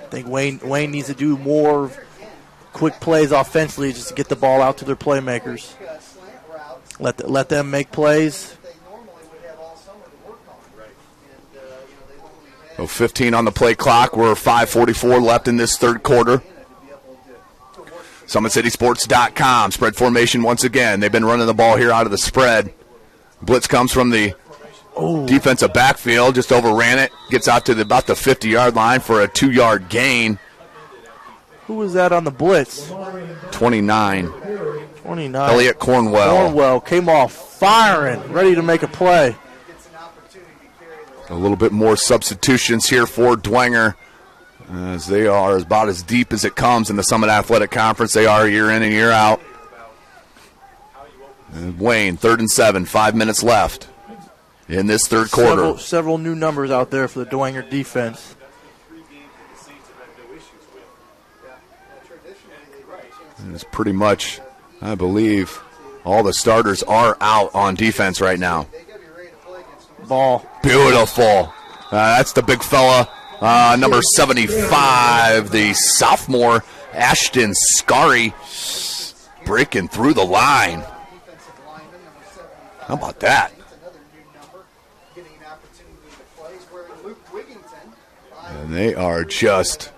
I think Wayne needs to do more quick plays offensively just to get the ball out to their playmakers. Let them make plays. So 15 on the play clock. We're 5:44 left in this third quarter. SummitCitySports.com. Spread formation once again. They've been running the ball here out of the spread. Blitz comes from the defensive backfield. Just overran it. Gets out to about the 50-yard line for a 2-yard gain. Who was that on the blitz? 29. Elliott Cornwell. Cornwell came off firing, ready to make a play. A little bit more substitutions here for Dwenger, as they are about as deep as it comes in the Summit Athletic Conference. They are year in and year out. And Wayne, 3rd and 7, 5 minutes left in this third quarter. Several new numbers out there for the Dwenger defense. And it's pretty much, I believe, all the starters are out on defense right now. Ball. Beautiful. That's the big fella, number 75, the sophomore Ashton Scary, breaking through the line. How about that? And they are just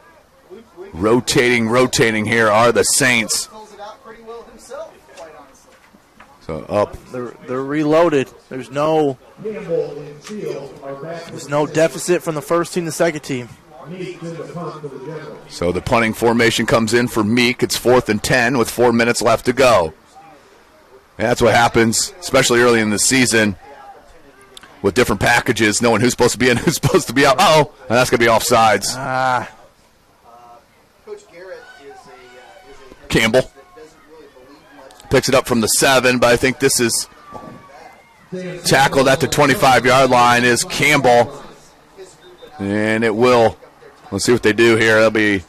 rotating here are the Saints. So up. They're reloaded. There's no deficit from the first team to second team. So the punting formation comes in for Meek. It's 4th and 10 with 4 minutes left to go. And that's what happens, especially early in the season, with different packages, knowing who's supposed to be in, who's supposed to be out. And that's going to be offsides. Campbell picks it up from the 7, but I think this is tackled at the 25-yard line is Campbell. And it will. Let's see what they do here. That'll be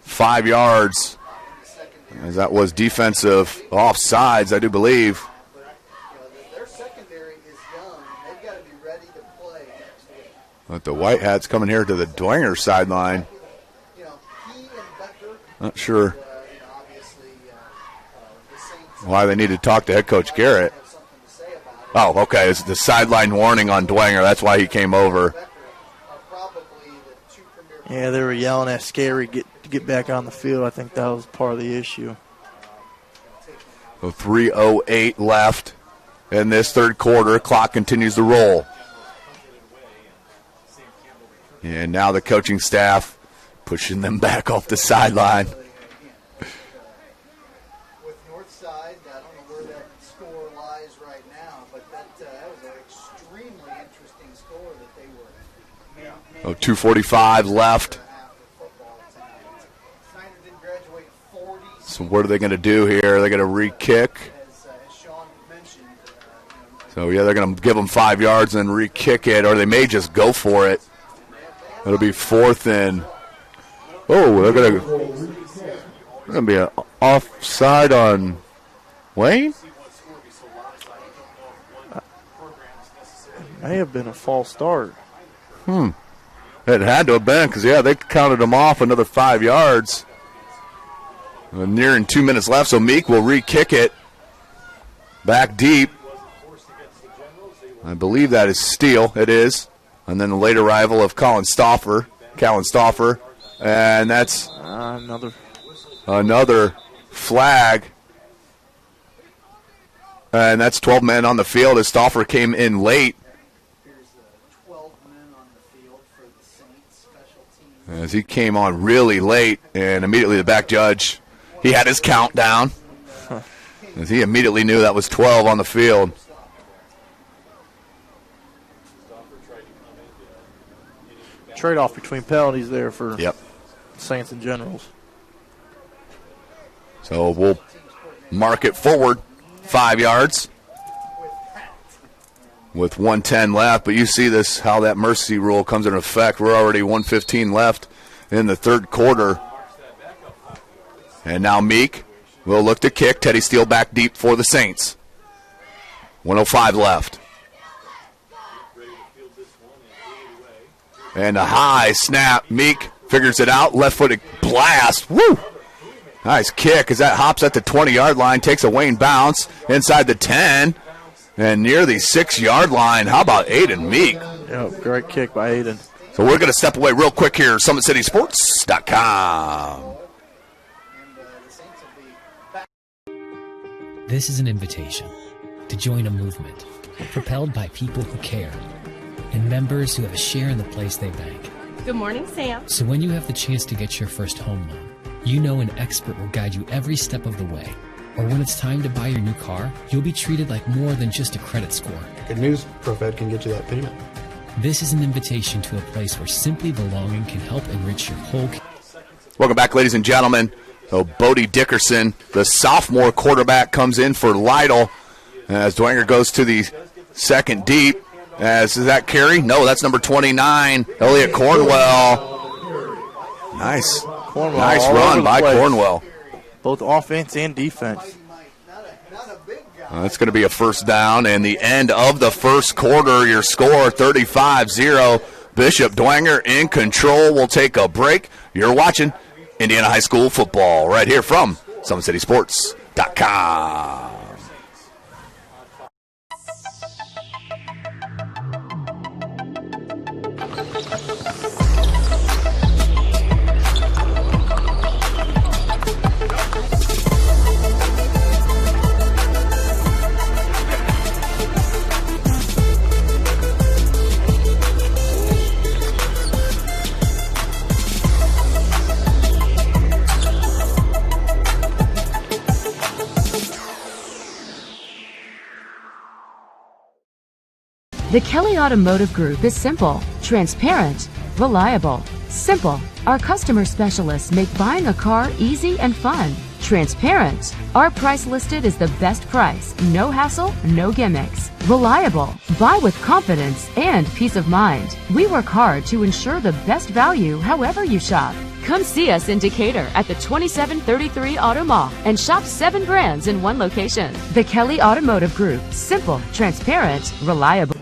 5 yards. As that was defensive offsides, I do believe. But the White Hats coming here to the Dwenger sideline. Not sure why they need to talk to head coach Garrett. Oh, okay. It's the sideline warning on Dwenger. That's why he came over. Yeah, they were yelling at Scary to get back on the field. I think that was part of the issue. So 3:08 left in this third quarter. Clock continues to roll. And now the coaching staff pushing them back off the sideline. Oh, 2:45 left. So what are they going to do here? They're going to re-kick. So, yeah, they're going to give them 5 yards and re-kick it, or they may just go for it. It'll be 4th and... Oh, they're going to be an offside on Wayne? It may have been a false start. It had to have been because, they counted him off another 5 yards. Nearing 2 minutes left, so Meek will re-kick it back deep. I believe that is Steele. It is. And then the late arrival of Callan Stauffer. And that's another flag. And that's 12 men on the field as Stauffer came in late. As he came on really late, and immediately the back judge, he had his countdown. As he immediately knew that was 12 on the field. Trade-off between penalties there for Saints and Generals. So we'll mark it forward 5 yards with 1:10 left. But you see this, how that mercy rule comes into effect. We're already 1:15 left in the third quarter. And now Meek will look to kick. Teddy Steele back deep for the Saints. 1:05 left. And a high snap. Meek figures it out. Left-footed blast. Woo! Nice kick as that hops at the 20-yard line. Takes a Wayne bounce inside the 10. And near the 6-yard line. How about Aiden Meek? Yeah, great kick by Aiden. So we're going to step away real quick here. SummitCitySports.com. This is an invitation to join a movement propelled by people who care and members who have a share in the place they bank. Good morning, Sam. So when you have the chance to get your first home loan, you know an expert will guide you every step of the way. Or when it's time to buy your new car, you'll be treated like more than just a credit score. Good news, ProFed can get you that payment. This is an invitation to a place where simply belonging can help enrich your whole. Welcome back, ladies and gentlemen. So Bodie Dickerson, the sophomore quarterback, comes in for Lytle as Dwenger goes to the second deep. Is that carry? No, that's number 29, Elliott Cornwell. Nice run by Cornwell. Both offense and defense. That's going to be a first down, and the end of the first quarter, your score 35-0. Bishop Dwenger in control. We'll take a break. You're watching Indiana High School football right here from SummitCitySports.com. The Kelly Automotive Group is simple, transparent, reliable. Simple. Our customer specialists make buying a car easy and fun. Transparent. Our price listed is the best price. No hassle, no gimmicks. Reliable. Buy with confidence and peace of mind. We work hard to ensure the best value however you shop. Come see us in Decatur at the 2733 Auto Mall and shop 7 brands in one location. The Kelly Automotive Group. Simple, transparent, reliable.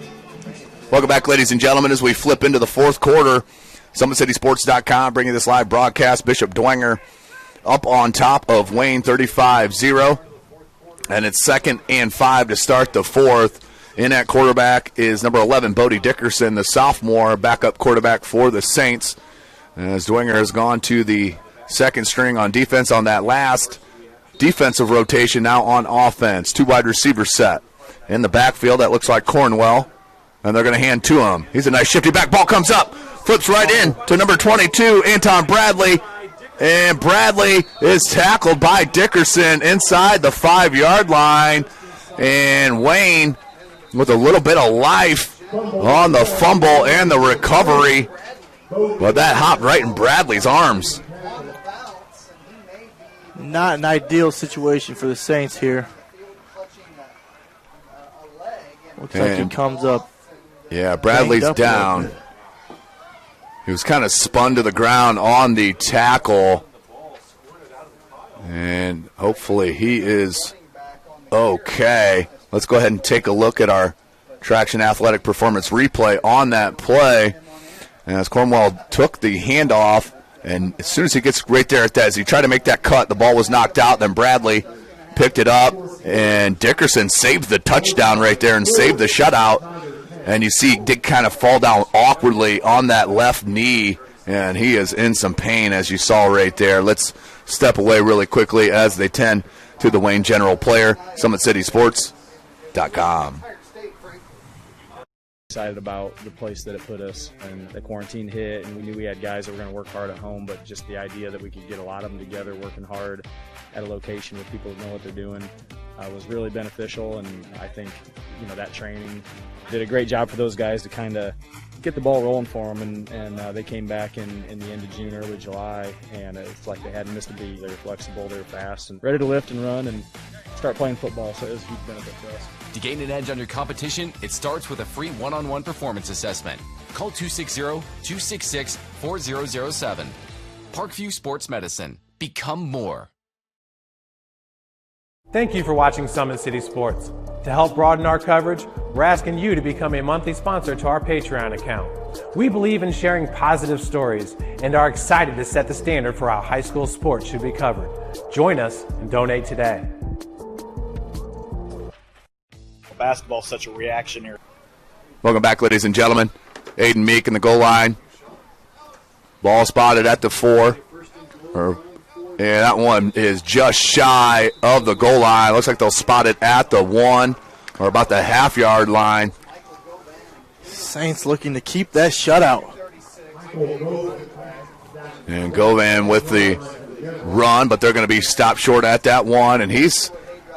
Welcome back, ladies and gentlemen, as we flip into the fourth quarter. SummitCitySports.com bringing this live broadcast. Bishop Dwenger up on top of Wayne 35-0. And it's 2nd and 5 to start the fourth. In at quarterback is number 11, Bodie Dickerson, the sophomore backup quarterback for the Saints. As Dwenger has gone to the second string on defense on that last defensive rotation, now on offense. 2 wide receiver set. In the backfield, that looks like Cornwell. And they're going to hand to him. He's a nice shifty back. Ball comes up. Flips right in to number 22, Anton Bradley. And Bradley is tackled by Dickerson inside the 5-yard line. And Wayne with a little bit of life on the fumble and the recovery. But that hopped right in Bradley's arms. Not an ideal situation for the Saints here. Looks like he comes up. Yeah, Bradley's down. He was kind of spun to the ground on the tackle. And hopefully he is okay. Let's go ahead and take a look at our Traction Athletic Performance replay on that play. And as Cornwell took the handoff, and as soon as he gets right there at that, as he tried to make that cut, the ball was knocked out. Then Bradley picked it up, and Dickerson saved the touchdown right there and saved the shutout. And you see Dick kind of fall down awkwardly on that left knee, and he is in some pain, as you saw right there. Let's step away really quickly as they tend to the Wayne General player, SummitCitySports.com. Excited about the place that it put us, and the quarantine hit, and we knew we had guys that were going to work hard at home, but just the idea that we could get a lot of them together working hard at a location with people that know what they're doing was really beneficial. And I think that training did a great job for those guys to kind of get the ball rolling for them, and they came back in the end of June, early July, and it's like they hadn't missed a beat. They were flexible, they were fast, and ready to lift and run and start playing football, so it was a huge benefit for us. To gain an edge on your competition, it starts with a free one-on-one performance assessment. Call 260-266-4007. Parkview Sports Medicine. Become more. Thank you for watching Summit City Sports. To help broaden our coverage, we're asking you to become a monthly sponsor to our Patreon account. We believe in sharing positive stories and are excited to set the standard for how high school sports should be covered. Join us and donate today. Basketball is such a reactionary. Welcome back, ladies and gentlemen. Aiden Meek in the goal line. Ball spotted at the 4. And that one is just shy of the goal line. Looks like they'll spot it at the 1 or about the half-yard line. Saints looking to keep that shutout. And Govan with the run, but they're going to be stopped short at that 1, and he's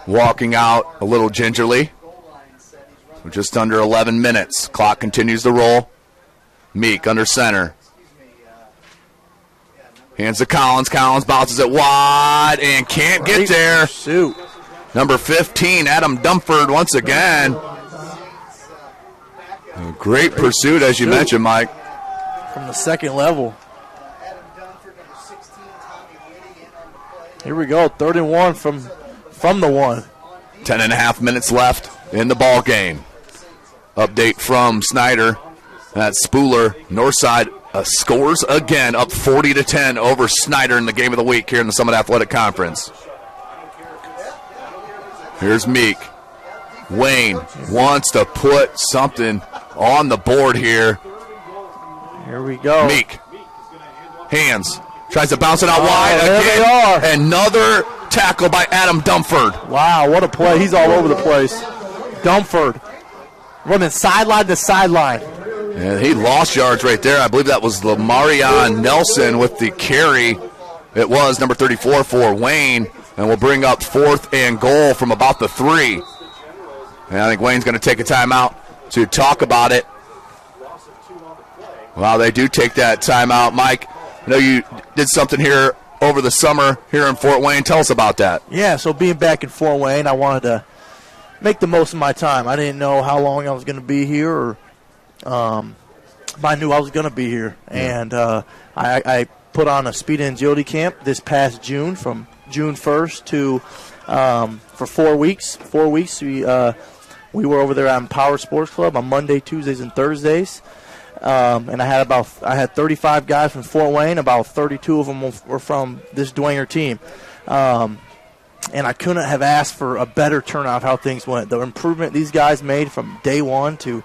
walking out a little gingerly. Just under 11 minutes. Clock continues to roll. Meek under center. Hands to Collins. Collins bounces it wide and can't get there. Shoot. Number 15, Adam Dumford once again. A great pursuit, as you mentioned, Mike. From the second level. Here we go. 3rd and 1 from the 1. 10.5 minutes left in the ball game. Update from Snyder. That Spooler, Northside scores again, up 40-10 over Snyder in the game of the week here in the Summit Athletic Conference. Here's Meek. Wayne wants to put something on the board here. Here we go. Meek. Hands. Tries to bounce it out wide there again. They are. Another tackle by Adam Dumford. Wow, what a play. He's all over the place. Dumford running sideline to sideline. And he lost yards right there. I believe that was Lamarion Nelson with the carry. It was number 34 for Wayne. And we'll bring up 4th and goal from about the 3. And I think Wayne's going to take a timeout to talk about it. Well, they do take that timeout. Mike, I know you did something here over the summer here in Fort Wayne. Tell us about that. Yeah, so being back in Fort Wayne, I wanted to make the most of my time. I didn't know how long I was going to be here, or but I knew I was going to be here. Yeah. And I put on a speed and agility camp this past June, from June 1st to for 4 weeks. 4 weeks. We were over there on Power Sports Club on Monday, Tuesdays, and Thursdays. And I had 35 guys from Fort Wayne. About 32 of them were from this Dwenger team. And I couldn't have asked for a better turnout of how things went. The improvement these guys made from day 1 to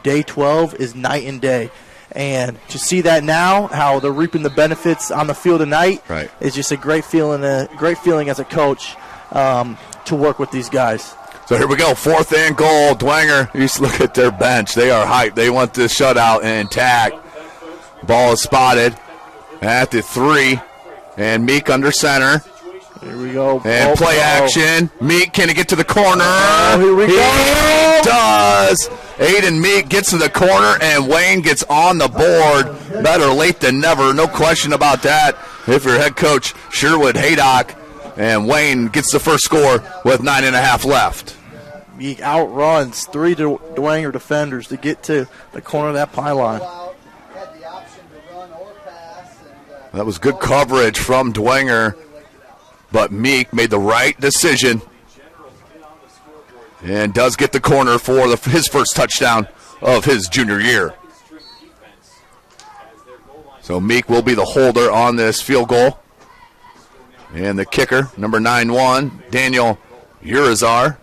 day 12 is night and day. And to see that now, how they're reaping the benefits on the field tonight, right, is just a great feeling as a coach to work with these guys. So here we go, 4th and goal. Dwenger, you just look at their bench. They are hyped. They want this shutout intact. Ball is spotted at the 3. And Meek under center. Here we go. And play action. Meek, can he get to the corner? Here we go. He does. Aiden Meek gets to the corner, and Wayne gets on the board. Better late than never. No question about that. If your head coach, Sherwood Haydock, and Wayne gets the first score with 9.5 left. Meek outruns 3 Dwenger defenders to get to the corner of that pylon. That was good coverage from Dwenger, but Meek made the right decision and does get the corner for his first touchdown of his junior year. So Meek will be the holder on this field goal. And the kicker, number 9-1, Daniel Urizar.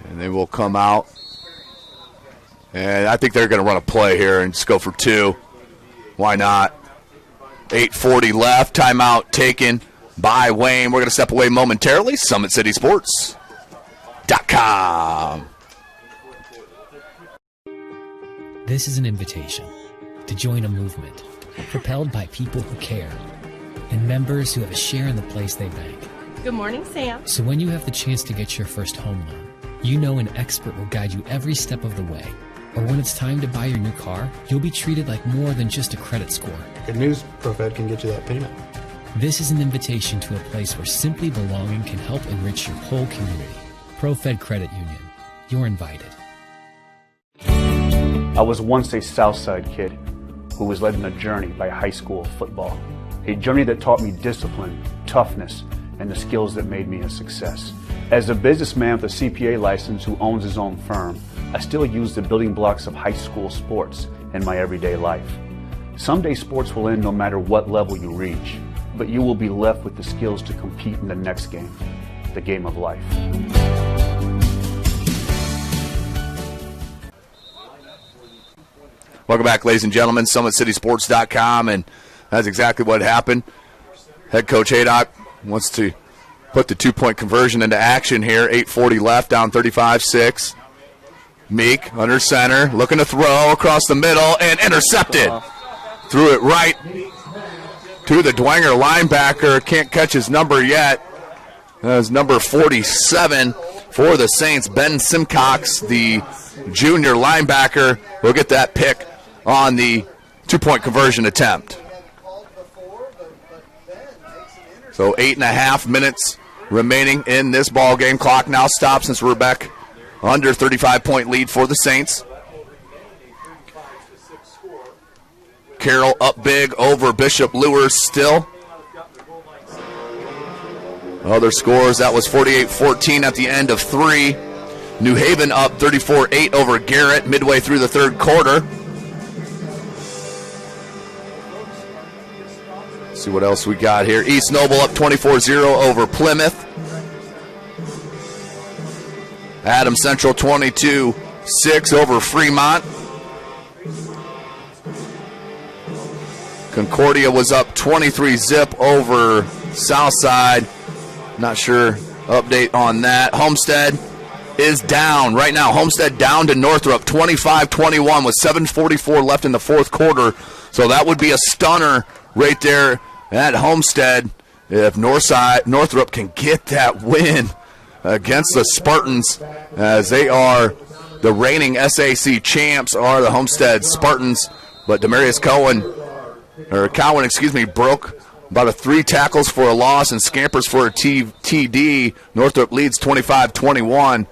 And they will come out. And I think they're going to run a play here and just go for two. Why not? 8:40 left. Timeout taken by Wayne. We're going to step away momentarily. SummitCitySports.com. This is an invitation to join a movement propelled by people who care and members who have a share in the place they bank. Good morning, Sam. So when you have the chance to get your first home loan, you know an expert will guide you every step of the way. Or when it's time to buy your new car, you'll be treated like more than just a credit score. Good news, ProFed can get you that payment. This is an invitation to a place where simply belonging can help enrich your whole community. ProFed Credit Union. You're invited. I was once a Southside kid who was led on a journey by high school football. A journey that taught me discipline, toughness, and the skills that made me a success. As a businessman with a CPA license who owns his own firm, I still use the building blocks of high school sports in my everyday life. Someday sports will end no matter what level you reach, but you will be left with the skills to compete in the next game, the game of life. Welcome back, ladies and gentlemen, SummitCitySports.com, and that's exactly what happened. Head coach Haydock wants to put the two-point conversion into action here. 8:40 left, down 35-6. Meek under center, looking to throw across the middle and intercepted. Threw it right to the Dwenger linebacker. Can't catch his number yet. That was number 47 for the Saints. Ben Simcox, the junior linebacker, will get that pick on the two-point conversion attempt. So 8.5 minutes remaining in this ball game. Clock now stops since we're back under 35-point lead for the Saints. Carroll up big over Bishop Lewis still. Other scores, that was 48-14 at the end of 3. New Haven up 34-8 over Garrett midway through the third quarter. Let's see what else we got here. East Noble up 24-0 over Plymouth. Adams Central 22-6 over Fremont. Concordia was up 23-0 over Southside. Not sure update on that. Homestead is down right now. Homestead down to Northrop 25-21 with 7:44 left in the fourth quarter. So that would be a stunner right there at Homestead if Northrop can get that win against the Spartans, as they are the reigning SAC champs, are the Homestead Spartans. But Demarius Cowan broke about a 3 tackles for a loss and scampers for a TD. Northrop leads 25-21.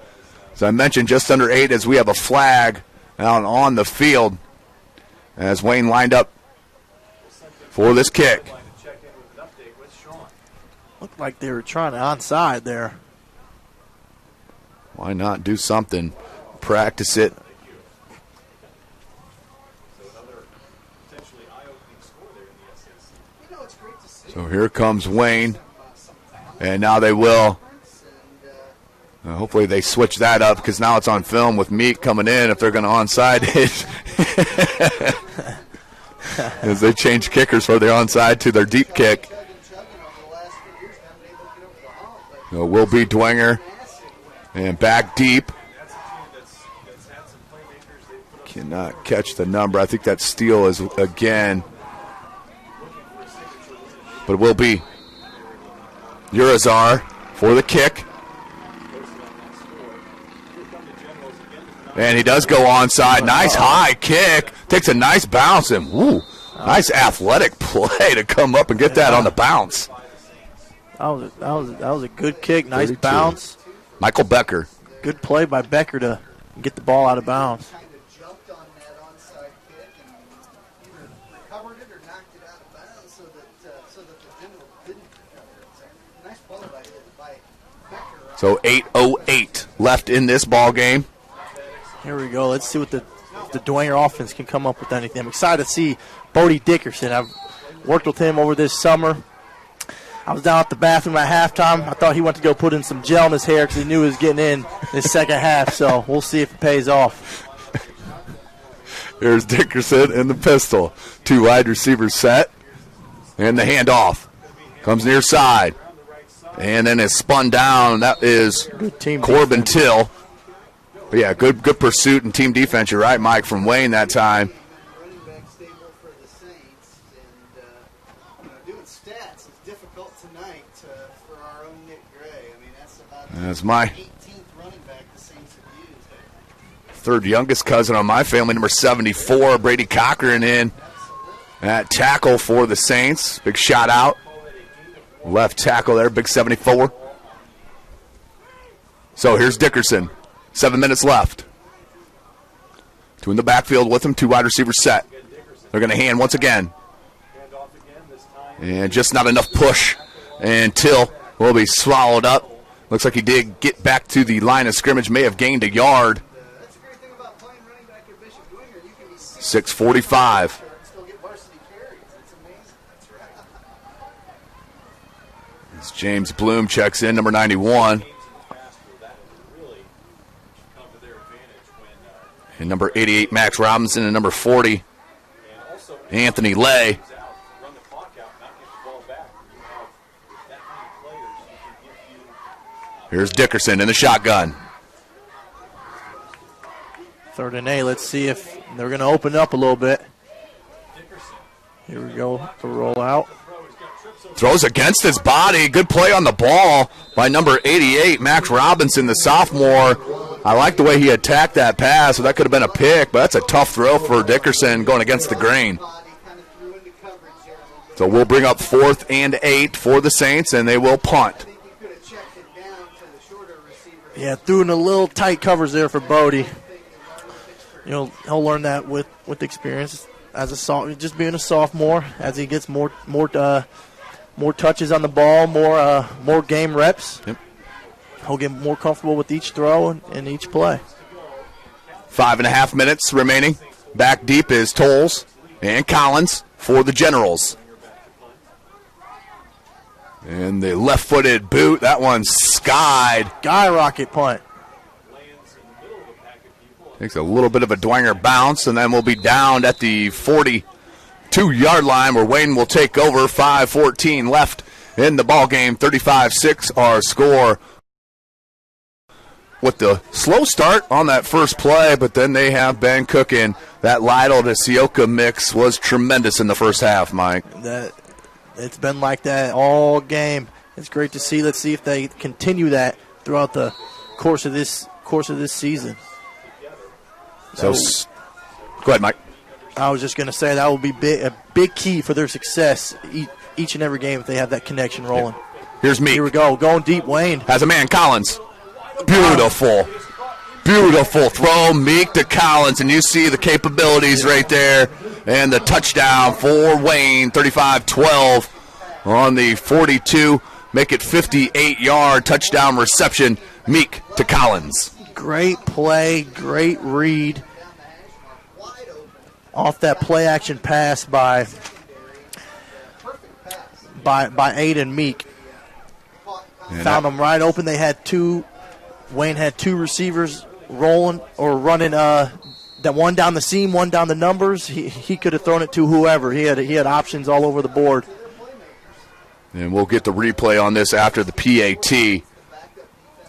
As I mentioned, just under 8 as we have a flag out on the field as Wayne lined up for this kick. Looked like they were trying to onside there. Why not do something? Practice it. So here comes Wayne. And now they will. Hopefully they switch that up, because now it's on film with Meek coming in if they're going to onside it. As they change kickers for their onside to their deep kick. So will be Dwenger. And back deep. Cannot catch the number. I think that steal is again. But it will be Urizar for the kick. And he does go onside. Nice high kick. Takes a nice bounce. And woo, nice athletic play to come up and get that on the bounce. That was a good kick. Nice 32. Bounce. Michael Becker. Good play by Becker to get the ball out of bounds. So 8:08 left in this ball game. Here we go. Let's see what the Dwenger offense can come up with anything. I'm excited to see Bodie Dickerson. I've worked with him over this summer. I was down at the bathroom at halftime. I thought he went to go put in some gel in his hair because he knew he was getting in this second half. So we'll see if it pays off. Here's Dickerson in the pistol. 2 wide receivers set. And the handoff. Comes near side. And then it's spun down. That is Corbin Till. But yeah, good pursuit and team defense. You're right, Mike, from Wayne that time. That's my 18th running back the Saints have used. Third youngest cousin on my family, number 74, Brady Cochran in at tackle for the Saints. Big shout out. Left tackle there, big 74. So here's Dickerson. 7 minutes left. 2 in the backfield with him, 2 wide receivers set. They're going to hand once again. And just not enough push. And Till will be swallowed up. Looks like he did get back to the line of scrimmage, may have gained a yard. 6:45. As James Bloom checks in, number 91. And number 88, Max Robinson, and number 40, Anthony Lay. Here's Dickerson in the shotgun. 3rd and 8. Let's see if they're going to open up a little bit. Here we go. The rollout. Throws against his body. Good play on the ball by number 88, Max Robinson, the sophomore. I like the way he attacked that pass. So that could have been a pick, but that's a tough throw for Dickerson going against the grain. So we'll bring up 4th and 8 for the Saints, and they will punt. Yeah, threw in a little tight covers there for Bodie. You know, he'll learn that with experience as just being a sophomore. As he gets more touches on the ball, more game reps. Yep. He'll get more comfortable with each throw and each play. 5.5 minutes remaining. Back deep is Tolles and Collins for the Generals. And the left-footed boot, that one skied. Skyrocket punt. Takes a little bit of a Dwenger bounce, and then we'll be down at the 42-yard line where Wayne will take over. 5:14 left in the ball game. 35-6 our score. With the slow start on that first play, but then they have been cooking. That Lytle to Sioka mix was tremendous in the first half, Mike. It's been like that all game. It's great to see. Let's see if they continue that throughout the course of this season. So, go ahead, Mike. I was just going to say that will be a big key for their success each and every game if they have that connection rolling. Here's Meek. Here we go. Going deep, Wayne. Has a man, Collins. Beautiful. Beautiful throw, Meek to Collins, and you see the capabilities right there. And the touchdown for Wayne, 35-12 on the 42. Make it 58-yard touchdown reception, Meek to Collins. Great play, great read. Off that play-action pass by Aiden Meek. Found them right open. Wayne had 2 receivers rolling or running that one down the seam, one down the numbers. He could have thrown it to whoever. He had options all over the board. And we'll get the replay on this after the PAT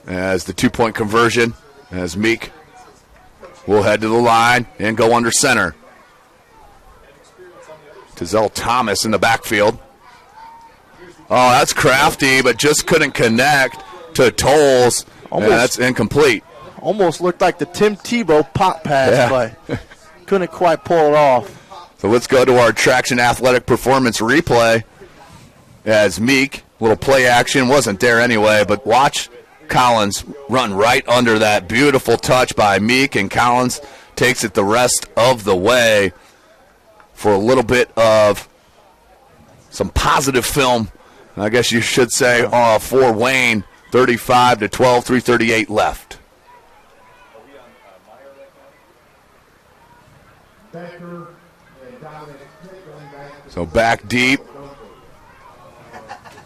as the 2-point conversion, as Meek will head to the line and go under center. Tizell Thomas in the backfield. Oh, that's crafty, but just couldn't connect to Tolles. That's incomplete. Almost looked like the Tim Tebow pop pass, but couldn't quite pull it off. So let's go to our Traction Athletic Performance replay as Meek, little play action, wasn't there anyway, but watch Collins run right under that. Beautiful touch by Meek, and Collins takes it the rest of the way for a little bit of some positive film, I guess you should say, for Wayne. 35-12, 3:38 left. So back deep.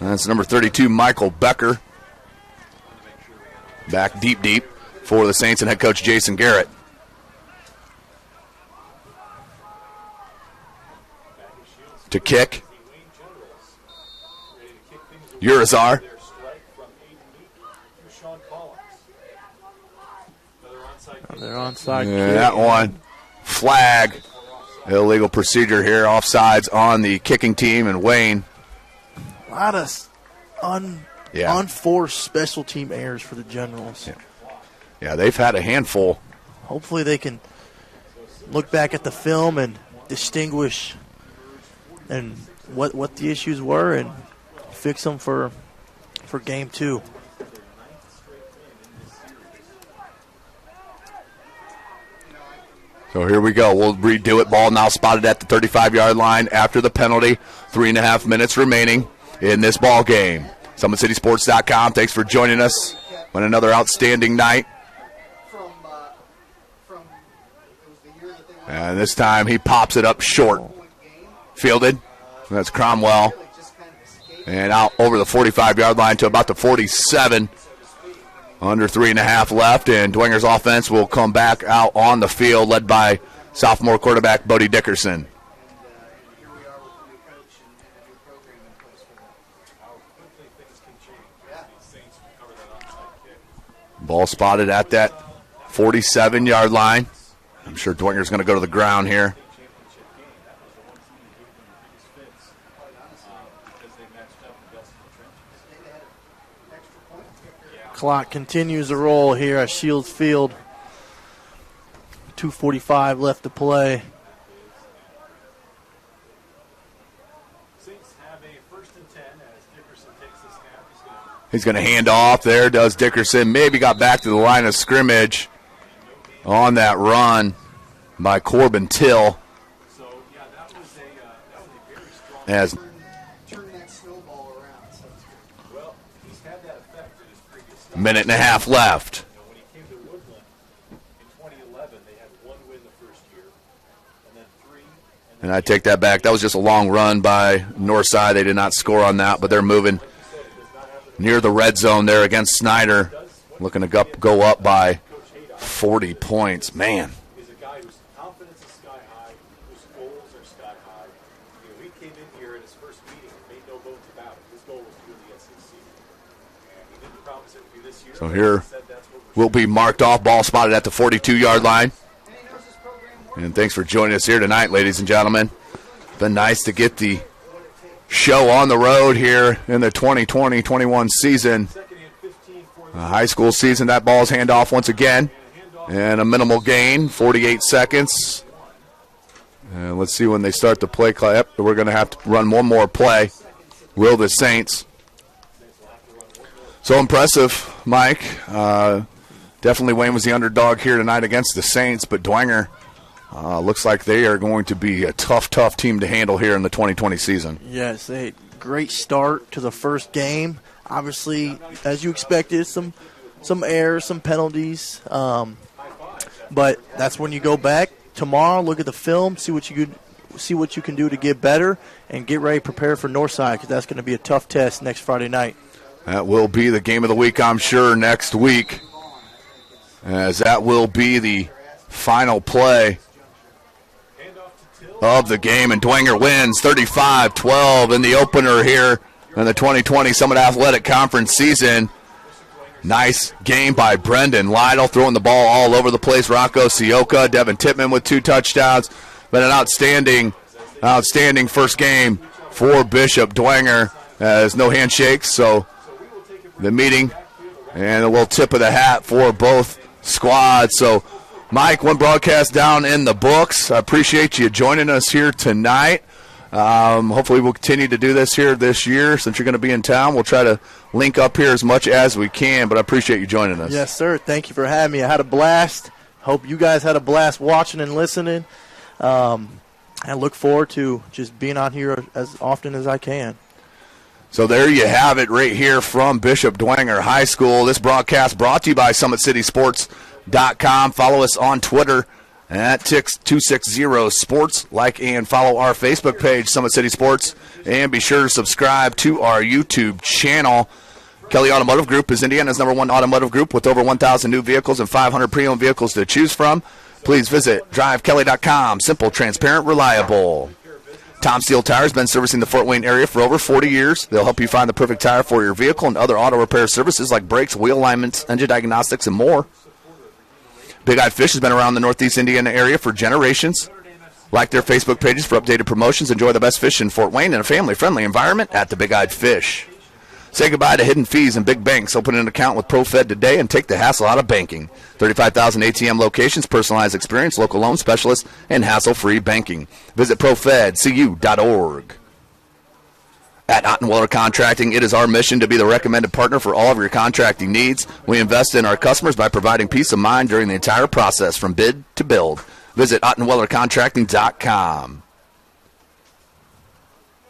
That's number 32, Michael Becker. Back deep for the Saints and head coach Jason Garrett. To kick. Urizar. They're onside. Yeah, that one. Flag. Illegal procedure here. Offsides on the kicking team and Wayne. A lot of unforced special team errors for the Generals. Yeah, they've had a handful. Hopefully they can look back at the film and distinguish and what the issues were and fix them for game 2. So here we go. We'll redo it. Ball now spotted at the 35-yard line after the penalty. 3.5 minutes remaining in this ball game. SummitCitySports.com. Thanks for joining us on another outstanding night. And this time he pops it up short. Fielded. That's Cromwell. And out over the 45-yard line to about the 47. Under 3.5 left, and Dwenger's offense will come back out on the field, led by sophomore quarterback Bodie Dickerson. Ball spotted at that 47-yard line. I'm sure Dwenger's going to go to the ground here. Clock continues to roll here at Shields Field. 2:45 left to play. He's going to hand off. There does Dickerson. Maybe got back to the line of scrimmage on that run by Corbin Till. As minute and a half left. And I take that back. That was just a long run by Northside. They did not score on that, but they're moving near the red zone there against Snyder. Looking to go up by 40 points. Man. So here will be marked off. Ball spotted at the 42-yard line. And thanks for joining us here tonight, ladies and gentlemen. Been nice to get the show on the road here in the 2020-21 season. High school season. That ball's handoff once again. And a minimal gain, 48 seconds. And let's see when they start the play clock. Yep, we're going to have to run one more play. Will the Saints. So impressive, Mike. Definitely Wayne was the underdog here tonight against the Saints, but Dwenger looks like they are going to be a tough team to handle here in the 2020 season. Yes, a great start to the first game. Obviously, as you expected, some errors, some penalties. But that's when you go back tomorrow, look at the film, see what you can do to get better, and get ready to prepare for Northside, because that's going to be a tough test next Friday night. That will be the game of the week, I'm sure, next week, as that will be the final play of the game. And Dwenger wins 35-12 in the opener here in the 2020 Summit Athletic Conference season. Nice game by Brendan Lytle, throwing the ball all over the place. Rocco Sioka, Devin Tippman with 2 touchdowns. Been an outstanding first game for Bishop. Dwenger has no handshakes, so the meeting and a little tip of the hat for both squads. So, Mike, one broadcast down in the books. I appreciate you joining us here tonight. Hopefully we'll continue to do this here this year. Since you're going to be in town, we'll try to link up here as much as we can, but I appreciate you joining us. Yes, sir. Thank you for having me. I had a blast. Hope you guys had a blast watching and listening. I look forward to just being on here as often as I can. So there you have it right here from Bishop Dwenger High School. This broadcast brought to you by SummitCitySports.com. Follow us on Twitter at Tix260Sports. Like and follow our Facebook page, Summit City Sports. And be sure to subscribe to our YouTube channel. Kelly Automotive Group is Indiana's #1 automotive group with over 1,000 new vehicles and 500 pre-owned vehicles to choose from. Please visit drivekelly.com. Simple, transparent, reliable. Tom Steel Tire has been servicing the Fort Wayne area for over 40 years. They'll help you find the perfect tire for your vehicle and other auto repair services like brakes, wheel alignments, engine diagnostics, and more. Big Eyed Fish has been around the Northeast Indiana area for generations. Like their Facebook pages for updated promotions. Enjoy the best fish in Fort Wayne in a family-friendly environment at the Big Eyed Fish. Say goodbye to hidden fees and big banks. Open an account with ProFed today and take the hassle out of banking. 35,000 ATM locations, personalized experience, local loan specialists, and hassle-free banking. Visit profedcu.org. At Ottenwiller Contracting, it is our mission to be the recommended partner for all of your contracting needs. We invest in our customers by providing peace of mind during the entire process, from bid to build. Visit OttenwillerContracting.com.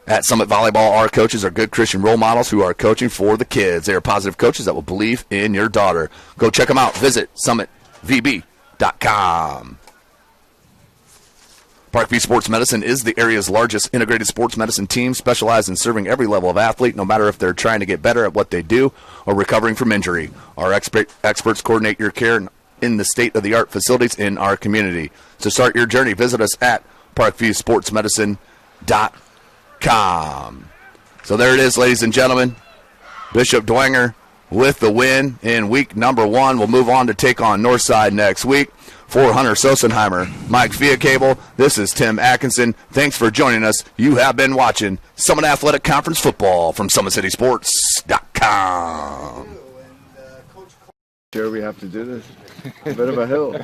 At Summit Volleyball, our coaches are good Christian role models who are coaching for the kids. They are positive coaches that will believe in your daughter. Go check them out. Visit SummitVB.com. Parkview Sports Medicine is the area's largest integrated sports medicine team, specialized in serving every level of athlete, no matter if they're trying to get better at what they do or recovering from injury. Our experts coordinate your care in the state-of-the-art facilities in our community. To start your journey, visit us at ParkviewSportsMedicine.com. So there it is, ladies and gentlemen. Bishop Dwenger with the win in week number 1. We'll move on to take on Northside next week. For Hunter Sosenheimer, Mike Fiacable, this is Tim Atkinson. Thanks for joining us. You have been watching Summit Athletic Conference Football from SummitCitySports.com. Sure, we have to do this. A bit of a hill.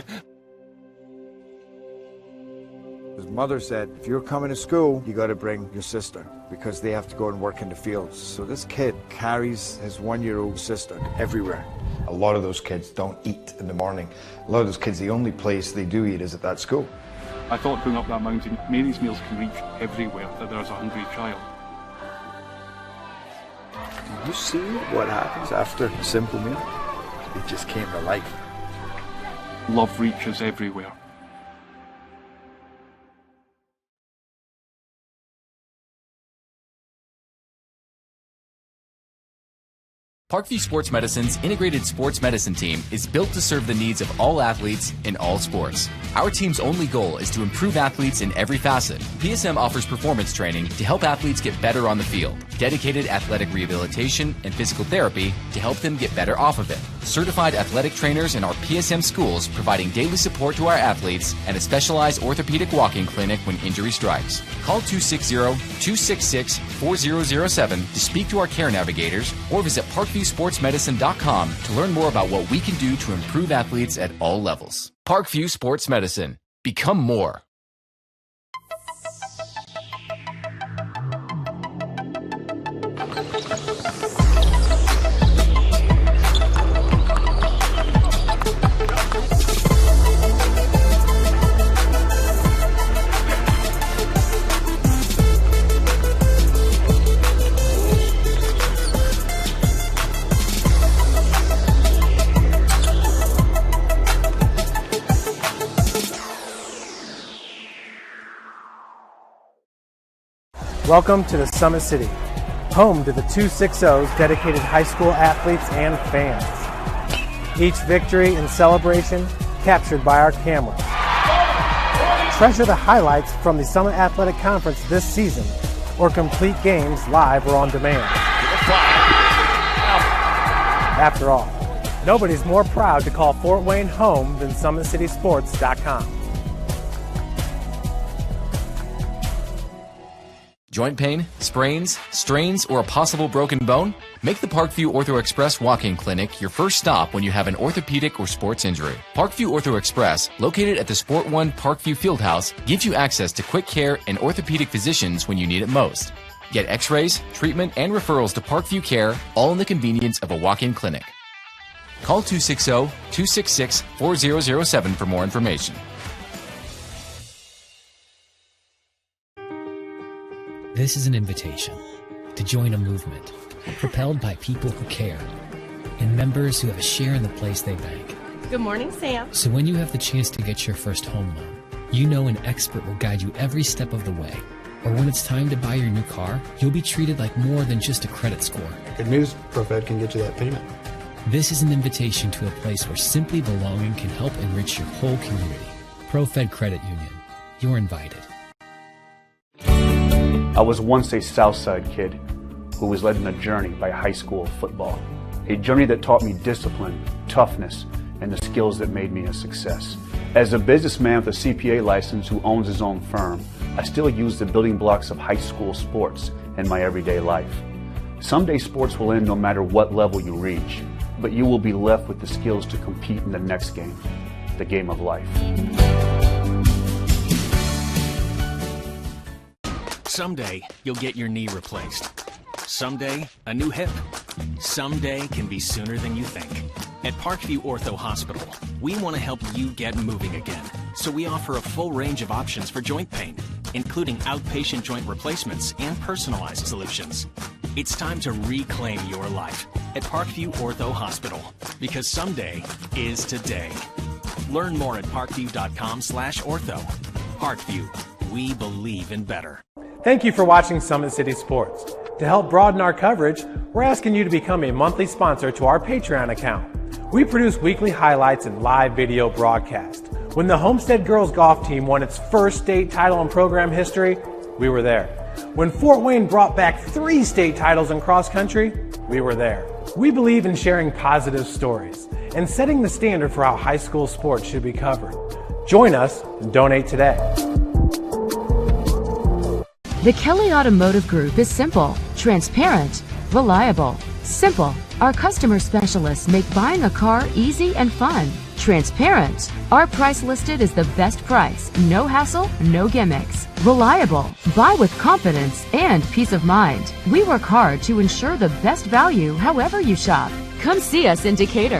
His mother said, if you're coming to school, you got to bring your sister because they have to go and work in the fields. So this kid carries his 1-year-old sister everywhere. A lot of those kids don't eat in the morning. A lot of those kids, the only place they do eat is at that school. I thought going up that mountain, Mary's meals can reach everywhere that there's a hungry child. You see what happens after a simple meal? It just came to life. Love reaches everywhere. Parkview Sports Medicine's integrated sports medicine team is built to serve the needs of all athletes in all sports. Our team's only goal is to improve athletes in every facet. PSM offers performance training to help athletes get better on the field, dedicated athletic rehabilitation and physical therapy to help them get better off of it, certified athletic trainers in our PSM schools providing daily support to our athletes, and a specialized orthopedic walk-in clinic when injury strikes. Call 260-266-4007 to speak to our care navigators or visit ParkviewSportsMedicine.com to learn more about what we can do to improve athletes at all levels. Parkview Sports Medicine. Become more. Welcome to the Summit City, home to the 260's dedicated high school athletes and fans. Each victory and celebration captured by our camera. Treasure the highlights from the Summit Athletic Conference this season, or complete games live or on demand. After all, nobody's more proud to call Fort Wayne home than SummitCitySports.com. Joint pain, sprains, strains, or a possible broken bone? Make the Parkview Ortho Express walk-in clinic your first stop when you have an orthopedic or sports injury. Parkview Ortho Express, located at the Sport One Parkview Fieldhouse, gives you access to quick care and orthopedic physicians when you need it most. Get x-rays, treatment, and referrals to Parkview Care, all in the convenience of a walk-in clinic. Call 260-266-4007 for more information. This is an invitation to join a movement propelled by people who care and members who have a share in the place they bank. Good morning, Sam. So when you have the chance to get your first home loan, you know an expert will guide you every step of the way. Or when it's time to buy your new car, you'll be treated like more than just a credit score. Good news, ProFed can get you that payment. This is an invitation to a place where simply belonging can help enrich your whole community. ProFed Credit Union. You're invited. I was once a Southside kid who was led on a journey by high school football. A journey that taught me discipline, toughness, and the skills that made me a success. As a businessman with a CPA license who owns his own firm, I still use the building blocks of high school sports in my everyday life. Someday sports will end no matter what level you reach, but you will be left with the skills to compete in the next game, the game of life. Someday, you'll get your knee replaced. Someday, a new hip. Someday can be sooner than you think. At Parkview Ortho Hospital, we want to help you get moving again. So we offer a full range of options for joint pain, including outpatient joint replacements and personalized solutions. It's time to reclaim your life at Parkview Ortho Hospital, because someday is today. Learn more at parkview.com/ortho. Parkview, we believe in better. Thank you for watching Summit City Sports. To help broaden our coverage, we're asking you to become a monthly sponsor to our Patreon account. We produce weekly highlights and live video broadcast. When the Homestead girls golf team won its first state title in program history, we were there. When Fort Wayne brought back 3 state titles in cross country, we were there. We believe in sharing positive stories and setting the standard for how high school sports should be covered. Join us and donate today. The Kelly Automotive Group is simple, transparent, reliable. Simple. Our customer specialists make buying a car easy and fun. Transparent. Our price listed is the best price. No hassle, no gimmicks. Reliable. Buy with confidence and peace of mind. We work hard to ensure the best value however you shop. Come see us in Decatur.